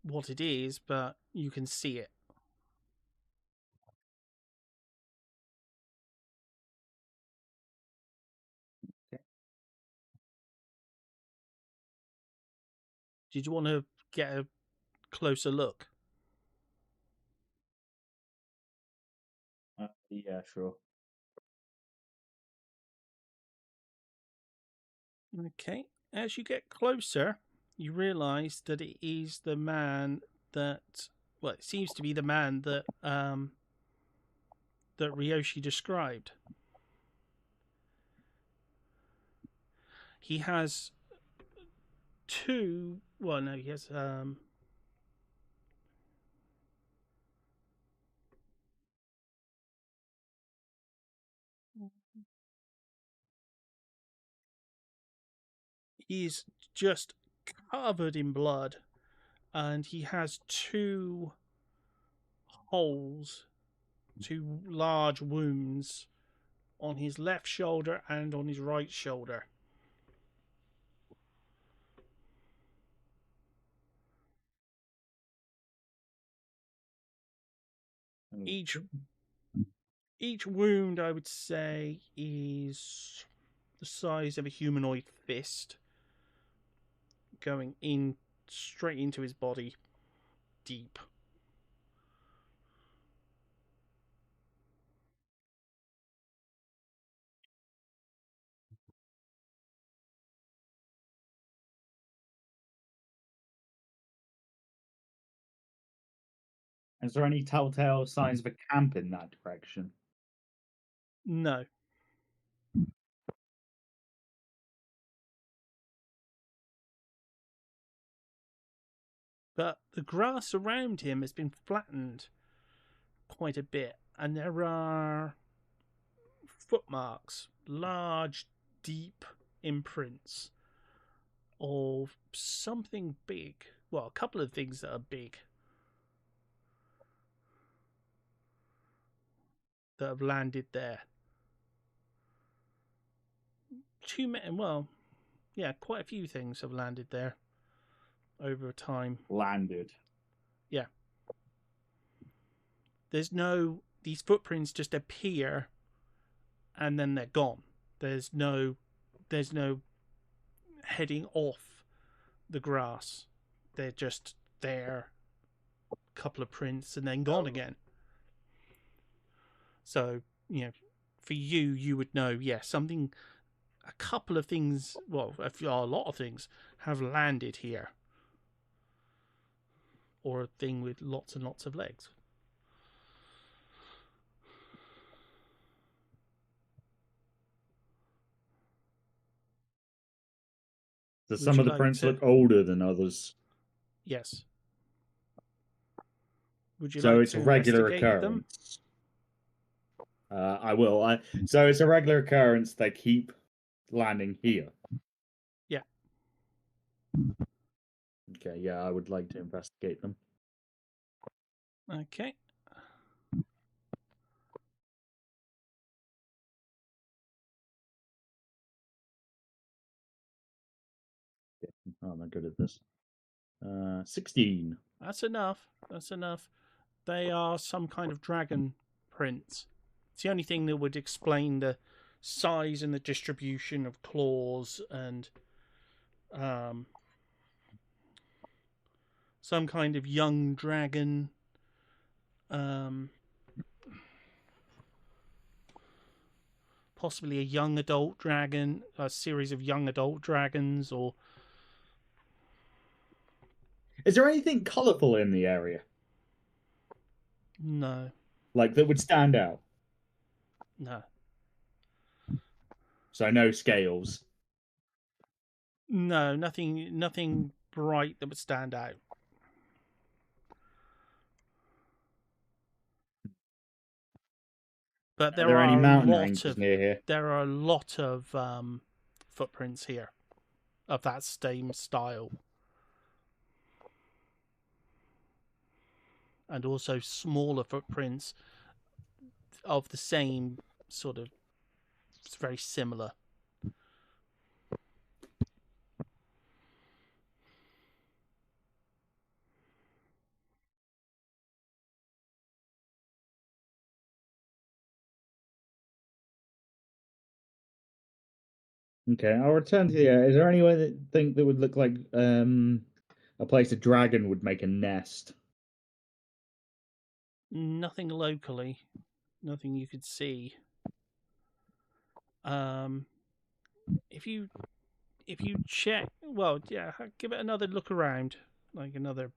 what it is, but you can see it. Did you want to get a closer look? Yeah, sure. Okay. As you get closer, you realise that it is the man that, well, it seems to be the man that that Ryoshi described. He has two. Well, no, he has he's just covered in blood, and he has two holes, two large wounds on his left shoulder and on his right shoulder. Each wound, I would say, is the size of a humanoid fist, going in straight into his body, deep. Is there any telltale signs of a camp in that direction? No. But the grass around him has been flattened quite a bit, and there are footmarks, large, deep imprints of something big. Well, a couple of things that are big that have landed there. Well, yeah, quite a few things have landed there over time. Landed. Yeah. These footprints just appear and then they're gone. There's no heading off the grass. They're just there, a couple of prints and then gone again. So, for you would know, a couple of things, well, a lot of things have landed here. Or a thing with lots and lots of legs. Do some of the prints look older than others? Yes. Would you so like it's to a regular investigate occurrence. I will. So it's a regular occurrence. They keep landing here. Yeah. Okay. Yeah, I would like to investigate them. Okay. I'm not good at this. 16. That's enough. They are some kind of dragon prints. It's the only thing that would explain the size and the distribution of claws and some kind of young dragon. Possibly a young adult dragon, a series of young adult dragons, or Is there anything colourful in the area? No. Like that would stand out? No. So no scales. No, nothing bright that would stand out. But Are there there are any a mountain lot ranges of near here? there are a lot of footprints here of that same style. And also smaller footprints of the same sort of, it's very similar. Okay, I'll return to the area. Is there anywhere that would look like a place a dragon would make a nest? Nothing locally, nothing you could see. If you check, well, yeah, give it another look around, like another.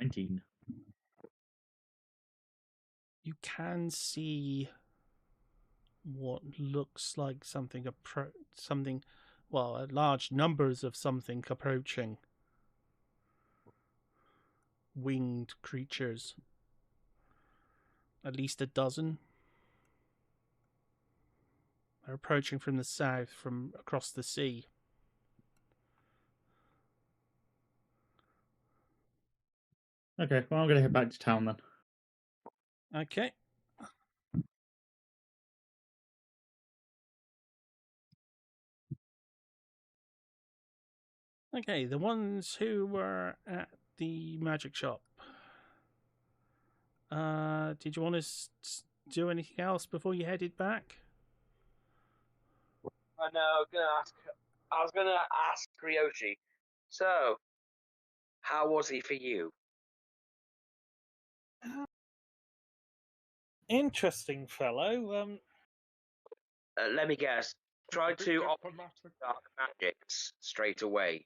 $19. You can see what looks like something well, large numbers of something approaching. Winged creatures. At least a dozen. They're approaching from the south, from across the sea. Okay, well, I'm going to head back to town then. Okay. Okay, the ones who were at the magic shop. Did you want to do anything else before you headed back? I know. I was gonna ask Ryoshi. So, how was he for you? Interesting fellow. Let me guess. Try A bit to offer diplomatic. dark magics straight away.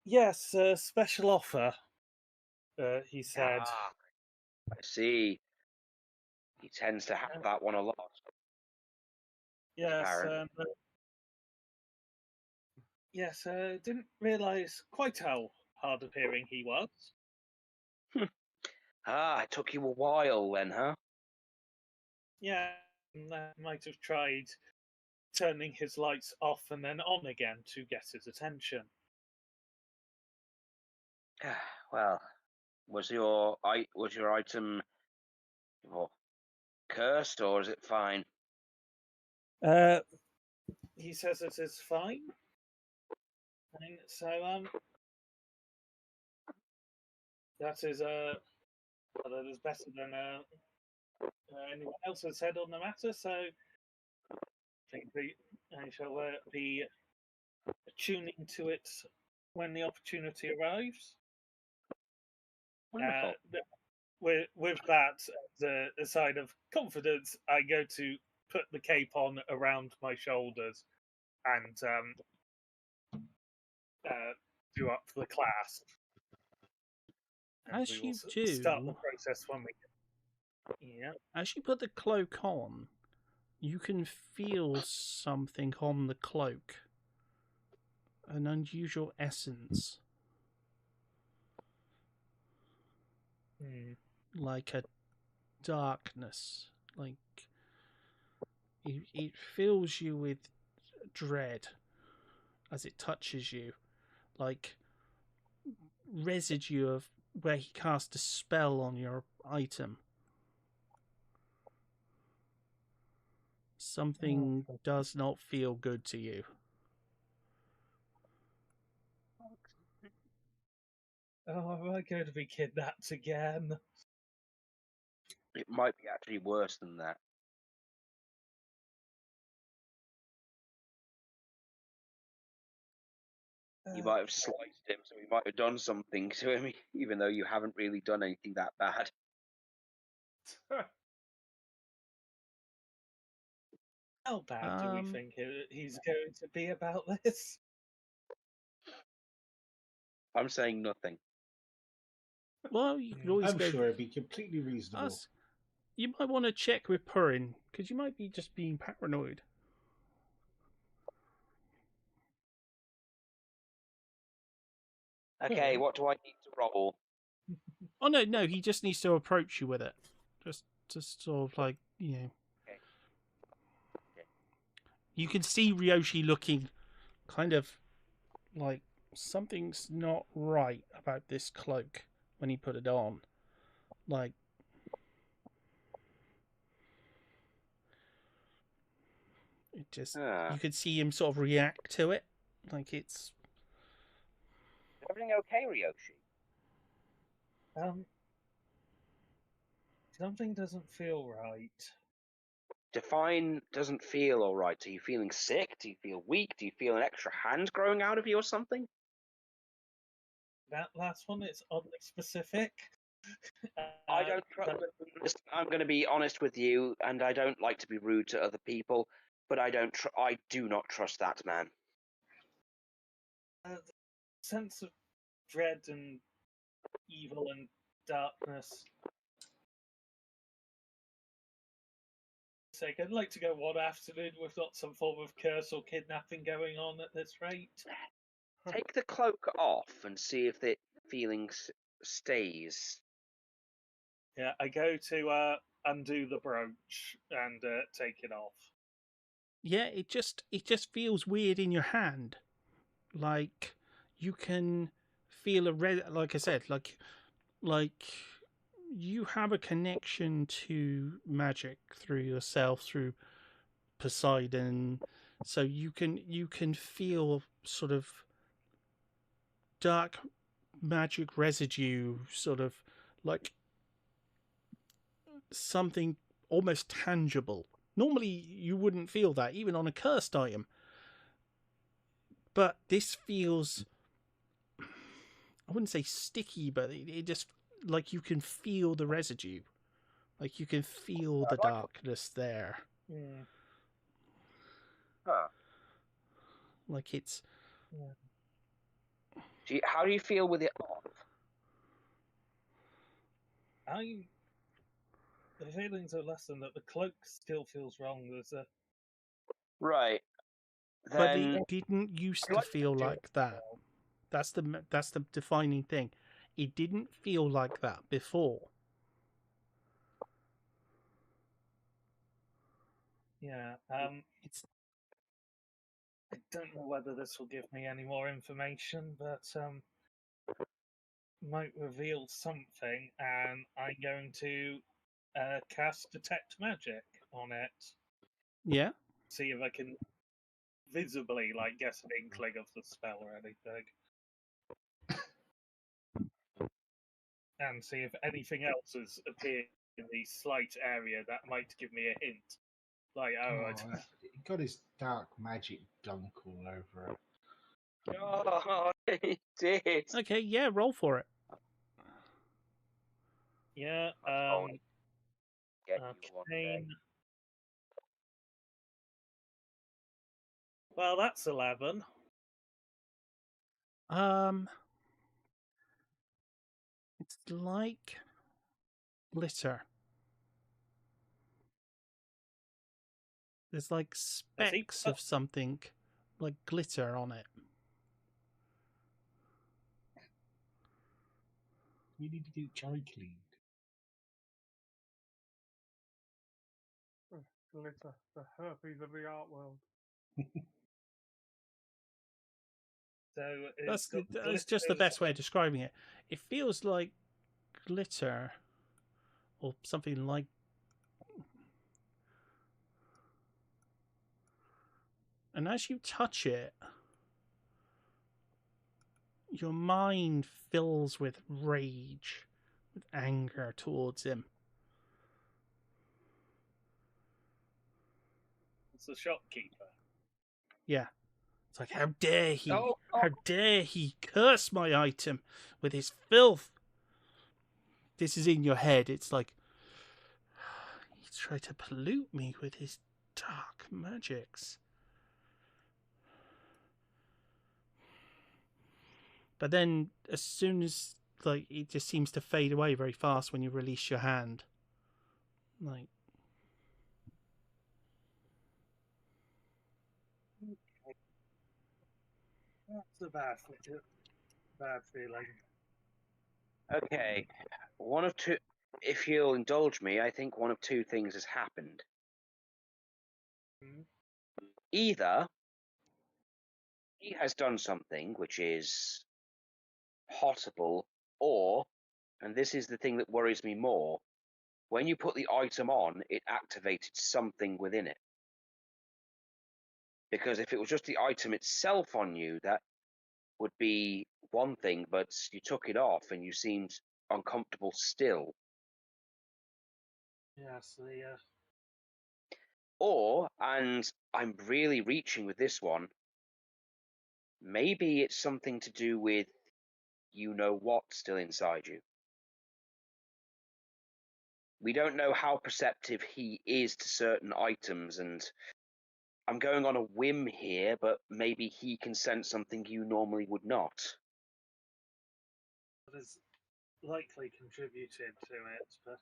Yes, special offer. He said. Ah, I see. He tends to have that one a lot. Yes, Apparently. yes. Didn't realise quite how hard of hearing he was. Ah, it took you a while then, huh? Yeah, might have tried turning his lights off and then on again to get his attention. Well, was your item cursed or is it fine? He says it is fine. And so that is that is better than anyone else has said on the matter. So I think I shall be tuning to it when the opportunity arrives. Wonderful. With that, the sign of confidence, I go to put the cape on around my shoulders and do up the clasp. And As we will you do, start the process when we. Yeah. As you put the cloak on, you can feel something on the cloak. An unusual essence. Like a darkness. Like it fills you with dread as it touches you. Like residue of where he cast a spell on your item. Something does not feel good to you. Oh, am I going to be kidnapped again? It might be actually worse than that. You might have sliced him, so you might have done something to him, even though you haven't really done anything that bad. How bad do we think he's going to be about this? I'm saying nothing. Well, you could always I'm go. sure it'd be completely reasonable. You might want to check with Purin, because you might be just being paranoid. Okay, what do I need to roll? Oh no, he just needs to approach you with it. Just sort of like, Okay. You can see Ryoshi looking kind of like something's not right about this cloak when he put it on. Like, it just, you could see him sort of react to it. Like it's... Is everything okay, Ryoshi? Something doesn't feel right. Define doesn't feel all right. Are you feeling sick? Do you feel weak? Do you feel an extra hand growing out of you or something? That last one is oddly specific. I don't trust. I'm going to be honest with you, and I don't like to be rude to other people, but I do not trust that man. The sense of dread and evil and darkness. I'd like to go one afternoon with not some form of curse or kidnapping going on at this rate. Take the cloak off and see if the feeling stays. Yeah, I go to undo the brooch and take it off. Yeah, it just feels weird in your hand. Like you can feel like I said, like you have a connection to magic through yourself, through Poseidon, so you can feel sort of dark magic residue, sort of like something almost tangible. Normally you wouldn't feel that even on a cursed item, but this feels, I wouldn't say sticky, but it just, like you can feel the residue, like you can feel the darkness there. Yeah. Huh. Like it's... How do you feel with it off? The feelings are less than that. The cloak still feels wrong. There's a... Right. But it didn't used to feel like that. That's the defining thing. It didn't feel like that before. Yeah. It's... I don't know whether this will give me any more information, but might reveal something, and I'm going to cast Detect Magic on it. Yeah. See if I can visibly, get an inkling of the spell or anything. And see if anything else has appeared in the slight area that might give me a hint. He got his dark magic gunk all over it. Oh, he did. Okay, yeah, roll for it. Yeah, Get you one day. Well, that's 11. It's like glitter. There's like specks of something like glitter on it. We need to get dry cleaned. Glitter, the herpes of the art world. So that's just the best way of describing it. It feels like glitter or something like... And as you touch it, your mind fills with rage, with anger towards him. It's the shopkeeper. Yeah. It's like, how dare he? How dare he curse my item with his filth? This is in your head. It's like, he's trying to pollute me with his dark magics. But then, as soon as it just seems to fade away very fast when you release your hand. Like, That's a bad feeling. Okay, one of two. If you'll indulge me, I think one of two things has happened. Either he has done something which is possible, or, and this is the thing that worries me more, when you put the item on, it activated something within it. Because if it was just the item itself on you, that would be one thing, but you took it off and you seemed uncomfortable still. Yes, Or, and I'm really reaching with this one, maybe it's something to do with you know what still inside you. We don't know how perceptive he is to certain items, and I'm going on a whim here, but maybe he can sense something you normally would not. that is likely contributed to it, but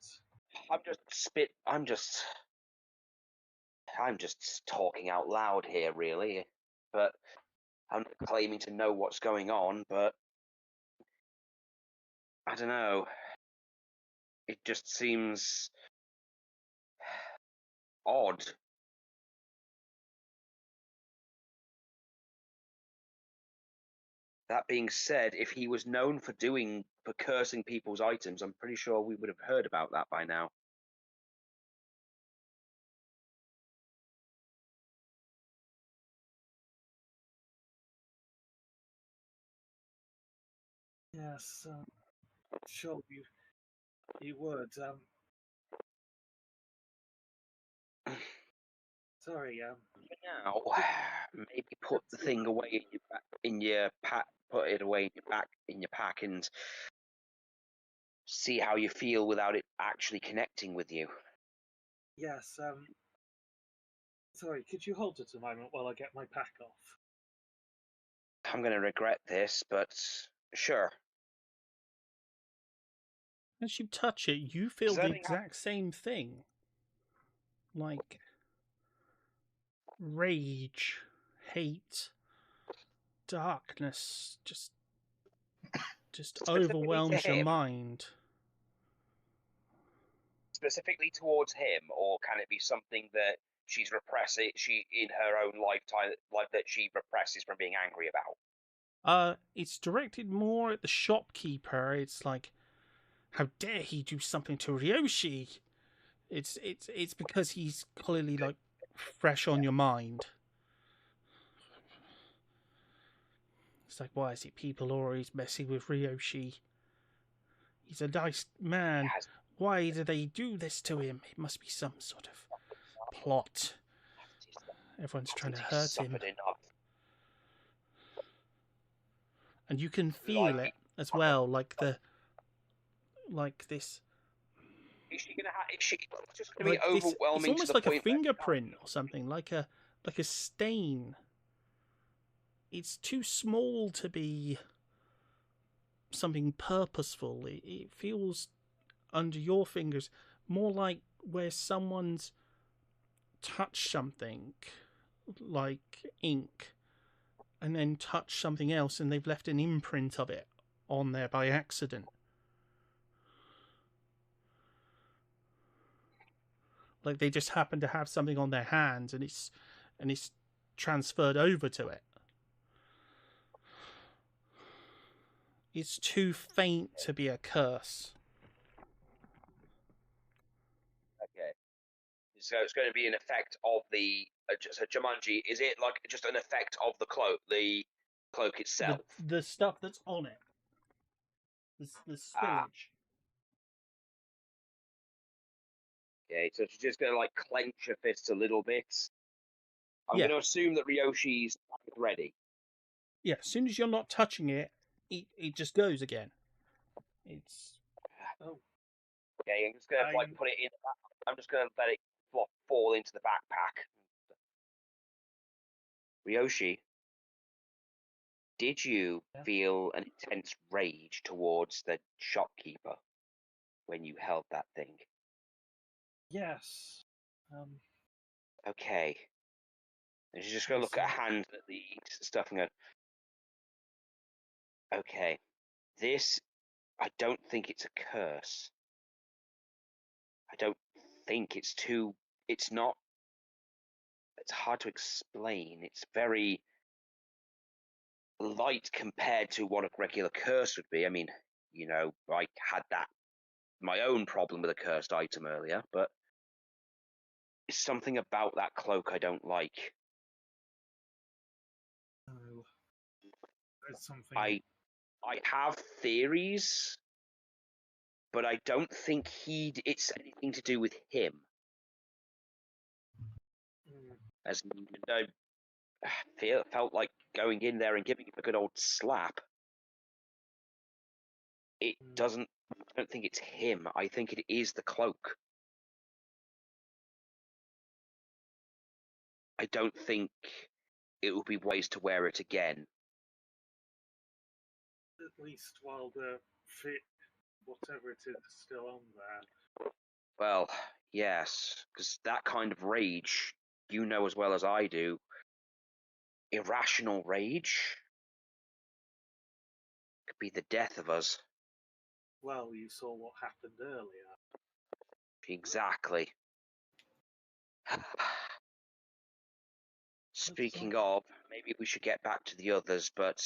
I'm just talking out loud here, really. But I'm not claiming to know what's going on, but I don't know. It just seems odd. That being said, if he was known for cursing people's items, I'm pretty sure we would have heard about that by now. yes, sure you would. Sorry. Now, maybe put the thing away in your pack. Put it away in your pack, and see how you feel without it actually connecting with you. Yes. Sorry. Could you hold it a moment while I get my pack off? I'm going to regret this, but sure. as you touch it, you feel the exact same thing. Like rage, hate, darkness, just overwhelms your mind. Specifically towards him, or can it be something that she's repressing? She in her own lifetime, like that she represses from being angry about. It's directed more at the shopkeeper. It's like, how dare he do something to Ryoshi? It's because he's clearly like fresh on your mind. It's like, why is it people always messing with Ryoshi? He's a nice man. Why do they do this to him? It must be some sort of plot. Everyone's trying to hurt him. And you can feel it as well, like this. Is she just going to be overwhelming? It's almost to the like point a fingerprint or something, like a stain. It's too small to be something purposeful. It feels under your fingers more like where someone's touched something, like ink, and then touched something else, and they've left an imprint of it on there by accident. Like they just happen to have something on their hands, and it's transferred over to it. It's too faint to be a curse. Okay. So it's going to be an effect of the so Jumanji. Is it like just an effect of the cloak itself? The stuff that's on it. The spillage. Okay, so she's just going to like clench her fists a little bit. I'm going to assume that Ryoshi's ready. Yeah, as soon as you're not touching it, it just goes again. It's. Oh. Okay, I'm just going to put it in. I'm just going to let it fall into the backpack. Ryoshi, did you feel an intense rage towards the shopkeeper when you held that thing? Yes. Okay. And she's just going to look at her hand at the stuff and go, okay, this, I don't think it's a curse. I don't think it's not, it's hard to explain. It's very light compared to what a regular curse would be. I mean, I had my own problem with a cursed item earlier, but it's something about that cloak I don't like. Oh, there's something. I have theories, but I don't think it's anything to do with him. As I felt like going in there and giving him a good old slap. I don't think it's him. I think it is the cloak. I don't think it would be wise to wear it again. At least while the fit, whatever it is still on there. Well, yes, because that kind of rage, you know as well as I do, irrational rage could be the death of us. Well, you saw what happened earlier. Exactly. Speaking of, maybe we should get back to the others, but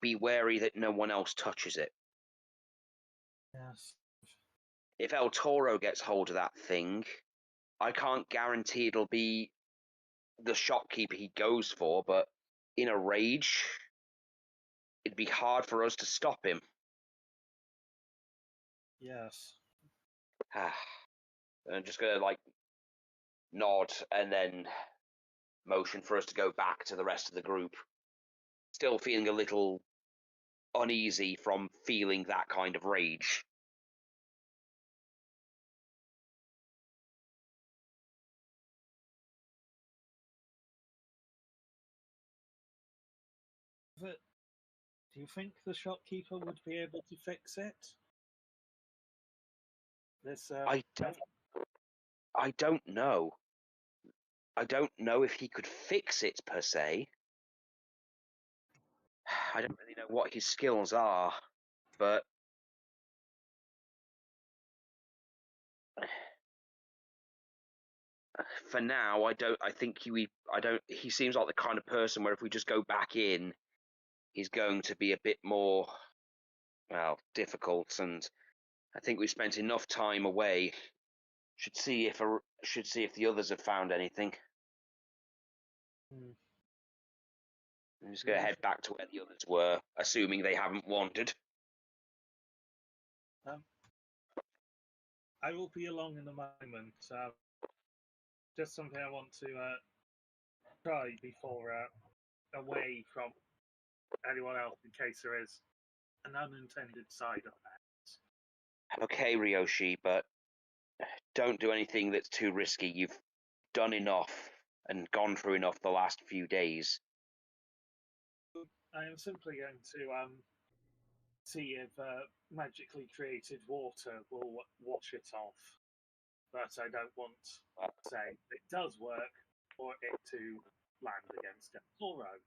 be wary that no one else touches it. Yes. If El Toro gets hold of that thing, I can't guarantee it'll be the shopkeeper he goes for, but in a rage, it'd be hard for us to stop him. Yes. I'm just gonna nod and then motion for us to go back to the rest of the group. Still feeling a little uneasy from feeling that kind of rage. Do you think the shopkeeper would be able to fix it? I don't know. I don't know if he could fix it per se. I don't really know what his skills are, but for now, he seems like the kind of person where if we just go back in, he's going to be a bit more, difficult. And I think we've spent enough time away. Should see if the others have found anything. I'm just going to head back to where the others were, assuming they haven't wandered. I will be along in a moment. Just something I want to try before away from anyone else, in case there is an unintended side effect. Okay, Ryoshi, but don't do anything that's too risky. You've done enough and gone through enough the last few days. I am simply going to see if magically created water will wash it off. But I don't want to say it does work for it to land against El Toro.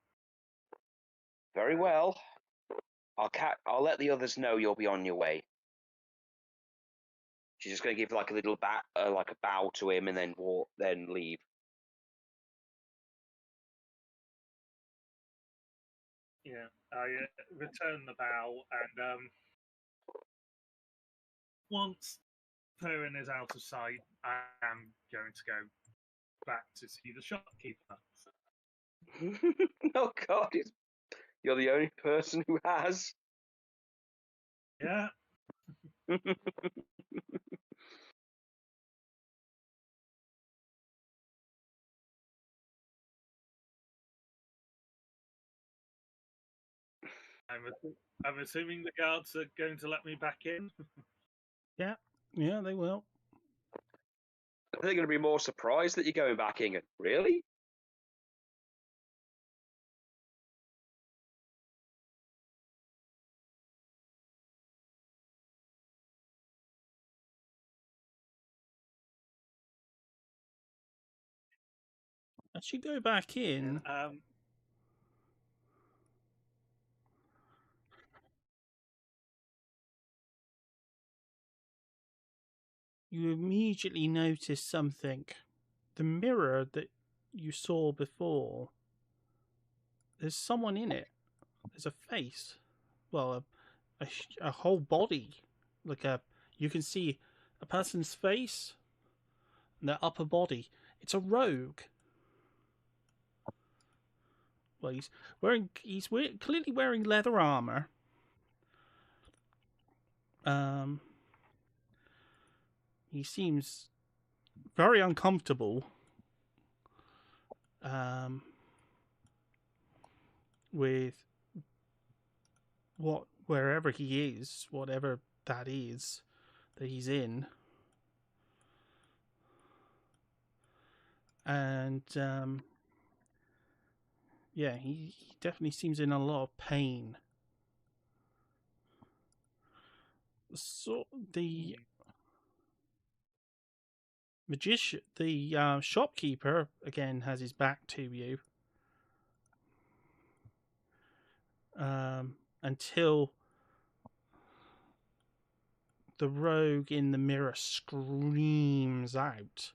Very well. I'll let the others know you'll be on your way. She's just going to give a little bow to him and then leave. Yeah, I return the bow, and once Perrin is out of sight, I am going to go back to see the shopkeeper. Oh God, you're the only person who has. Yeah. I'm assuming the guards are going to let me back in. Yeah, they will. They're going to be more surprised that you're going back in. Really? As you go back in, you immediately notice something. The mirror that you saw before, there's someone in it. There's a face. Well, a whole body. You can see a person's face and their upper body. It's a rogue. Well, he's clearly wearing leather armor. He seems very uncomfortable. With wherever he is, whatever that is that he's in. And yeah, he definitely seems in a lot of pain. So the magician, the shopkeeper, again has his back to you. Until the rogue in the mirror screams out.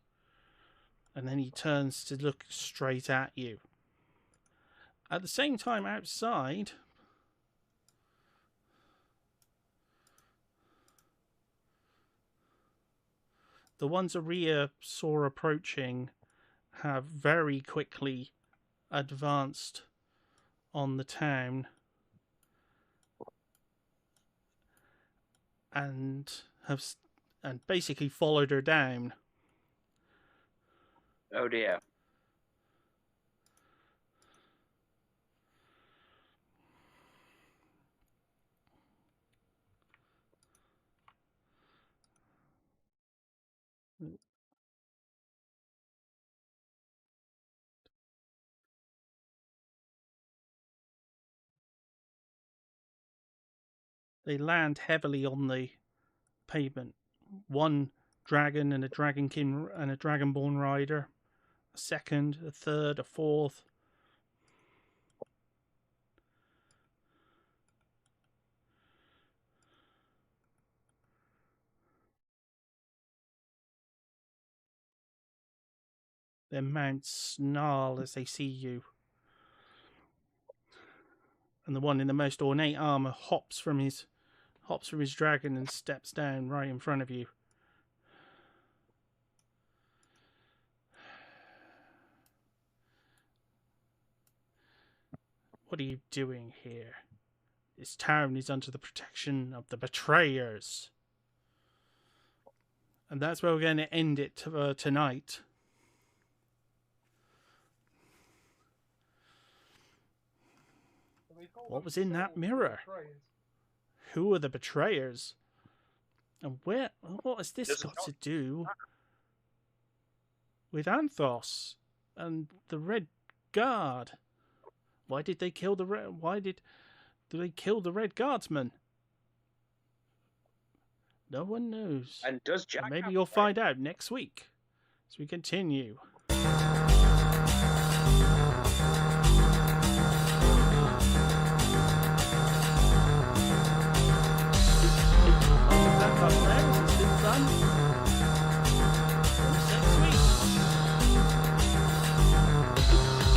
And then he turns to look straight at you. At the same time, outside, the ones Aria saw approaching have very quickly advanced on the town and basically followed her down. Oh dear. They land heavily on the pavement. One dragon and a dragonkin and a dragonborn rider. A second, a third, a fourth. Their mounts snarl as they see you. And the one in the most ornate armor hops from his dragon and steps down right in front of you. What are you doing here? This town is under the protection of the betrayers. And that's where we're going to end it tonight. What was in that mirror? Who are the betrayers? And what has this got to do with Anthos and the Red Guard? Why did they kill the Red Guardsman? No one knows. And does Jack? Maybe you'll find out next week as we continue.